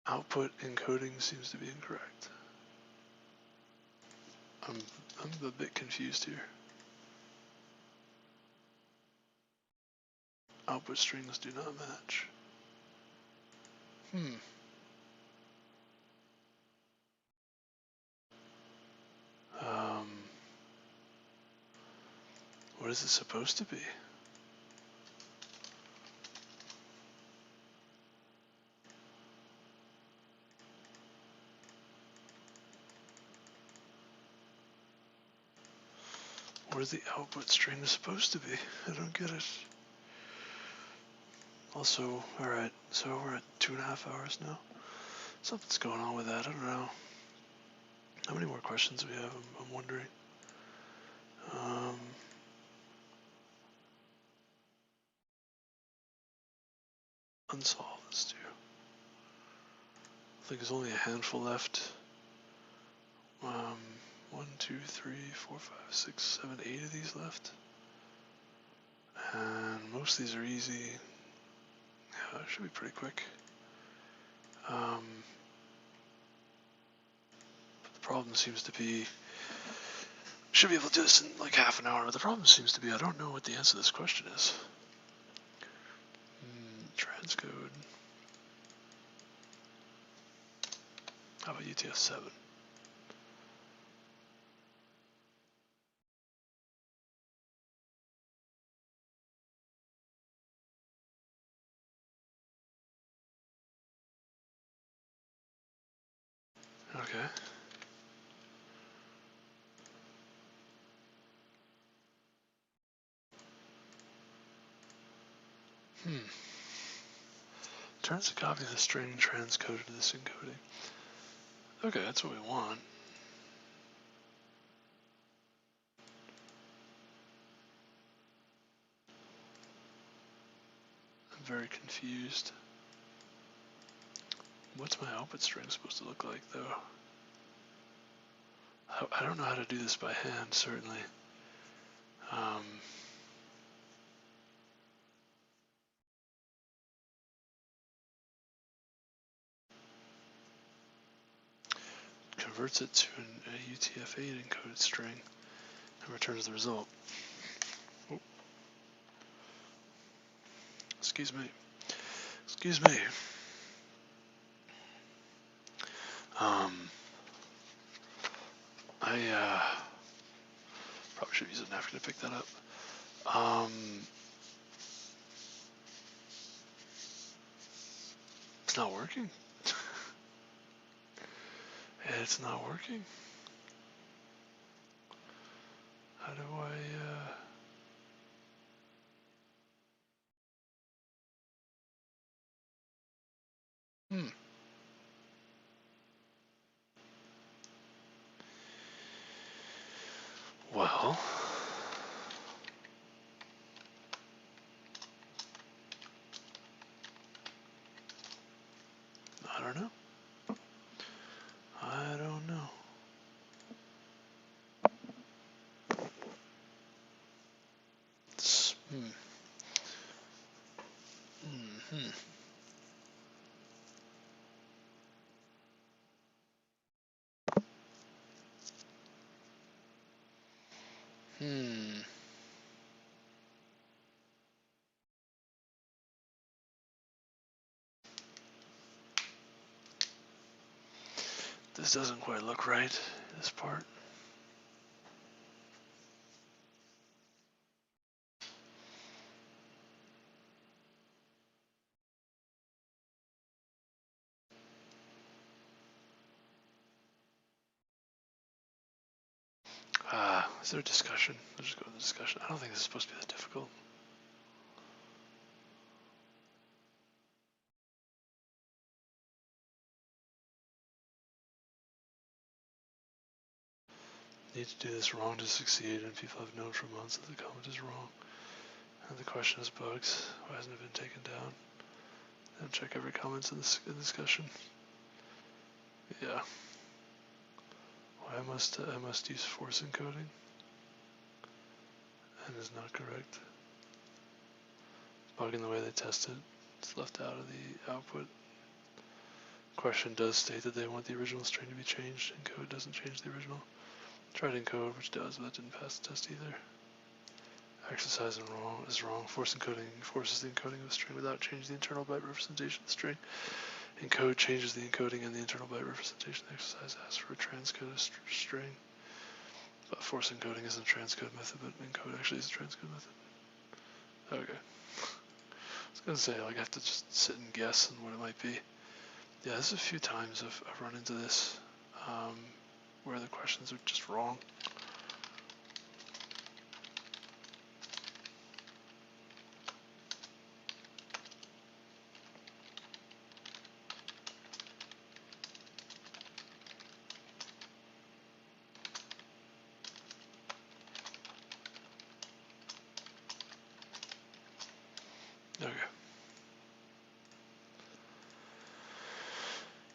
Output encoding seems to be incorrect. I'm a bit confused here. Output strings do not match. What is it supposed to be? What is the output string supposed to be? I don't get it. Also, alright, so we're at 2.5 hours now. Something's going on with that, I don't know. How many more questions we have, I'm wondering. Unsolved, let's do. I think there's only a handful left. 1, 2, 3, 4, 5, 6, 7, 8 of these left. And most of these are easy. Yeah, it should be pretty quick. But the problem seems to be, should be able to do this in like half an hour, but the problem seems to be I don't know what the answer to this question is. Transcode. How about UTF-7? Okay. Turns a copy of the string transcoded to this encoding. Okay, that's what we want. I'm very confused. What's my output string supposed to look like, though? I don't know how to do this by hand, certainly. Converts it to a UTF-8 encoded string and returns the result. Oh. Excuse me. Excuse me. I probably should use a napkin to pick that up. It's not working. It's not working. How do I, well, I don't know. I don't know. It's, hmm. Hmm. This doesn't quite look right, this part. Is there a discussion? I'll just go to the discussion. I don't think this is supposed to be that difficult. Need to do this wrong to succeed, and people have known for months that the comment is wrong. And the question is bugs. Why hasn't it been taken down? And check every comment in this discussion. Yeah. Why I must use force encoding. And is not correct. Bug in the way they test it. It's left out of the output. Question does state that they want the original string to be changed. Encode doesn't change the original. Tried encode, which does, but that didn't pass the test either. Exercise is wrong. Force encoding forces the encoding of the string without changing the internal byte representation of the string. Encode changes the encoding and the internal byte representation. The exercise asks for a transcode string. But force encoding isn't a transcode method, but encode actually is a transcode method. Okay. I was gonna say, like, I have to just sit and guess on what it might be. Yeah, there's a few times I've run into this, where the questions are just wrong. Okay.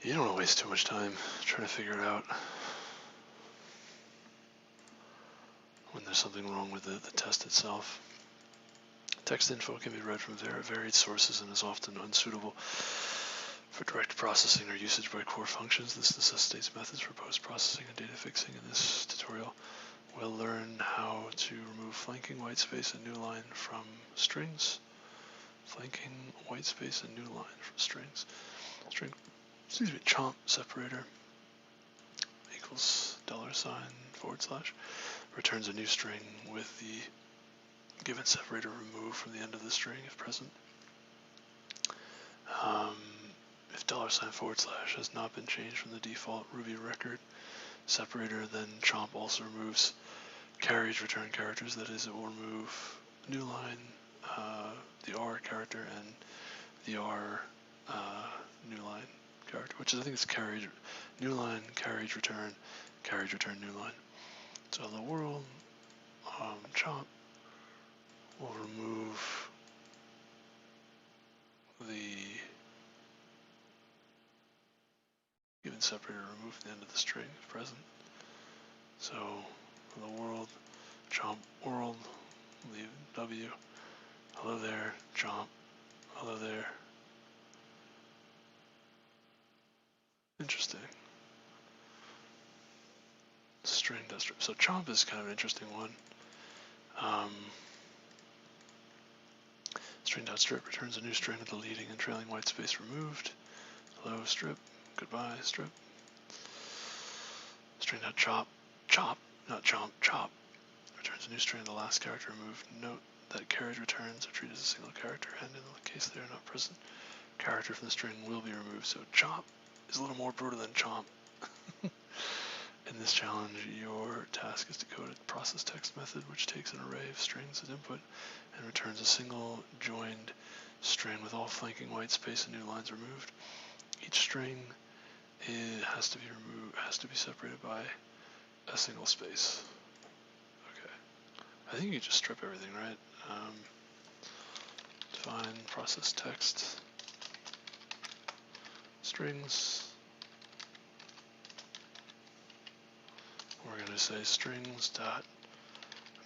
You don't want to waste too much time trying to figure it out when there's something wrong with the test itself. Text info can be read from varied sources and is often unsuitable for direct processing or usage by core functions. This necessitates methods for post-processing and data fixing. In this tutorial, we'll learn how to remove flanking, whitespace, and new line from strings. Flanking, whitespace, and new line from strings. Chomp separator equals $, / returns a new string with the given separator removed from the end of the string if present. If $/ has not been changed from the default Ruby record separator, then chomp also removes carriage return characters. That is, it will remove new line, the R character, and the R new line character, which is, I think it's carriage, new line, carriage return, new line. So the world chomp will remove the given separator removed from the end of the string if present. So the world chomp world, leave W, hello there, chomp, hello there. Interesting. String does strip. So chomp is kind of an interesting one. String.strip returns a new string with the leading and trailing white space removed. Hello strip, goodbye strip. String.chop, not chomp, chop. Returns a new string with the last character removed. Note that carriage returns are treated as a single character, and in the case they are not present, character from the string will be removed. So chop is a little more brutal than chomp. In this challenge, your task is to code a process text method which takes an array of strings as input and returns a single joined string with all flanking white space and new lines removed. Each string has to be separated by a single space. Okay. I think you just strip everything, right? Define process text strings. We're going to say strings dot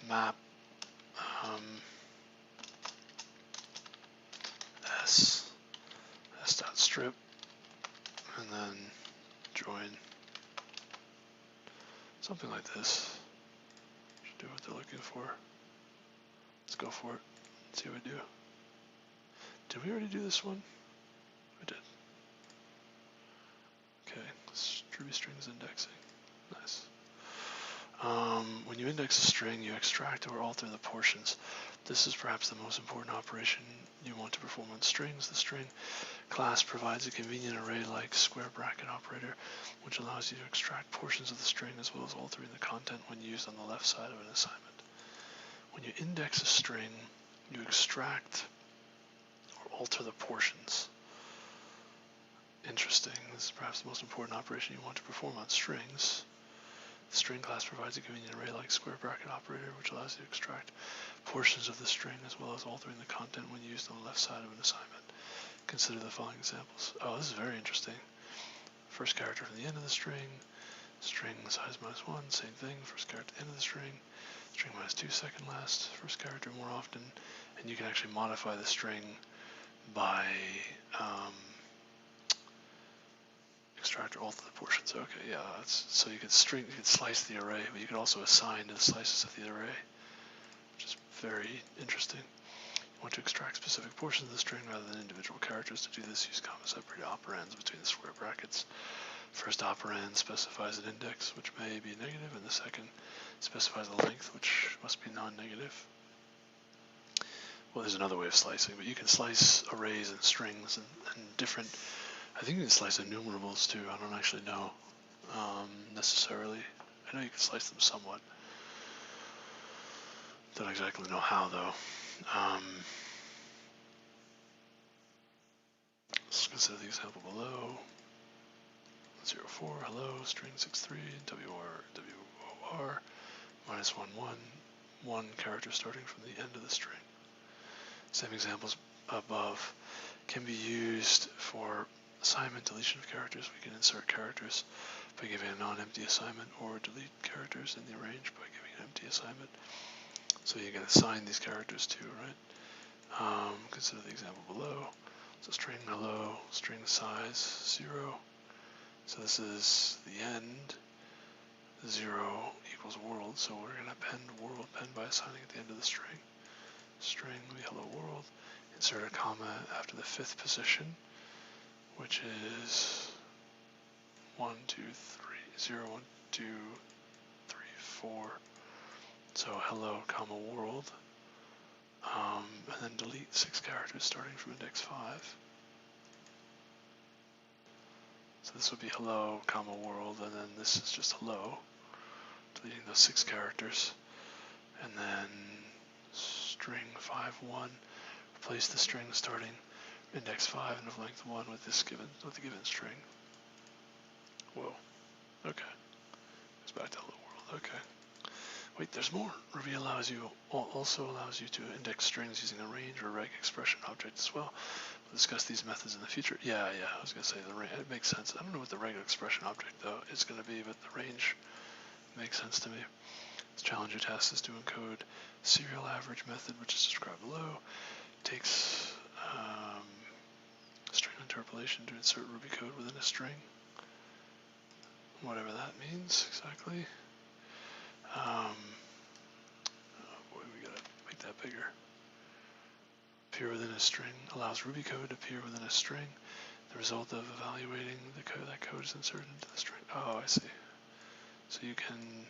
map s dot strip, and then join, something like this. Should do what they're looking for. Let's go for it. Let's see what we do. Did we already do this one? We did. Okay, Ruby strings indexing. Nice. When you index a string, you extract or alter the portions. This is perhaps the most important operation you want to perform on strings. The string class provides a convenient array-like square bracket operator, which allows you to extract portions of the string as well as altering the content when used on the left side of an assignment. When you index a string, you extract or alter the portions. Interesting. This is perhaps the most important operation you want to perform on strings. The string class provides a convenient array-like square bracket operator, which allows you to extract portions of the string as well as altering the content when used on the left side of an assignment. Consider the following examples. Oh, this is very interesting. First character from the end of the string, string size -1, same thing. First character at the end of the string, string -2, second last, first character more often, and you can actually modify the string by extract or alter the portions. Okay, yeah, so you could slice the array, but you could also assign to the slices of the array, which is very interesting. You want to extract specific portions of the string rather than individual characters. To do this, use comma-separated operands between the square brackets. First operand specifies an index, which may be negative, and the second specifies the length, which must be non-negative. Well, there's another way of slicing, but you can slice arrays and strings and different. I think you can slice enumerables too. I don't actually know necessarily. I know you can slice them somewhat. Don't exactly know how though. Let's consider the example below. 04, hello, string 63, WOR, -1, 1 character starting from the end of the string. Same examples above can be used for assignment, deletion of characters. We can insert characters by giving a non-empty assignment, or delete characters in the range by giving an empty assignment. So you can assign these characters too, right? Consider the example below. So string hello, string size 0. So this is the end. 0 equals world. So we're going to append world append by assigning at the end of the string. String will be hello world. Insert a comma after the 5th position, which is 1, 2, 3, 0, 1, 2, 3, 4. So hello, comma world, and then delete 6 characters starting from index 5. So this would be hello, comma world, and then this is just hello, deleting those 6 characters, and then string 5, 1. Replace the string starting index 5 and of length 1 with the given string. Whoa. Okay. Goes back to hello world. Okay. Wait, there's more. Ruby also allows you to index strings using a range or reg expression object as well. We'll discuss these methods in the future. Yeah, I was going to say the range. It makes sense. I don't know what the reg expression object though is going to be, but the range makes sense to me. This challenger task is to encode serial average method, which is described below. It takes string interpolation to insert Ruby code within a string. Whatever that means exactly. Oh boy, we gotta make that bigger. Appear within a string allows Ruby code to appear within a string. The result of evaluating the code, that code is inserted into the string. Oh, I see. So you can,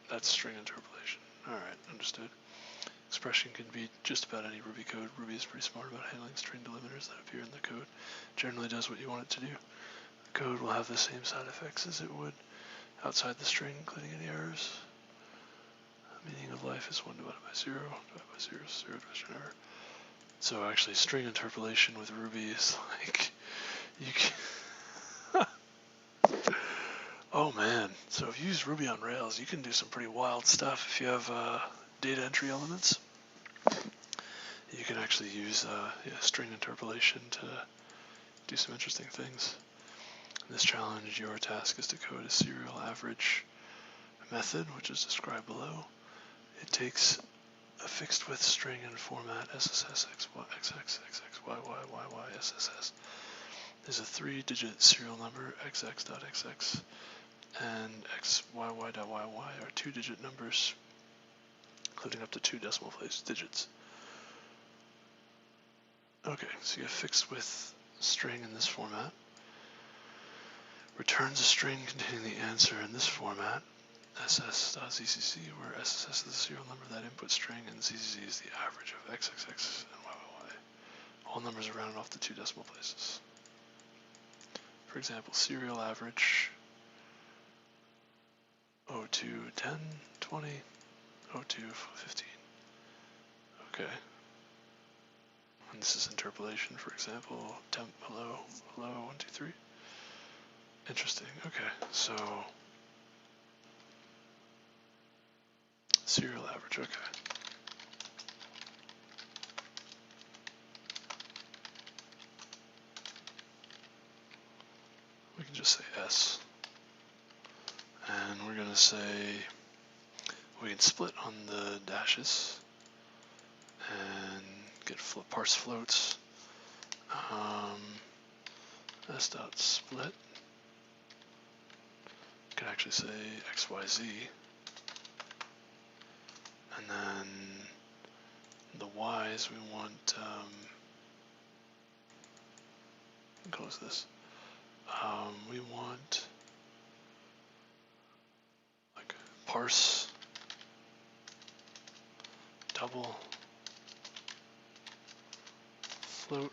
that's string interpolation. Alright, understood. Expression can be just about any Ruby code. Ruby is pretty smart about handling string delimiters that appear in the code. Generally does what you want it to do. The code will have the same side effects as it would outside the string, including any errors. Meaning of life is 1 divided by 0, divided by 0, 0 division error. So actually string interpolation with Ruby is like, you can, oh man, so if you use Ruby on Rails, you can do some pretty wild stuff. If you have data entry elements, you can actually use string interpolation to do some interesting things. In this challenge, your task is to code a serial average method, which is described below. It takes a fixed width string in format SSS XX YY SSS. There's a 3-digit serial number XX.XX and XYY.YY are 2-digit numbers, including up to 2 decimal place digits. Okay, so you have fixed width string in this format. Returns a string containing the answer in this format, ss.zzc, where SSS is the serial number of that input string and zzz is the average of XXX and YYY. All numbers are rounded off to 2 decimal places. For example, serial average 02, 10, 20, 02, 15. Okay. And this is interpolation, for example, temp, hello, 1, 2, 3. Interesting. Okay, so serial average. Okay. We can just say S, and we're gonna say we can split on the dashes and get parse floats. S dot split. Can actually say XYZ, and then the Y's we want, close this, we want like parse double float,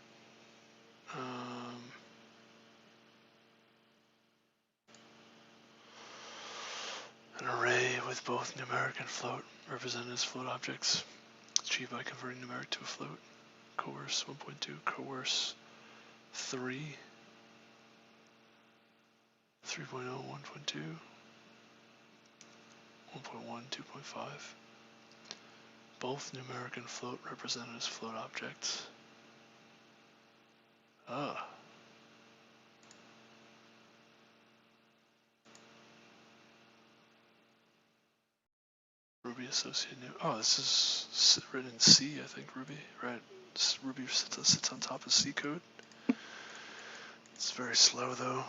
an array with both numeric and float represented as float objects, achieved by converting numeric to a float. Coerce 1.2, coerce 3, 3.0, 1.2, 1.1, 2.5. Both numeric and float represented as float objects. Ruby associated new. Oh, this is written in C, I think, Ruby, right? Ruby sits on top of C code. It's very slow, though.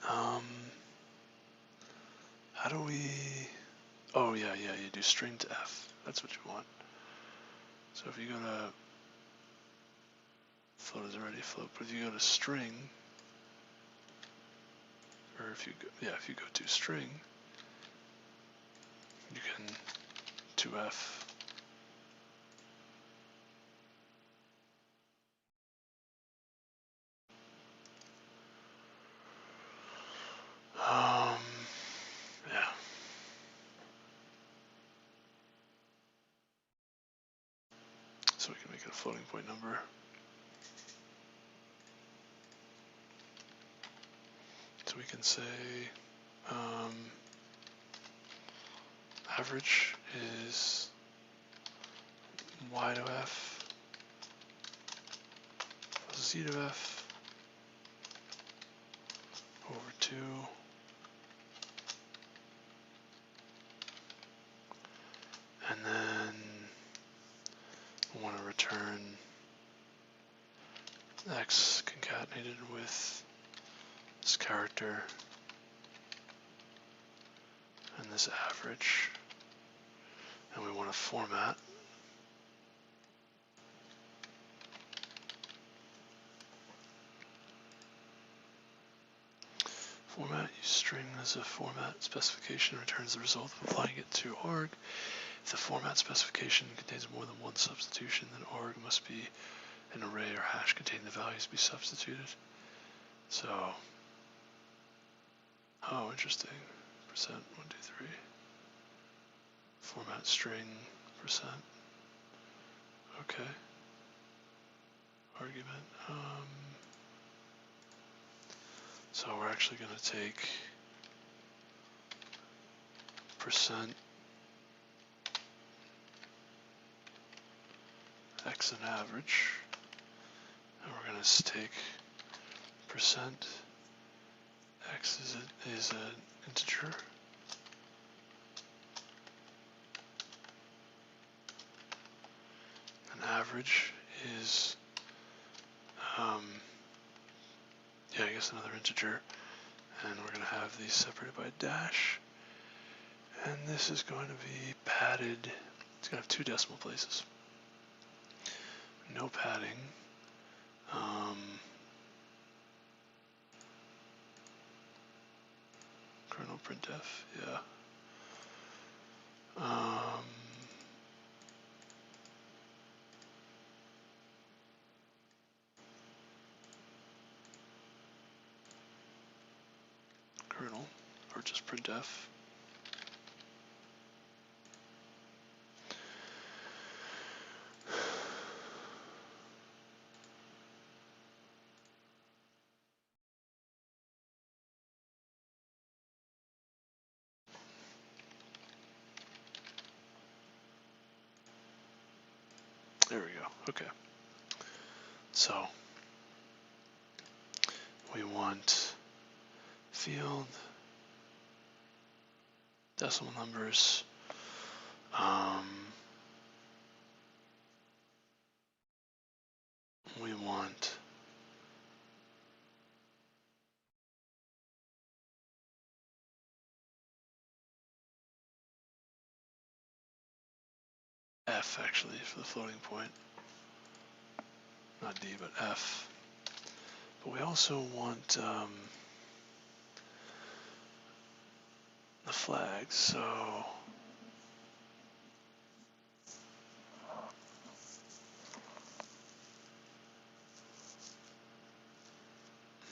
How do we... Oh, yeah, you do string to F. That's what you want. So if you go to... Float is already float, but if you go to string, or if you go to string, you can 2F. Yeah. So we can make it a floating point number. So we can say average is y to f plus z to f over 2 and then we want to return x concatenated with this character and this average, and we want to format use string as a format specification, returns the result of applying it to arg. If the format specification contains more than one substitution, then arg must be an array or hash containing the values to be substituted. So Oh, interesting. Percent 1, 2, 3. Format string percent. Okay. Argument. So we're actually going to take percent x and average, and we're going to take percent x is an integer, and average is yeah, I guess another integer, and we're going to have these separated by a dash, and this is going to be padded. It's going to have 2 decimal places. No padding. Kernel printf, yeah. Kernel, or just printf. There we go, okay. So, we want field, decimal numbers, we want F actually for the floating point. Not D, but F. But we also want the flags, so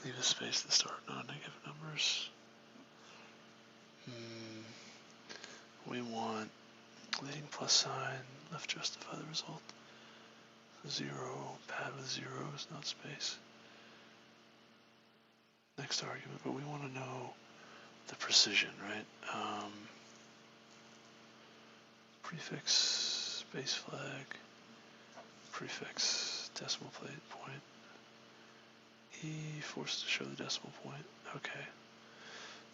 leave a space to start non-negative numbers. We want leading plus sign, left justify the result. 0, pad with zeros, not space. Next argument, but we want to know the precision, right? Prefix, space flag, prefix, decimal point. E forced to show the decimal point. Okay.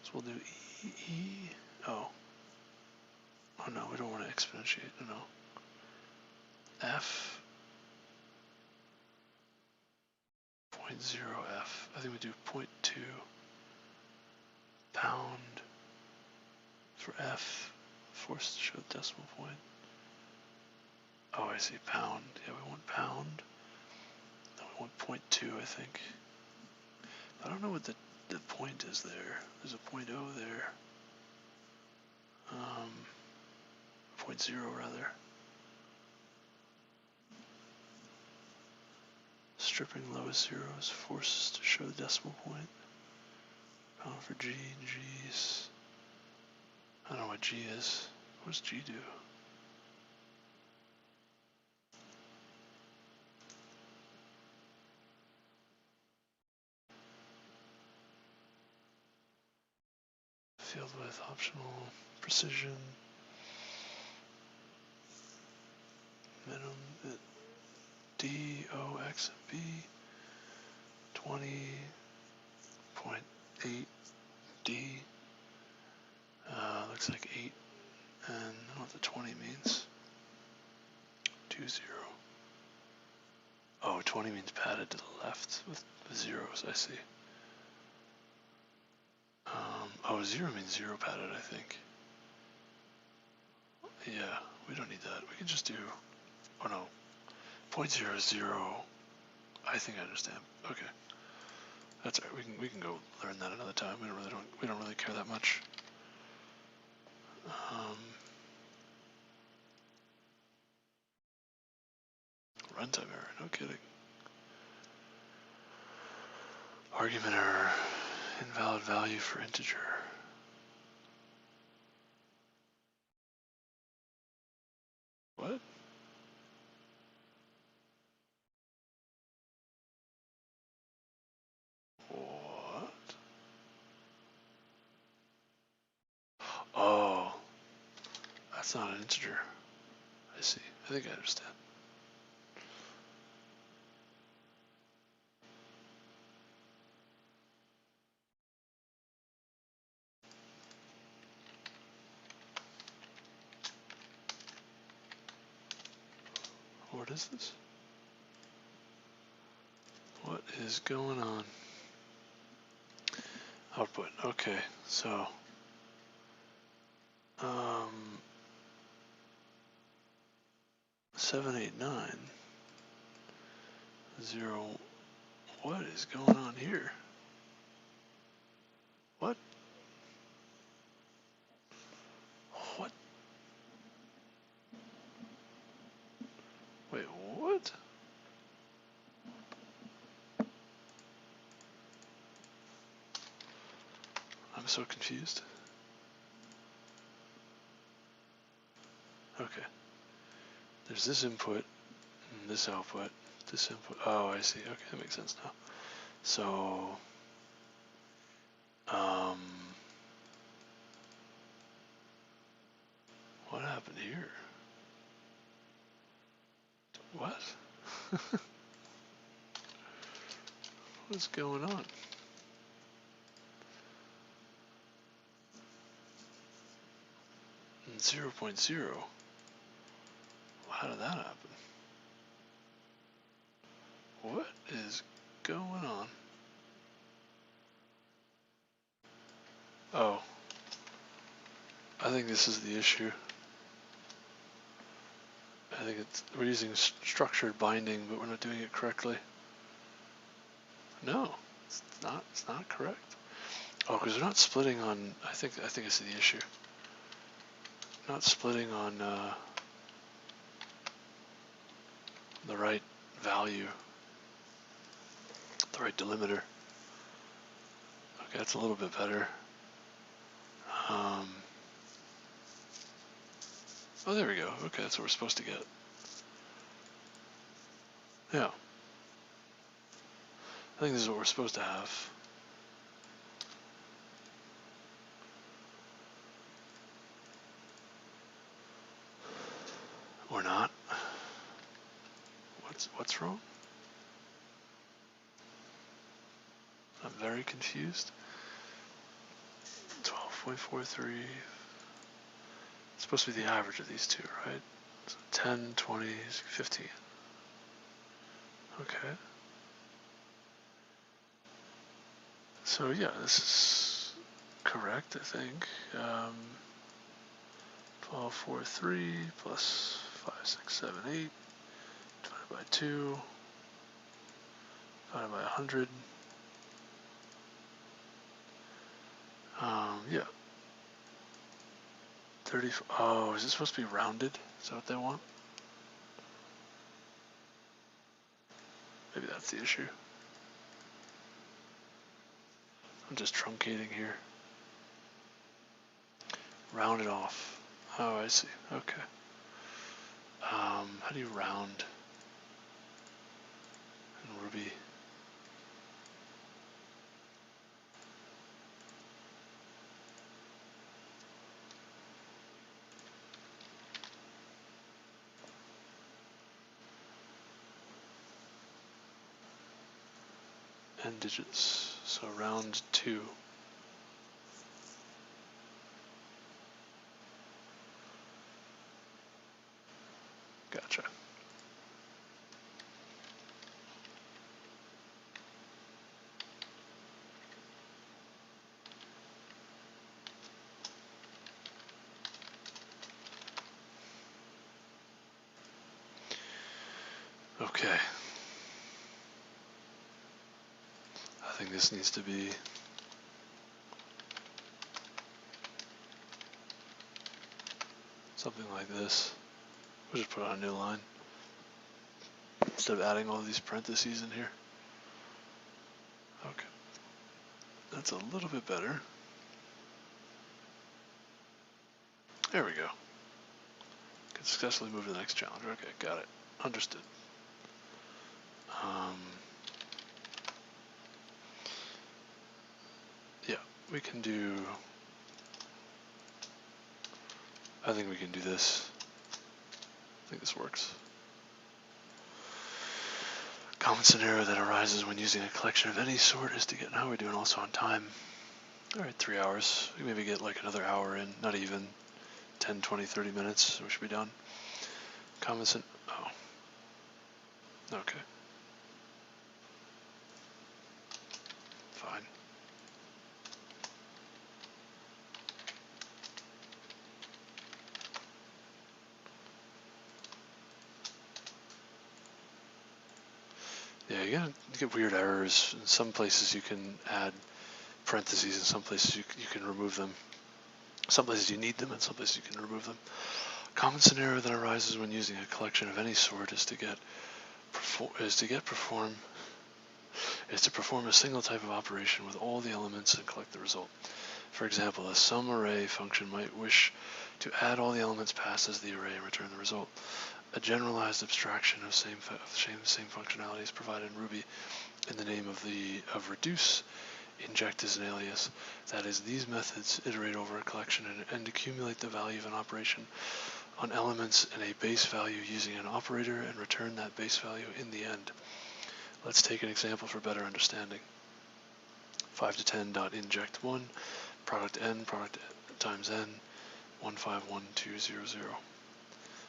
So we'll do E. Oh no, we don't want to exponentiate. No. F. 0.0F. I think we do 0.2 pound for F. Forced to show the decimal point. Oh, I see. Pound. Yeah, we want pound. No, we want 0.2, I think. I don't know what the point is there. There's a 0.0 there. 0.0 rather. Stripping lowest zeros forces to show the decimal point. Pound for G and G's. I don't know what G is. What does G do? Field width optional, precision, minimum D, O, X, and B, 20.8 D, looks like 8, and I don't know what the 20 means. 20. Oh, 20 means padded to the left with zeros, I see. Oh, 0 means 0 padded, I think. Yeah, we don't need that. We can just do, oh no, 0.00. I think I understand. Okay, that's all right. We can go learn that another time. We don't really care that much. Runtime error. No kidding. Argument error. Invalid value for integer. That's not an integer. I see. I think I understand. What is this? What is going on? Output. Okay, so 789 0. What is going on here? What? What? Wait, what? I'm so confused. Okay. There's this input, and this output, this input. Oh, I see. Okay, that makes sense now. So, what happened here? What? What's going on? And 0.0. How did that happen? What is going on? Oh, I think this is the issue. I think we're using structured binding, but we're not doing it correctly. No, it's not. It's not correct. Oh, because we're not splitting on. I think it's the issue. Not splitting on the right value, the right delimiter. Okay, that's a little bit better. Oh, there we go. Okay, that's what we're supposed to get. Yeah. I think this is what we're supposed to have. Or not. What's wrong? I'm very confused. 12.43. It's supposed to be the average of these two, right? So 10, 20, 15. Okay. So yeah, this is correct, I think. 12.43 plus 5, 6, 7, 8 divided by 2 divided by 100. Yeah. 30. Oh, is this supposed to be rounded? Is that what they want? Maybe that's the issue. I'm just truncating here. Round it off. Oh, I see. Okay. How do you round in Ruby? N digits. So round 2. Gotcha. Okay. I think this needs to be something like this. We'll just put on a new line instead of adding all these parentheses in here. Okay. That's a little bit better. There we go. Can successfully move to the next challenge. Okay, got it. Understood. Yeah, we can do I think we can do this. I think this works. Common scenario that arises when using a collection of any sort is to get, how are we doing also on time? Alright, 3 hours. We maybe get like another hour in, not even 10, 20, 30 minutes, so we should be done. Common oh. Okay. Fine. Yeah, you get weird errors. In some places you can add parentheses, in some places you can remove them. Some places you need them, and some places you can remove them. Common scenario that arises when using a collection of any sort is to perform a single type of operation with all the elements and collect the result. For example, a sum array function might wish to add all the elements passed as the array and return the result. A generalized abstraction of same functionality is provided in Ruby in the name of reduce. Inject is an alias. That is, these methods iterate over a collection and accumulate the value of an operation on elements in a base value using an operator and return that base value in the end. Let's take an example for better understanding. 5 to 10 dot inject 1 product times n 151200.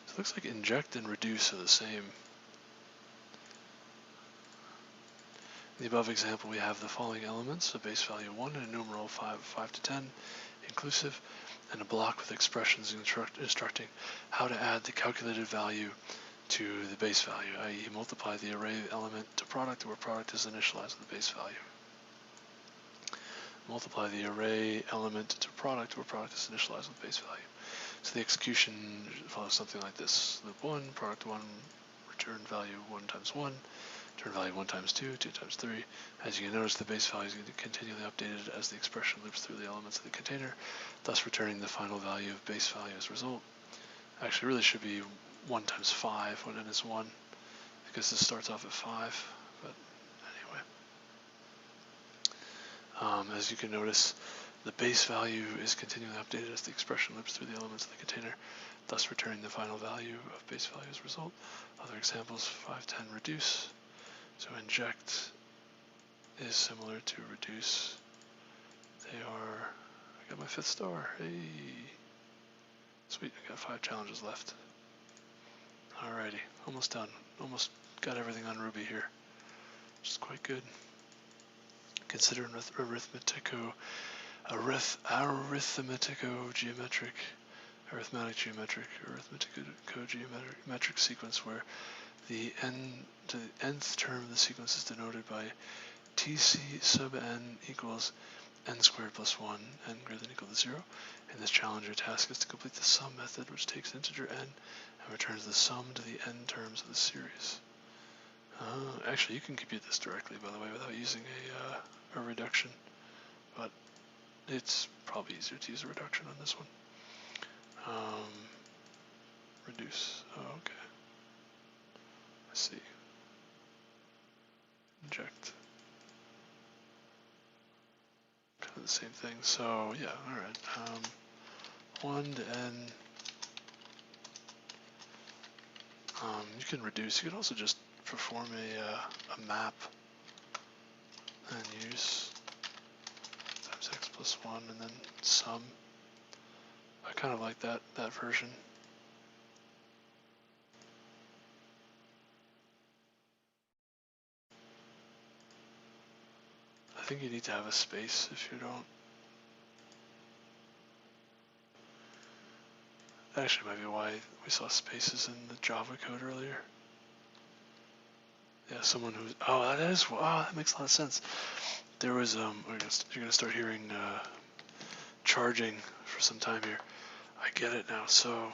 So it looks like inject and reduce are the same. In the above example, we have the following elements: a base value 1 and a numeral 5 to 10 inclusive, and a block with expressions instructing how to add the calculated value to the base value, i.e. multiply the array element to product where product is initialized with the base value. Multiply the array element to product where product is initialized with base value. So the execution follows something like this. Loop 1, product 1, return value 1 times 1, return value 1 times 2, 2 times 3. As you can notice, the base value is going to be continually updated as the expression loops through the elements of the container, thus returning the final value of base value as a result. Actually, really should be 1 times 5 when n is 1, because this starts off at 5, but anyway. As you can notice, the base value is continually updated as the expression loops through the elements of the container, thus returning the final value of base value as a result. Other examples: 5, 10, reduce. So inject is similar to reduce. They are, I got my 5th star, hey! Sweet, I got 5 challenges left. Alrighty, almost done. Almost got everything on Ruby here, which is quite good. Consider arithmetic geometric sequence where the nth term of the sequence is denoted by tc sub n equals n squared plus 1, n greater than or equal to 0. In this challenge, your task is to complete the sum method, which takes integer n and returns the sum to the n terms of the series. Actually, you can compute this directly, by the way, without using a reduction, but it's probably easier to use a reduction on this one. Reduce. Oh, okay. I see. Inject. Kind of the same thing. So yeah. All right. 1 to n. You can reduce. You can also just perform a map and use times x plus 1 and then sum. I kind of like that version. I think you need to have a space if you don't. That actually might be why we saw spaces in the Java code earlier. Yeah, someone who's, that makes a lot of sense. There was, you're gonna start hearing charging for some time here. I get it now. So,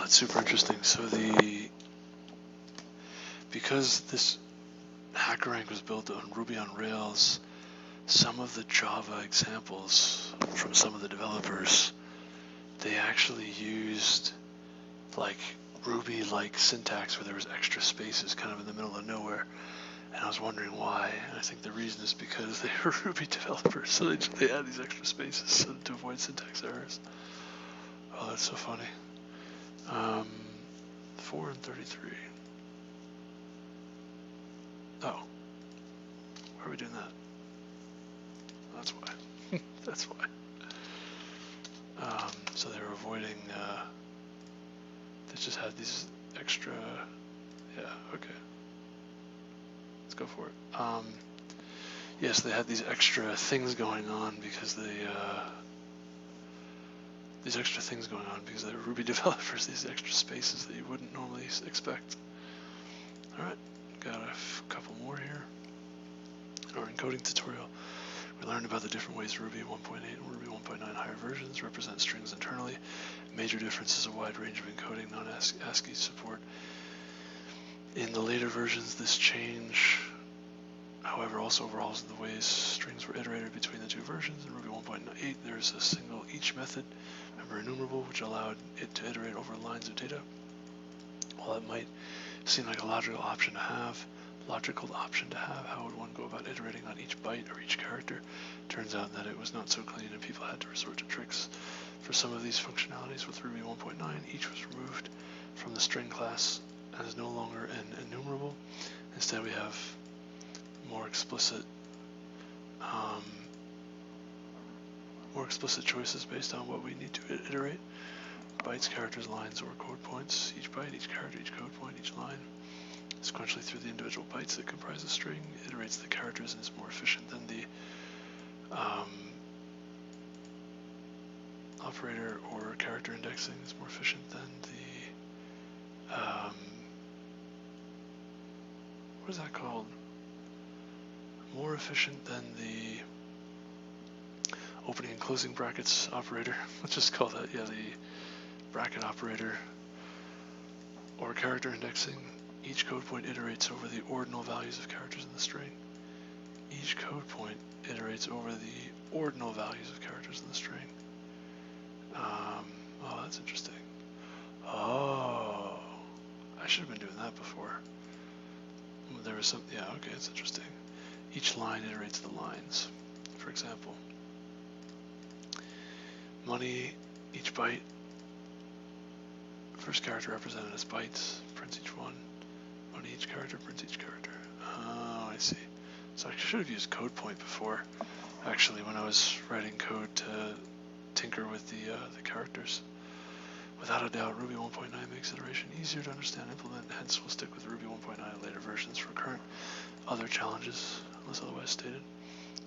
it's super interesting. So because this Hackerrank was built on Ruby on Rails, some of the Java examples from some of the developers, they actually used like Ruby-like syntax where there was extra spaces kind of in the middle of nowhere. And I was wondering why, and I think the reason is because they were Ruby developers, so they add these extra spaces to avoid syntax errors. Oh, that's so funny. 4 and 33. Oh, why are we doing that? That's why. That's why. So they were avoiding, they just had these extra, yeah, okay. Let's go for it. Yes, they had these extra things going on because they're Ruby developers, these extra spaces that you wouldn't normally expect. Alright, got a couple more here. Our encoding tutorial. We learned about the different ways Ruby 1.8 and Ruby 1.9 higher versions represent strings internally. Major difference is a wide range of encoding, non-ASCII support. In the later versions, this change, however, also overhauls the ways strings were iterated between the two versions. In Ruby 1.8, there is a single each method, member enumerable, which allowed it to iterate over lines of data. While it might seem like a logical option to have, how would one go about iterating on each byte or each character? Turns out that it was not so clean and people had to resort to tricks. For some of these functionalities with Ruby 1.9, each was removed from the string class and is no longer an enumerable. Instead, we have more explicit choices based on what we need to iterate. Bytes, characters, lines, or code points. Each byte, each character, each code point, each line. Sequentially through the individual bytes that comprise the string, iterates the characters and is more efficient than the operator or character indexing is more efficient than the what is that called? More efficient than the opening and closing brackets operator. Let's just call that, yeah, the bracket operator or character indexing. Each code point iterates over the ordinal values of characters in the string. Each code point iterates over the ordinal values of characters in the string. Oh, that's interesting. Oh, I should have been doing that before. There was some, yeah, okay, it's interesting. Each line iterates the lines. For example, money, each byte, first character represented as bytes, prints each one. Money, each character, prints each character. Oh, I see. So I should have used code point before, actually, when I was writing code to tinker with the characters. Without a doubt, Ruby 1.9 makes iteration easier to understand and implement, hence we'll stick with Ruby 1.9 and later versions for current other challenges, unless otherwise stated.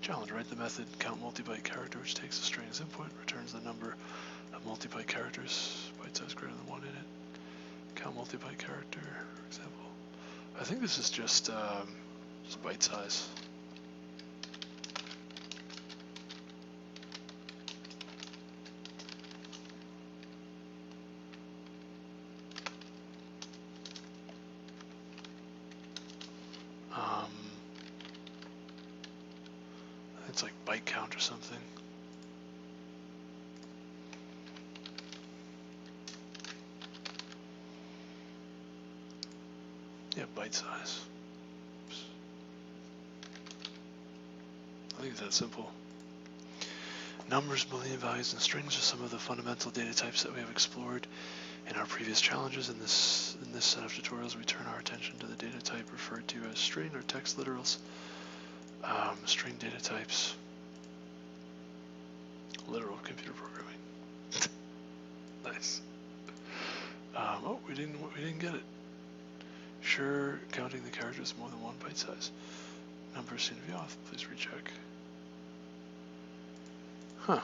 Challenge, write the method count multi-byte character, which takes the string as input, returns the number of multi-byte characters, byte size greater than 1 in it. Count multi-byte character, for example. I think this is just byte size. It's like byte count or something. Yeah, byte size. Oops. I think it's that simple. Numbers, Boolean values, and strings are some of the fundamental data types that we have explored in our previous challenges. In this set of tutorials, we turn our attention to the data type referred to as string or text literals. String data types. Literal computer programming. Nice. Oh, we didn't get it. Sure, counting the characters more than one byte size. Numbers seem to be off. Please recheck. Huh.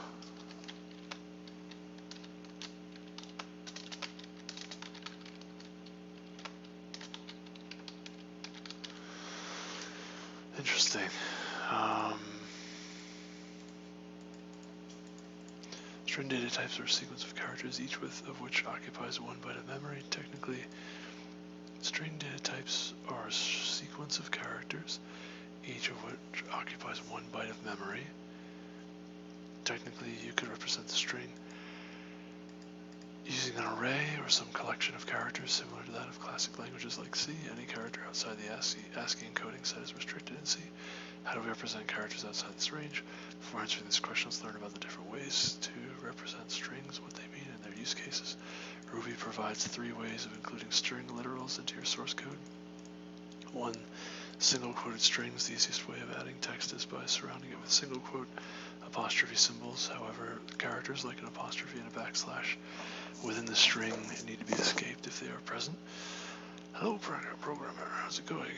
Interesting. String data types are a sequence of characters, each of which occupies 1 byte of memory. Technically, string data types are a sequence of characters, each of which occupies 1 byte of memory. Technically, you could represent the string Using an array or some collection of characters similar to that of classic languages like C, any character outside the ASCII encoding set is restricted in C. How do we represent characters outside this range? Before answering this question, let's learn about the different ways to represent strings, what they mean, and their use cases. Ruby provides 3 ways of including string literals into your source code. 1. Single quoted strings. The easiest way of adding text is by surrounding it with single quote apostrophe symbols. However, characters like an apostrophe and a backslash within the string need to be escaped if they are present. Hello, programmer. How's it going?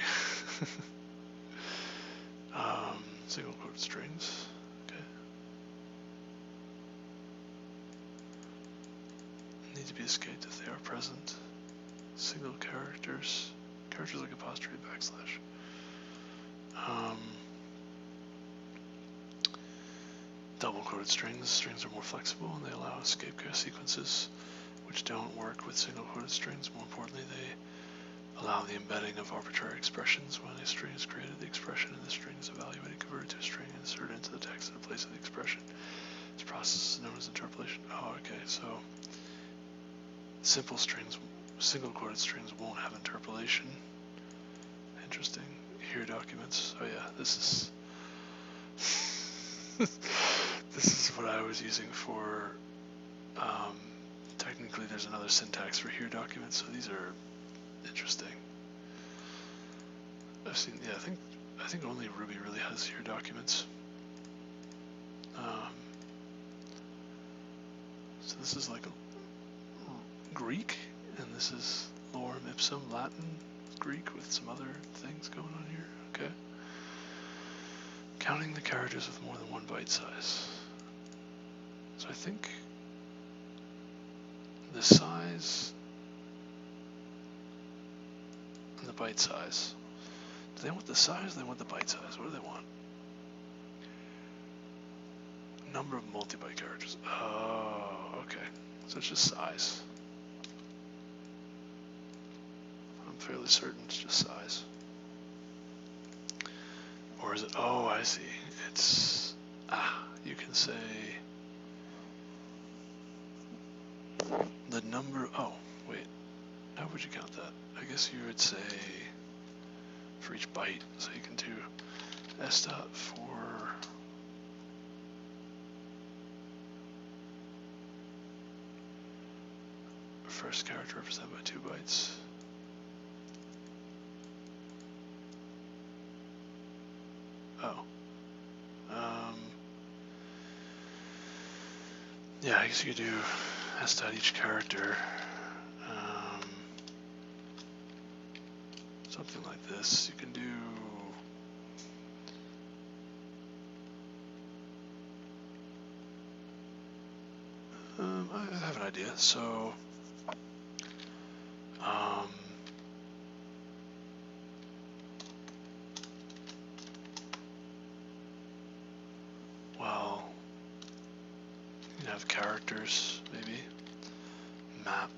Single quoted strings. Okay. Need to be escaped if they are present. Single characters like apostrophe, backslash. Double quoted strings. Strings are more flexible and they allow escape sequences which don't work with single quoted strings. More importantly, they allow the embedding of arbitrary expressions. When a string is created, the expression in the string is evaluated, converted to a string, and inserted into the text in place of the expression. This process is known as interpolation. Oh, okay, so simple strings, single quoted strings won't have interpolation. Interesting. Here documents. Oh yeah, this is this is what I was using for. Technically, there's another syntax for here documents, so these are interesting. I've seen, yeah, I think only Ruby really has here documents. So this is like a Greek, and this is lorem ipsum Latin Greek with some other things going on here. Okay. Counting the characters with more than 1 byte size. So I think the size and the byte size. Do they want the size or do they want the byte size? What do they want? Number of multi-byte characters. Oh, okay. So it's just size. I'm fairly certain it's just size. Or is it? Oh, I see. It's, you can say the number, oh, wait. How would you count that? I guess you would say for each byte. So you can do s dot for first character represented by 2 bytes. Oh. Yeah, I guess you could do s dot each character. Something like this. You can do I have an idea. So well, you can have characters, maybe map,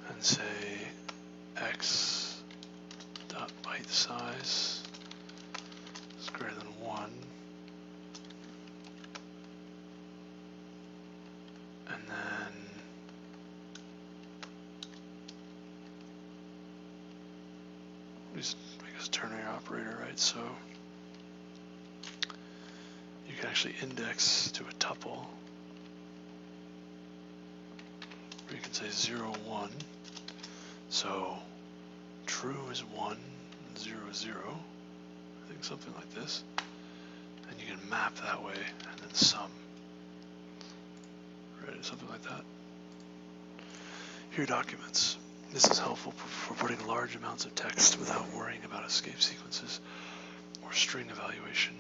and say x dot byte size is greater than 1, and then use, I guess, ternary operator, right? So you can actually index to a tuple, or you can say 0, 1. So true is 1, 0 is 0. I think something like this. And you can map that way, and then sum. Right, something like that. Here documents. This is helpful for putting large amounts of text without worrying about escape sequences or string evaluation.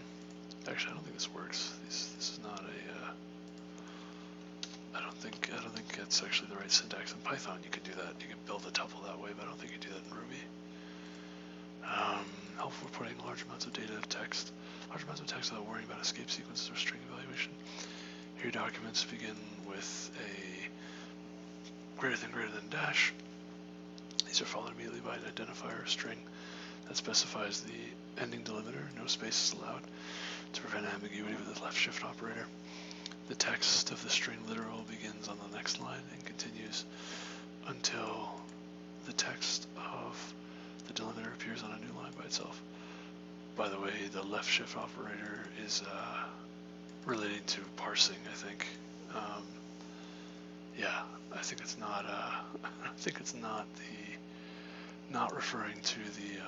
Actually, I don't think this works. This is not a. I don't think it's actually the right syntax. In Python, you can do that. You can build a tuple that way, but I don't think you do that in Ruby. Helpful for putting large amounts of data of text, large amounts of text without worrying about escape sequences or string evaluation. Here, documents begin with a greater than dash. These are followed immediately by an identifier string that specifies the ending delimiter. No space is allowed to prevent ambiguity with the left shift operator. The text of the string literal begins on the next line and continues until the text of the delimiter appears on a new line by itself. By the way, the left shift operator is relating to parsing, I think. Yeah, I think it's not. I think it's not not referring to the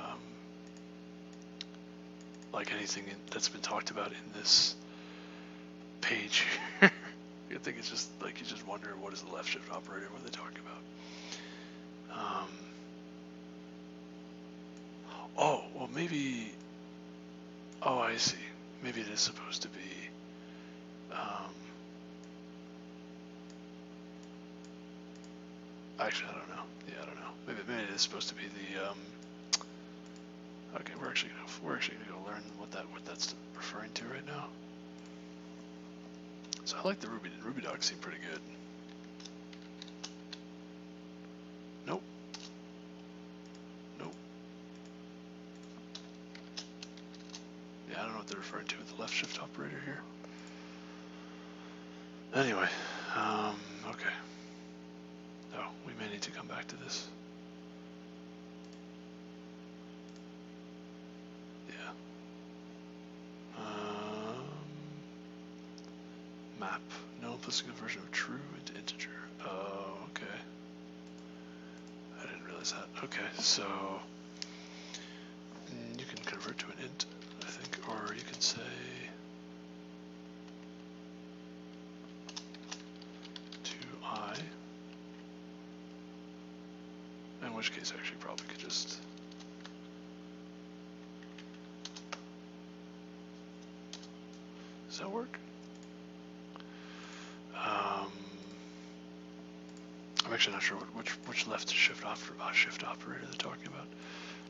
like anything that's been talked about in this page. I think it's just like you just wonder what is the left shift operator, what are they talking about? Oh, well maybe. Oh, I see. Maybe it is supposed to be. Actually, I don't know. Yeah, I don't know. Maybe it is supposed to be the. Okay, we're actually gonna learn what that's referring to right now. So I like the Ruby docs seem pretty good. Nope. Nope. Yeah, I don't know what they're referring to with the left shift operator here. Anyway, okay. Oh, we may need to come back to this. Yeah. Map. No implicit conversion of true into integer. Oh, okay. I didn't realize that. Okay, so you can convert to an int, I think, or you can say to I. In which case, I actually probably could just. Does that work? I'm actually not sure which left shift operator they're talking about.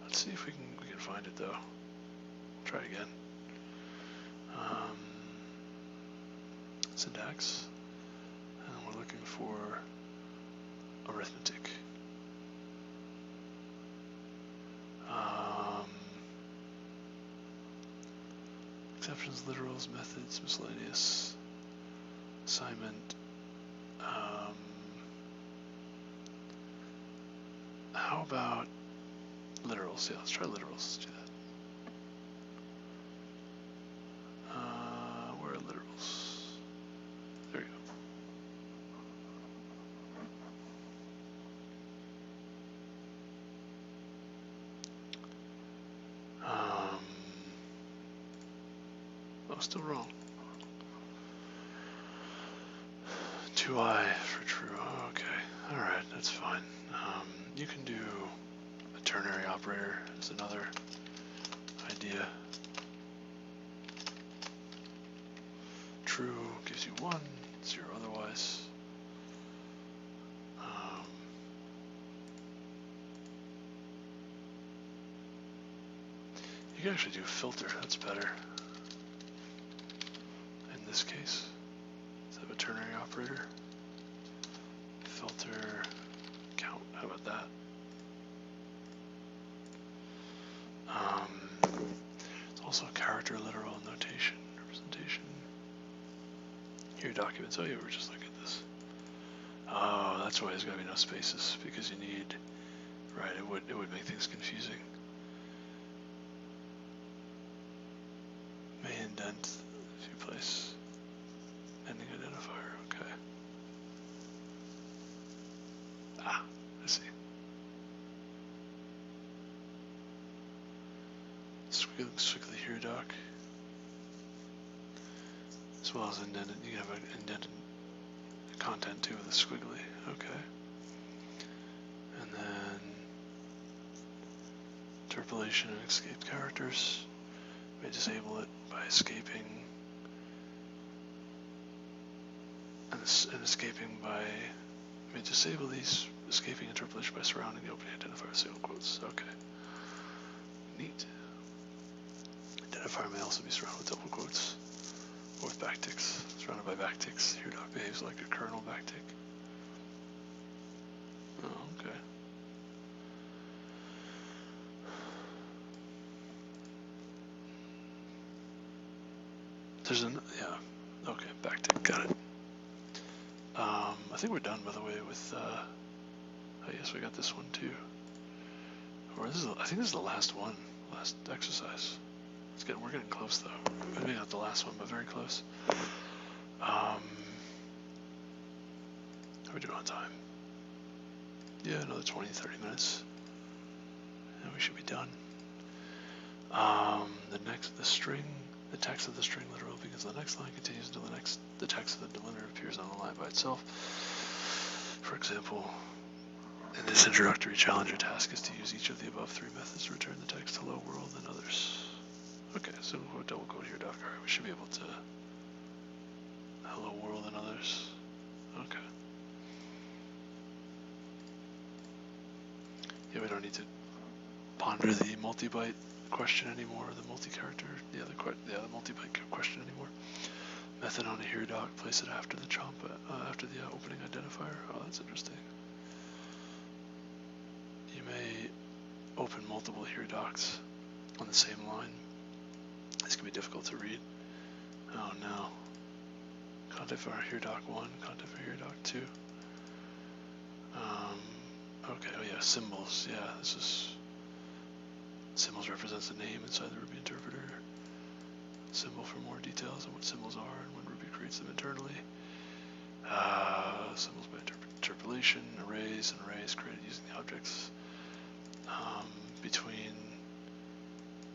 Let's see if we can find it though. We'll try again. Syntax, and we're looking for arithmetic. Exceptions, literals, methods, miscellaneous, assignment. How about literals? Yeah, let's try literals. Let's do that. Where are literals? There you go. Oh, still wrong. 2i for true. Oh, okay. Alright, that's fine. You can do a ternary operator as another idea. True gives you 1, 0 otherwise. You can actually do a filter, that's better. In this case, let's have a ternary operator. Filter count, how about that? It's also character literal notation, representation. Here are documents. Oh yeah, we're just looking at this. Oh, that's why there's gotta be no spaces, because you need, right, it would make things confusing. May indent if you place ending identifier, okay. Ah, I see. Squiggly here, doc. As well as indented, you can have an indented content too with a squiggly, okay. And then interpolation and escaped characters. May disable it by escaping and escaping by, may disable these escaping interpolation by surrounding the opening identifier with single quotes. Okay. Neat. Identifier may also be surrounded with double quotes or with backticks. Surrounded by backticks. Here doc behaves like a kernel backtick. Oh, okay. There's an, yeah, okay, backtick, got it. I think we're done, by the way, with, I guess we got this one too. Or this is, I think this is the last one, last exercise. We're getting close though. Maybe not the last one, but very close. How are we doing on time? Yeah, another 20, 30 minutes. And we should be done. The text of the string literal because the next line continues until the text of the delimiter appears on the line by itself. For example, in this introductory challenge, your task is to use each of the above three methods to return the text hello world and others. Okay, so we'll double quote here, doc. Alright, we should be able to hello world and others. Okay. Yeah, we don't need to ponder the multi-byte question anymore, the multi-character, the multi-byte question anymore. Method on a here doc, place it after the after the opening identifier. Oh, that's interesting. You may open multiple here docs on the same line. This can be difficult to read. Oh no. Content for here doc 1, content for here doc 2. Okay, oh yeah, symbols. Yeah, this is symbols represents the name inside the Ruby interpreter. Symbol for more details on what symbols are and when Ruby creates them internally. Symbols by interpolation, arrays created using the objects between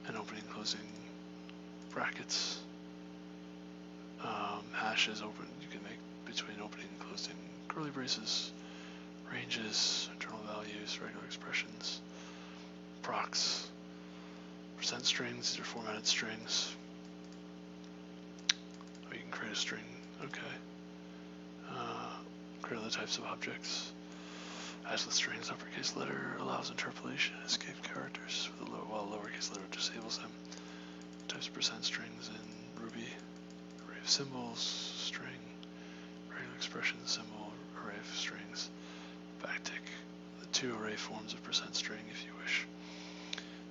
and opening and closing brackets. Hashes open you can make between opening and closing curly braces. Ranges, internal values, regular expressions, procs, percent strings, these are formatted strings. Oh, you can create a string, okay. Create other types of objects. As with strings, uppercase letter allows interpolation and escape characters, while lowercase letter disables them. Types of percent strings in Ruby, array of symbols, string, regular expression, symbol, array of strings. Backtick, the two array forms of percent string if you wish.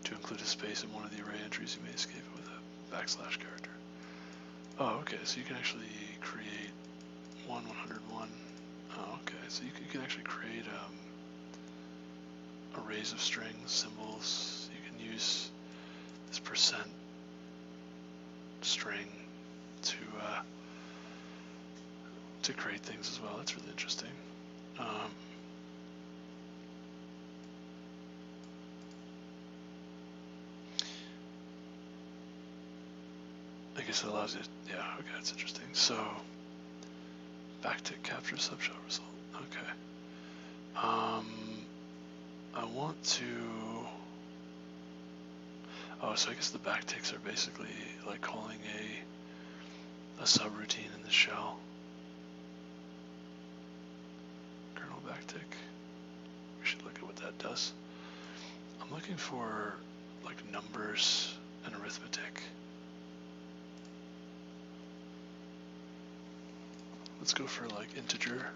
To include a space in one of the array entries, you may escape it with a backslash character. Oh, okay, so you can actually create 101. Oh, okay, so you can actually create arrays of strings, symbols. You can use this percent string to create things as well. That's really interesting. I guess it allows you, yeah, okay, that's interesting. So, backtick capture subshell result, okay. I want to, oh, so I guess the backticks are basically like calling a subroutine in the shell. Kernel backtick, we should look at what that does. I'm looking for like numbers and arithmetic. Let's go for like integer.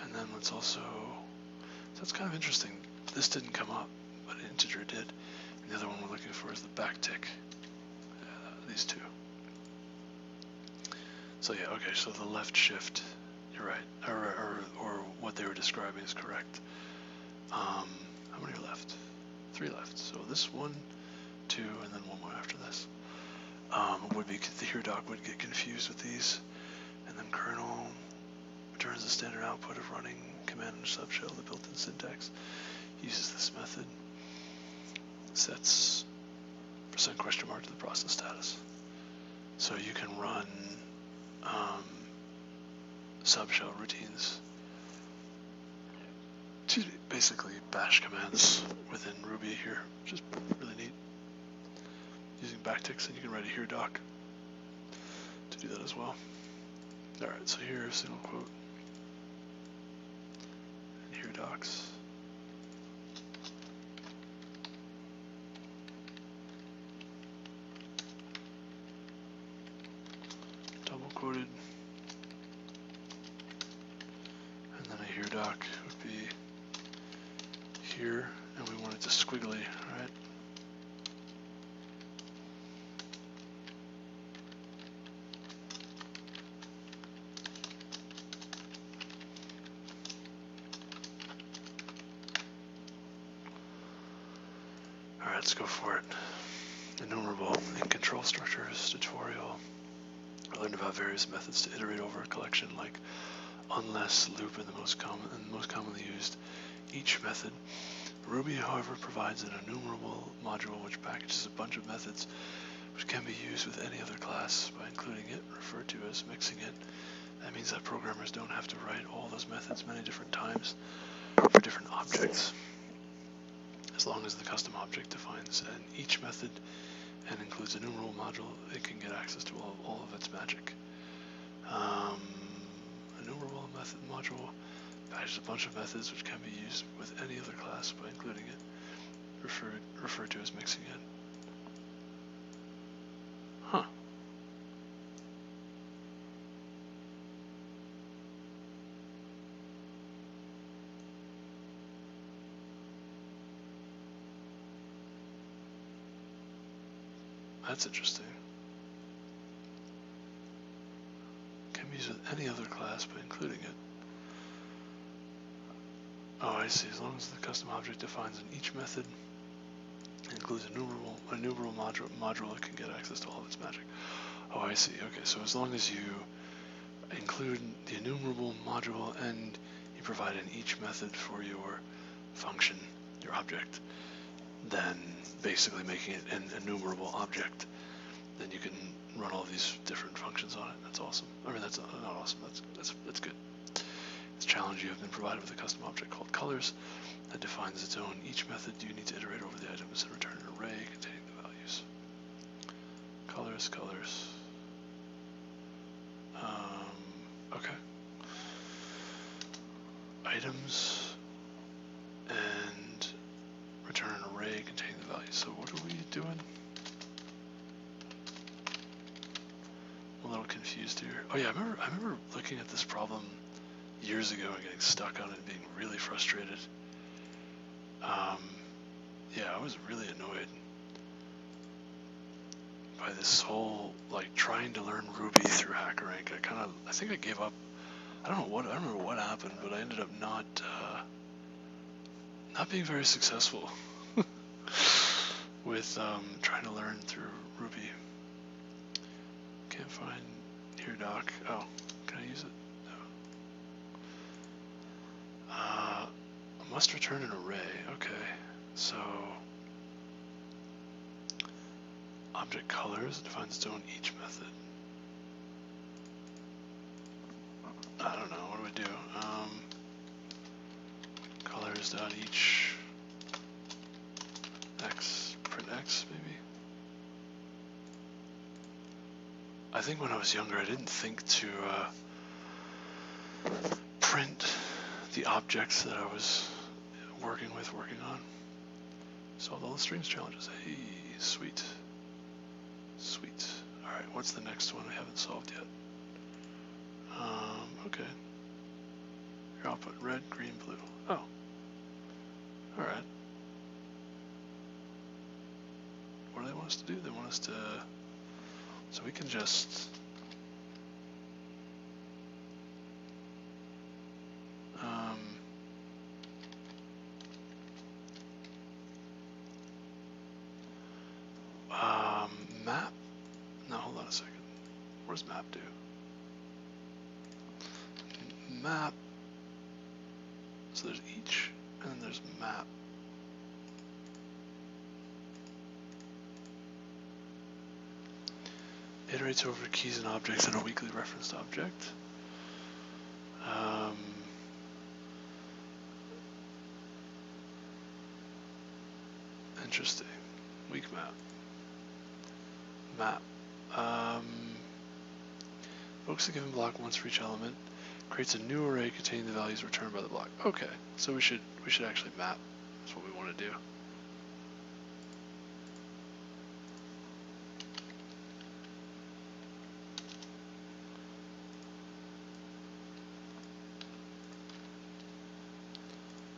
And then let's also, so it's kind of interesting. This didn't come up, but an integer did. And the other one we're looking for is the backtick. These two. So yeah, okay, so the left shift, you're right. Or what they were describing is correct. How many are left? 3 left. So this 1, 2, and then 1 more after this. The here doc would get confused with these, and then kernel returns the standard output of running command and subshell. The built-in syntax uses this method, sets % question mark to the process status. So you can run subshell routines, basically bash commands within Ruby here, which is really neat. Using backticks, and you can write a here doc to do that as well. Alright, so here, single quote, and here docs. Double quoted, and then a here doc would be here, and we want it to squiggly, right? let's go for it. Enumerable in control structures tutorial. I learned about various methods to iterate over a collection, like unless, loop, and the most commonly used each method. Ruby, however, provides an enumerable module which packages a bunch of methods which can be used with any other class by including it, referred to as mixing it. That means that programmers don't have to write all those methods many different times for different objects. As long as the custom object defines an each method and includes an enumerable module, it can get access to all of its magic. Enumerable method module packages a bunch of methods which can be used with any other class by including it, referred to as mixing it. Huh. That's interesting. Can be used with any other class by including it. Oh, I see. As long as the custom object defines an each method and includes an enumerable module, it can get access to all of its magic. Oh, I see. Okay, so as long as you include the enumerable module and you provide an each method for your function, your object, then basically making it an enumerable object, then you can run all these different functions on it. That's awesome. I mean, that's not awesome. That's good. It's challenge. You have been provided with a custom object called colors that defines its own each method. You need to iterate over the items and return an array containing the values. Colors. Okay. Items and return an array containing the values. So what are we doing? I'm a little confused here. Oh yeah, I remember looking at this problem years ago and getting stuck on it and being really frustrated. Yeah, I was really annoyed by this whole, like, trying to learn Ruby through Hackerrank. I think I gave up. I don't remember what happened, but I ended up not being very successful with trying to learn through Ruby. Can't find here, doc. Oh, can I use it? No. Must return an array. Okay, so object colors defines its own each method. I don't know. What do we do? Colors dot each x, print x maybe. I think when I was younger, I didn't think to print the objects that I was working on. Solved all the strings challenges. Hey, sweet. Alright, what's the next one we haven't solved yet? Okay. Your output, red, green, blue. Oh. Alright. What do they want us to do? They want us to... So we can just... map? No, hold on a second. What does map do? Map. So there's each, and then there's map. Iterates over keys and objects in a weakly referenced object. Interesting. Weak map. Focus a given block once for each element. Creates a new array containing the values returned by the block. Okay, so we should actually map. That's what we want to do.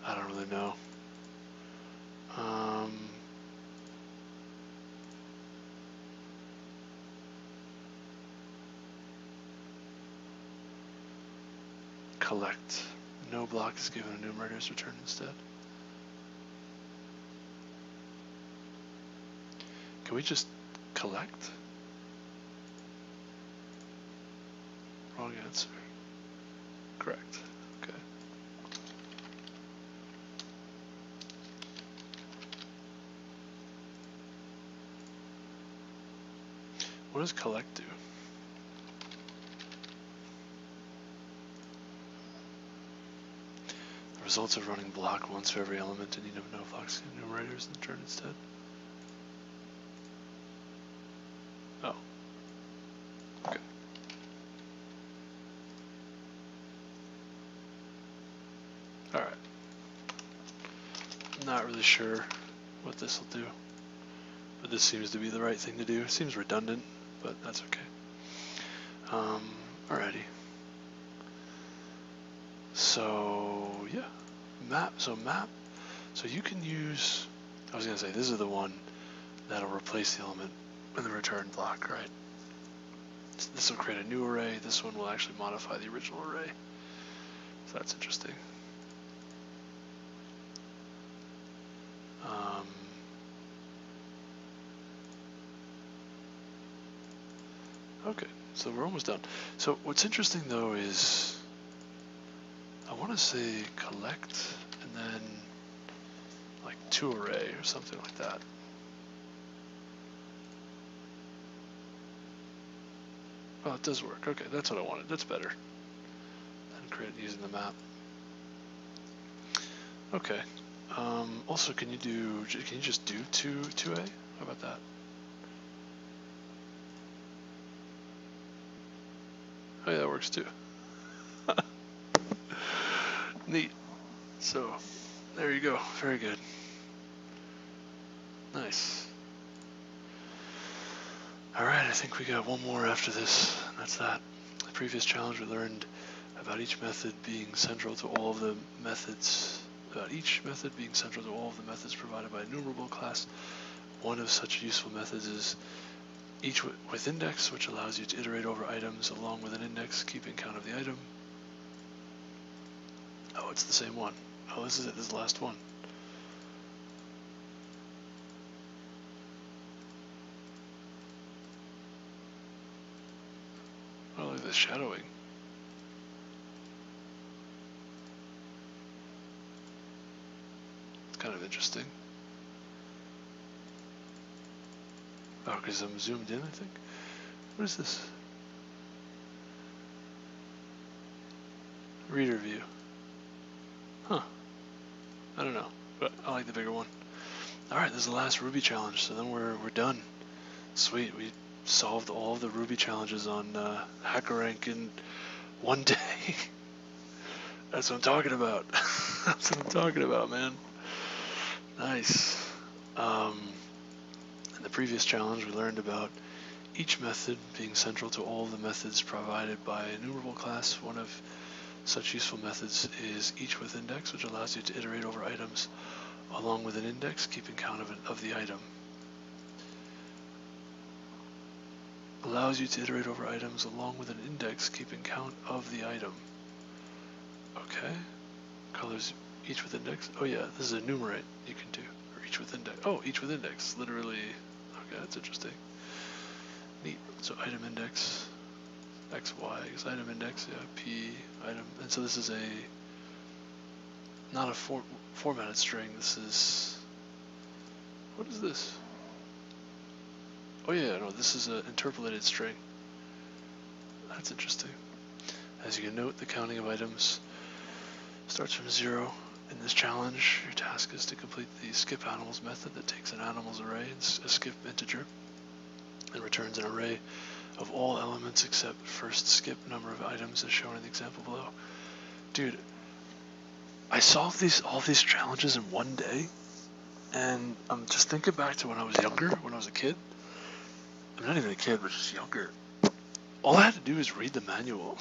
I don't really know. Collect. No block is given, a numerator is returned instead. Can we just collect? Wrong answer. Correct. Okay. What does collect do? The results of running block once for every element in need of no blocks enumerators in turn instead. Oh. Okay. Alright. I'm not really sure what this will do, but this seems to be the right thing to do. It seems redundant, but that's okay. Alrighty. So yeah, map. So you can use. I was gonna say this is the one that'll replace the element in the return block, right? So this will create a new array. This one will actually modify the original array. So that's interesting. Okay, so we're almost done. So what's interesting though is I want to say collect and then like toArray or something like that. Oh, it does work. Okay, that's what I wanted. That's better than create using the map. Okay. Also, can you just do toA? How about that? Oh yeah, that works too. Neat. So, there you go. Very good. Nice. Alright, I think we got one more after this, and that's that. The previous challenge we learned about each method being central to all of the methods, provided by a enumerable class. One of such useful methods is each with index, which allows you to iterate over items along with an index, keeping count of the item. Oh, it's the same one. Oh, this is it. This is the last one. Oh, look at the shadowing. It's kind of interesting. Oh, because I'm zoomed in, I think. What is this? Reader view. Huh. I don't know, but I like the bigger one. Alright, this is the last Ruby challenge, so then we're done. Sweet, we solved all of the Ruby challenges on Hackerrank in one day. That's what I'm talking about. That's what I'm talking about, man. Nice. In the previous challenge, we learned about each method being central to all of the methods provided by a enumerable class. One of such useful methods is each with index, which allows you to iterate over items along with an index, keeping count of the item. Allows you to iterate over items along with an index, keeping count of the item. Okay. Colors each with index. Oh yeah, this is enumerate you can do. Or each with index. Oh, each with index. Literally. Okay, that's interesting. Neat. So item index. X, Y is item index. Yeah, P, item. And so this is not a formatted string. This is. What is this? Oh yeah, no, this is an interpolated string. That's interesting. As you can note, the counting of items starts from 0. In this challenge, your task is to complete the skip animals method that takes an animals array, a skip integer, and returns an array of all elements except first skip number of items as shown in the example below. Dude, I solved all these challenges in one day, and I'm just thinking back to when I was younger, when I was a kid. I'm not even a kid, but just younger. All I had to do was read the manual.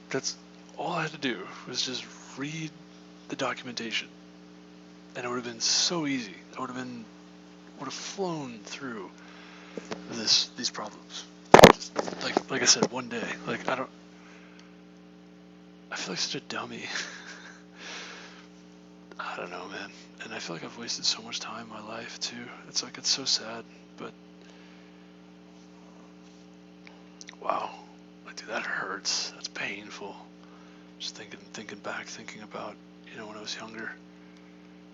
That's all I had to do was just read the documentation, and it would have been so easy. I would have flown through these problems. Just, like I said, one day. Like I feel like such a dummy. I don't know, man. And I feel like I've wasted so much time in my life too. It's like, it's so sad, but wow, like, dude, that hurts. That's painful. Just thinking back, thinking about, when I was younger.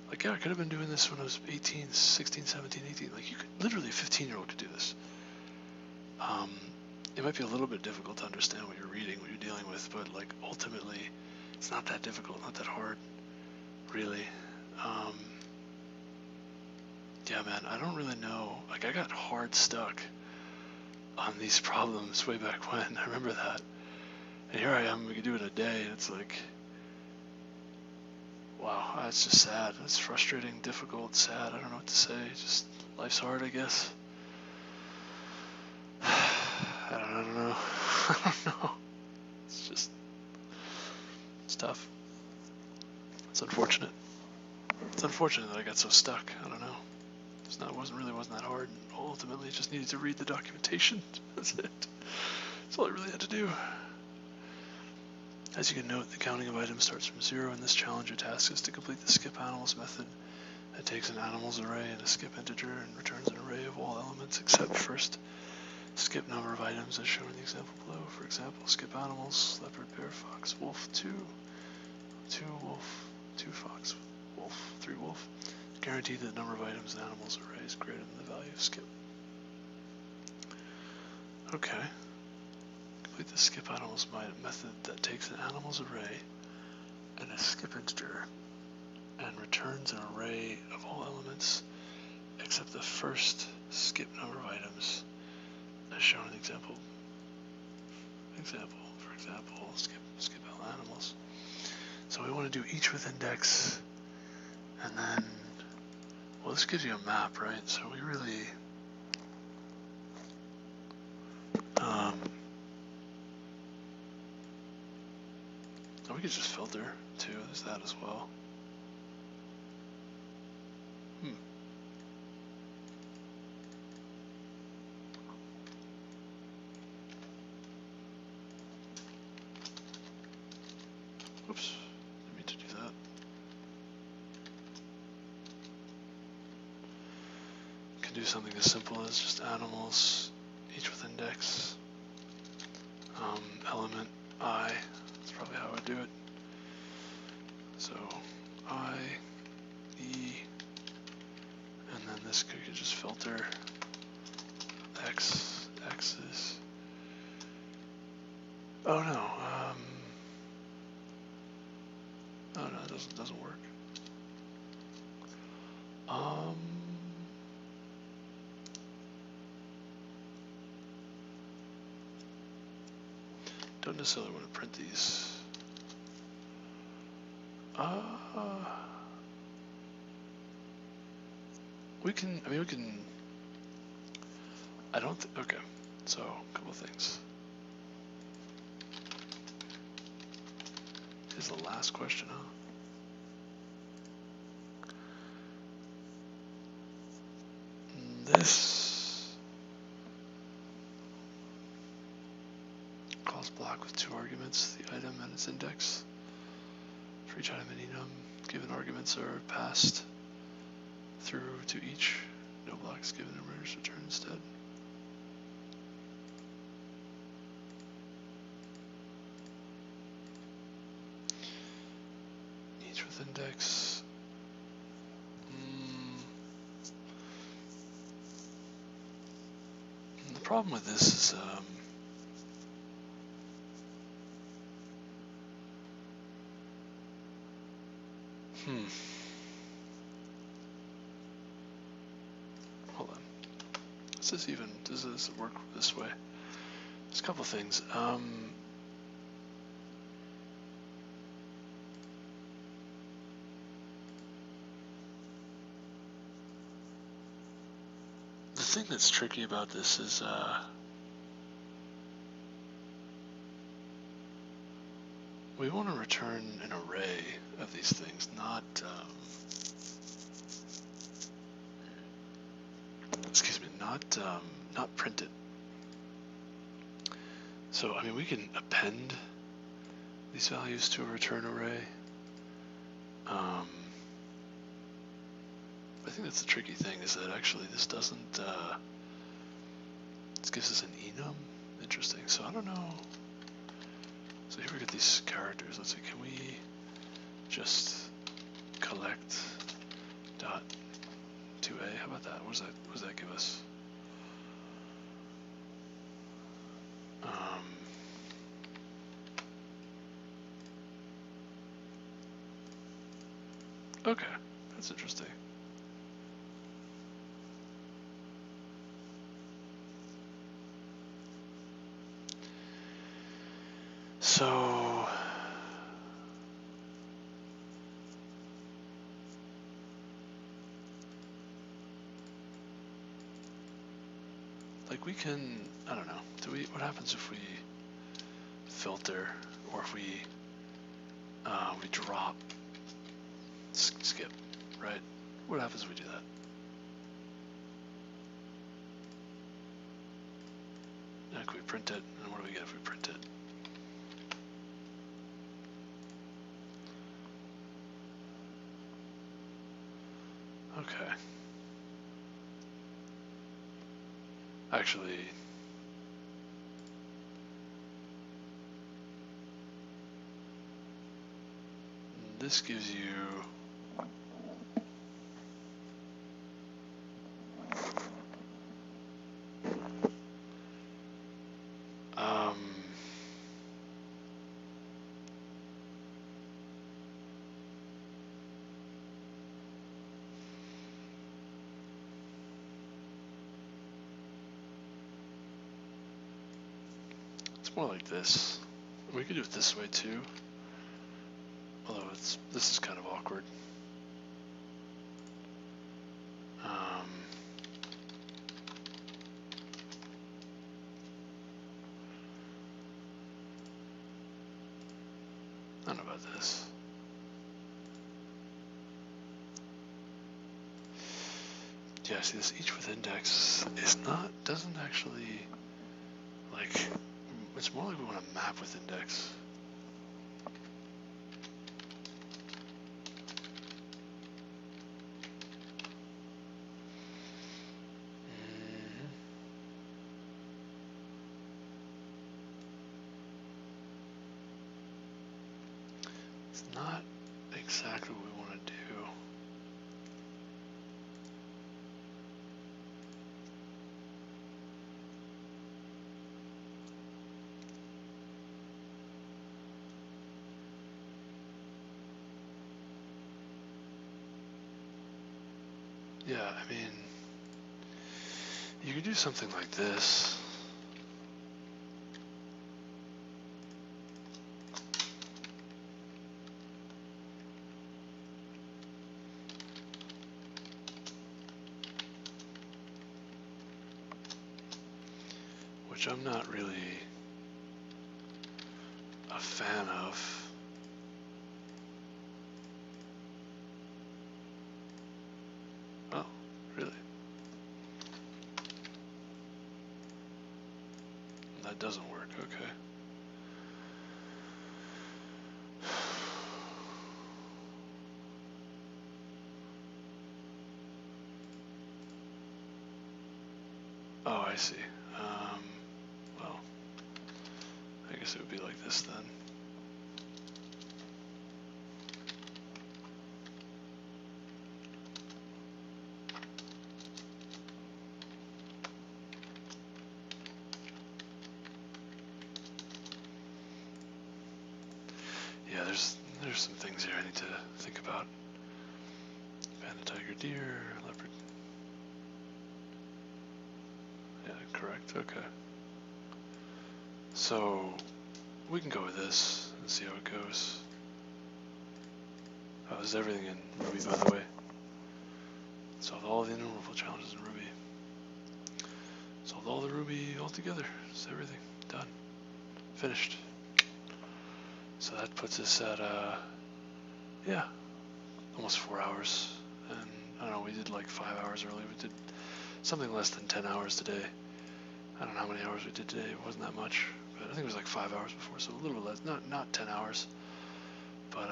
Like, yeah, I could have been doing this when I was 18, 16, 17, 18. Like, you could, literally a 15-year-old could do this. It might be a little bit difficult to understand what you're reading, what you're dealing with, but like, ultimately, it's not that difficult, not that hard, really. Yeah, man, I don't really know. Like, I got hard stuck on these problems way back when. I remember that. And here I am, we could do it in a day, and it's like, wow, that's just sad. It's frustrating, difficult, sad. I don't know what to say. Just, life's hard, I guess. I don't know. I don't know. It's tough. It's unfortunate. It's unfortunate that I got so stuck. I don't know. Wasn't that hard. Ultimately, I just needed to read the documentation. That's it. That's all I really had to do. As you can note, the counting of items starts from 0. In this challenge, your task is to complete the skip animals method. It takes an animals array and a skip integer and returns an array of all elements except first skip number of items as shown in the example below. For example, skip animals, leopard, bear, fox, wolf, 2 wolf, 2 fox, wolf, 3 wolf. Guarantee that the number of items in animals array is greater than the value of skip. Okay. Complete the skip animals method that takes an animals array and a skip integer and returns an array of all elements except the first skip number of items as shown in the example. For example, skip all animals. So we want to do each with index, and then, well, this gives you a map, right? So we really, we could just filter too. There's that as well. Oops, didn't mean to do that. Can do something as simple as just animals, each with index, element I. That's probably how I would do it. So I, E, and then this could just filter X, X's. Oh no, oh no, it doesn't work. Don't necessarily want to print these. We can, I don't okay, so a couple things. Here's the last question, huh? This calls block with 2 arguments, the item and its index. For each item in enum, given arguments are passed through to each. No blocks given, numerators return instead. Each with index. And the problem with this is hold on. Does this work this way? There's a couple things. The thing that's tricky about this is we want to return an array of these things, not not print it. So we can append these values to a return array. I think that's the tricky thing, is that actually this doesn't, this gives us an enum. Interesting. So I don't know. So here we get these characters. Let's see, can we just collect dot 2a? How about that? What does that give us? Okay, that's interesting. So like we can, I don't know, what happens if we filter, or if we drop skip, right? What happens if we do that? Now can we print it, and what do we get if we print it? Okay. Actually, this gives you it's more like this. We could do it this way too. Although this is kind of awkward. I don't know about this. Yeah, see, this each with index is doesn't actually, like, it's more like we want to map with index. It's not exactly what we want to do. Yeah, I mean, you could do something like this. Which I'm not really a fan of. Oh, really? That doesn't work, okay. Oh, I see. Well, I guess it would be like this then. Yeah, there's some things here I need to think about. Panda, tiger, deer, leopard. Yeah, correct, okay. So, we can go with this and see how it goes. Oh, this is everything in Ruby, by the way. Solved all the innumerable challenges in Ruby. Solved all the Ruby altogether. Just everything. Done. Finished. So that puts us at, yeah, almost 4 hours. And, I don't know, we did like 5 hours early. We did something less than 10 hours today. I don't know how many hours we did today. It wasn't that much. But I think it was like 5 hours before, so a little bit less. Not 10 hours. But,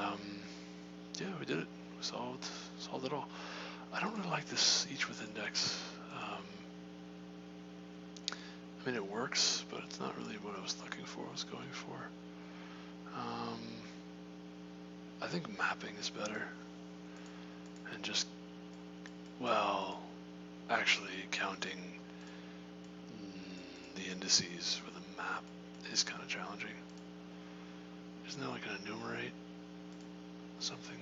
yeah, we did it. We solved it all. I don't really like this each with index. I mean, it works, but it's not really what I was looking for, I was going for. I think mapping is better. And just, well, actually counting the indices with a map is kind of challenging. Isn't that like an enumerate something?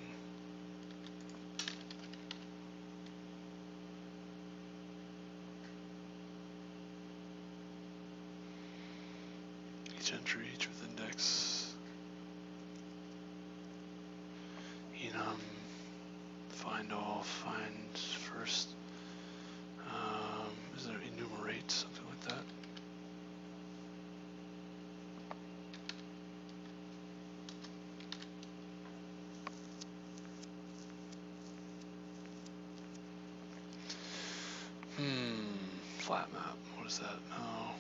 Each entry, each with index. Enum, find all, find first. Is there enumerate, something like that? Flat map, what is that? No,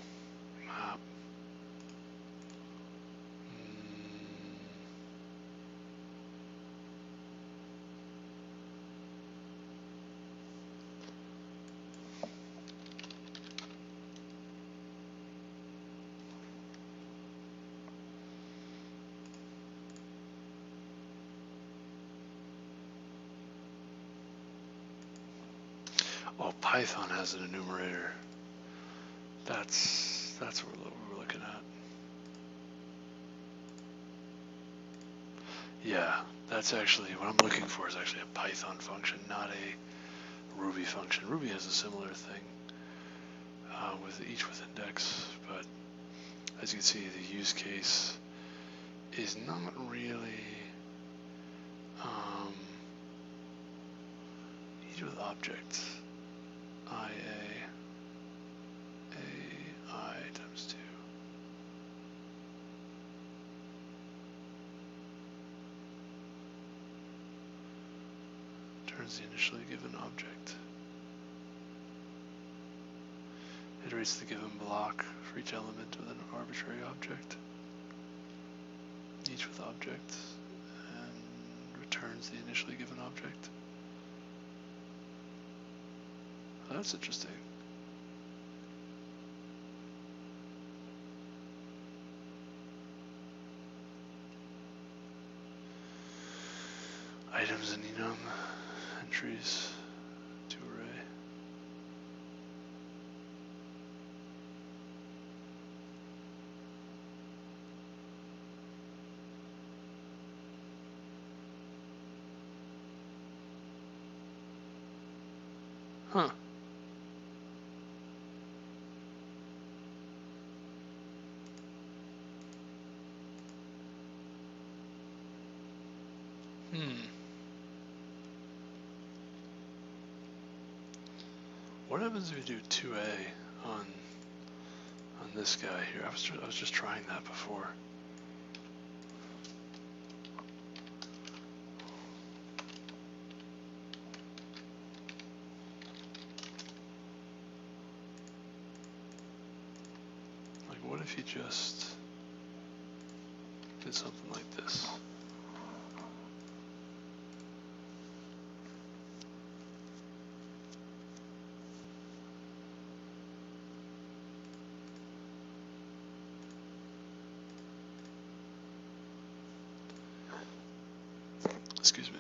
map. Oh, Python has an enumerator. That's what we're looking at. Yeah, that's actually what I'm looking for, is actually a Python function, not a Ruby function. Ruby has a similar thing with each with index, but as you can see, the use case is not really each with object. IA times 2. Turns the initially given object. Iterates the given block for each element with an arbitrary object, each with object, and returns the initially given object. Oh, that's interesting. Items in enum, entries to array. Huh. What happens if you do 2A on this guy here? I was just trying that before. Like, what if you just did something like this? Excuse me.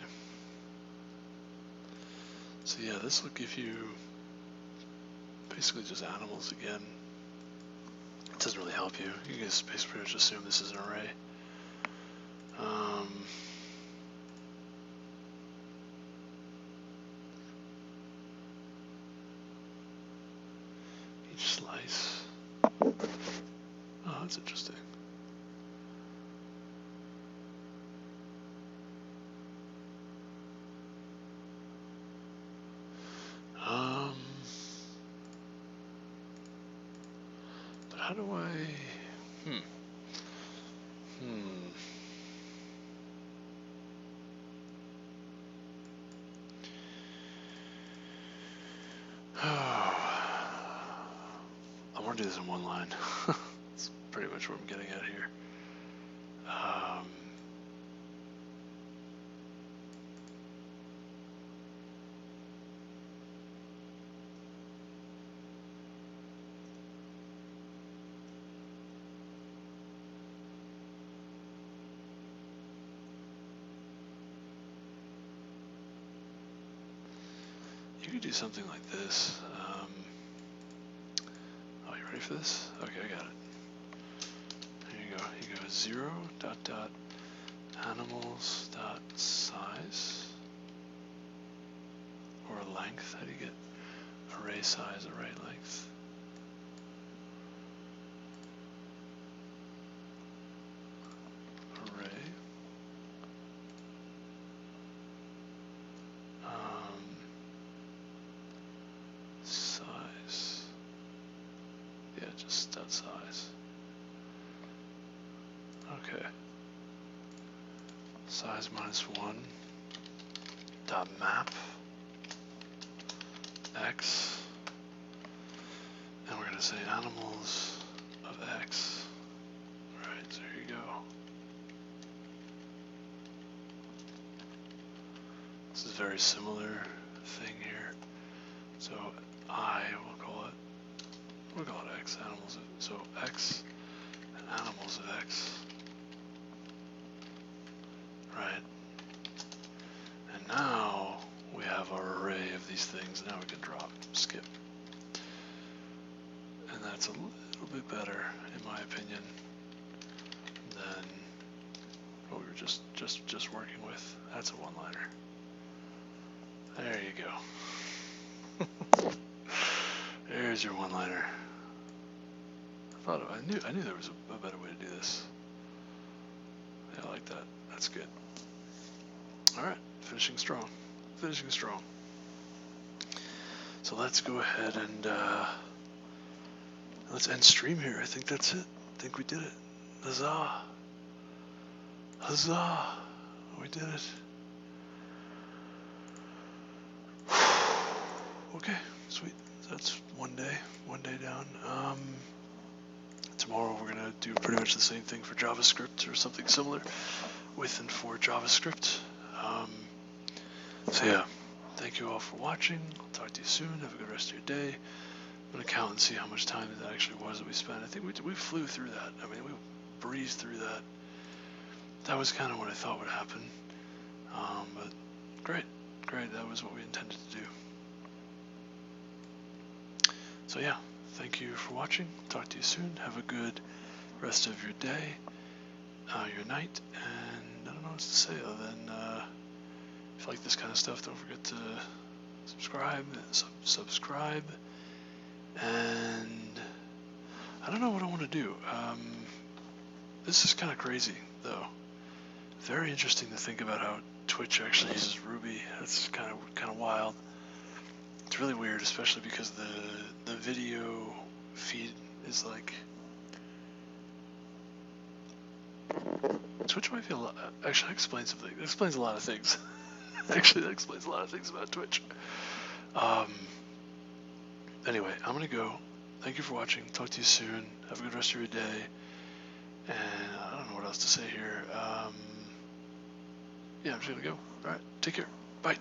So yeah, this will give you basically just animals again. It doesn't really help you. You can just basically just assume this is an array. Each slice. Oh, that's interesting. But how do I? I want to do this in one line. That's pretty much what I'm getting at here. do something like this. Oh, you ready for this? Okay, I got it. Here you go. You go 0 dot dot animals dot size or length. How do you get array size, array length? Array. Size. Yeah, just dot size. Okay. Size -1 dot map x, and we're going to say animals of x. Alright, so here you go. This is a very similar thing here. So we'll call it x, animals of, so x and animals of x. Right. And now we have our array of these things. Now we can drop, skip. And that's a little bit better, in my opinion, than what we were just working with. That's a one-liner. There you go. There's your one-liner. I knew there was a better way to do this. Yeah, I like that. That's good. All right, finishing strong. Finishing strong. So let's go ahead and let's end stream here. I think that's it. I think we did it. Huzzah! Huzzah! We did it. Okay, sweet. That's one day down. Tomorrow we're gonna do pretty much the same thing for JavaScript or something similar with and for JavaScript. So yeah, thank you all for watching. I'll talk to you soon. Have a good rest of your day. I'm gonna count and see how much time that actually was that we spent. I think we flew through that. I mean, we breezed through that. That was kind of what I thought would happen. But great. That was what we intended to do. So yeah, thank you for watching. Talk to you soon. Have a good rest of your day, your night, and I don't know what to say other than if you like this kind of stuff, don't forget to subscribe, and I don't know what I want to do. This is kind of crazy, though. Very interesting to think about how Twitch actually uses Ruby. That's kind of wild. It's really weird, especially because the video feed is like Twitch might be a lot. Actually, that explains something. It explains a lot of things. Actually, that explains a lot of things about Twitch. Anyway, I'm gonna go. Thank you for watching. Talk to you soon. Have a good rest of your day. And I don't know what else to say here. Yeah, I'm just gonna go. All right, take care. Bye.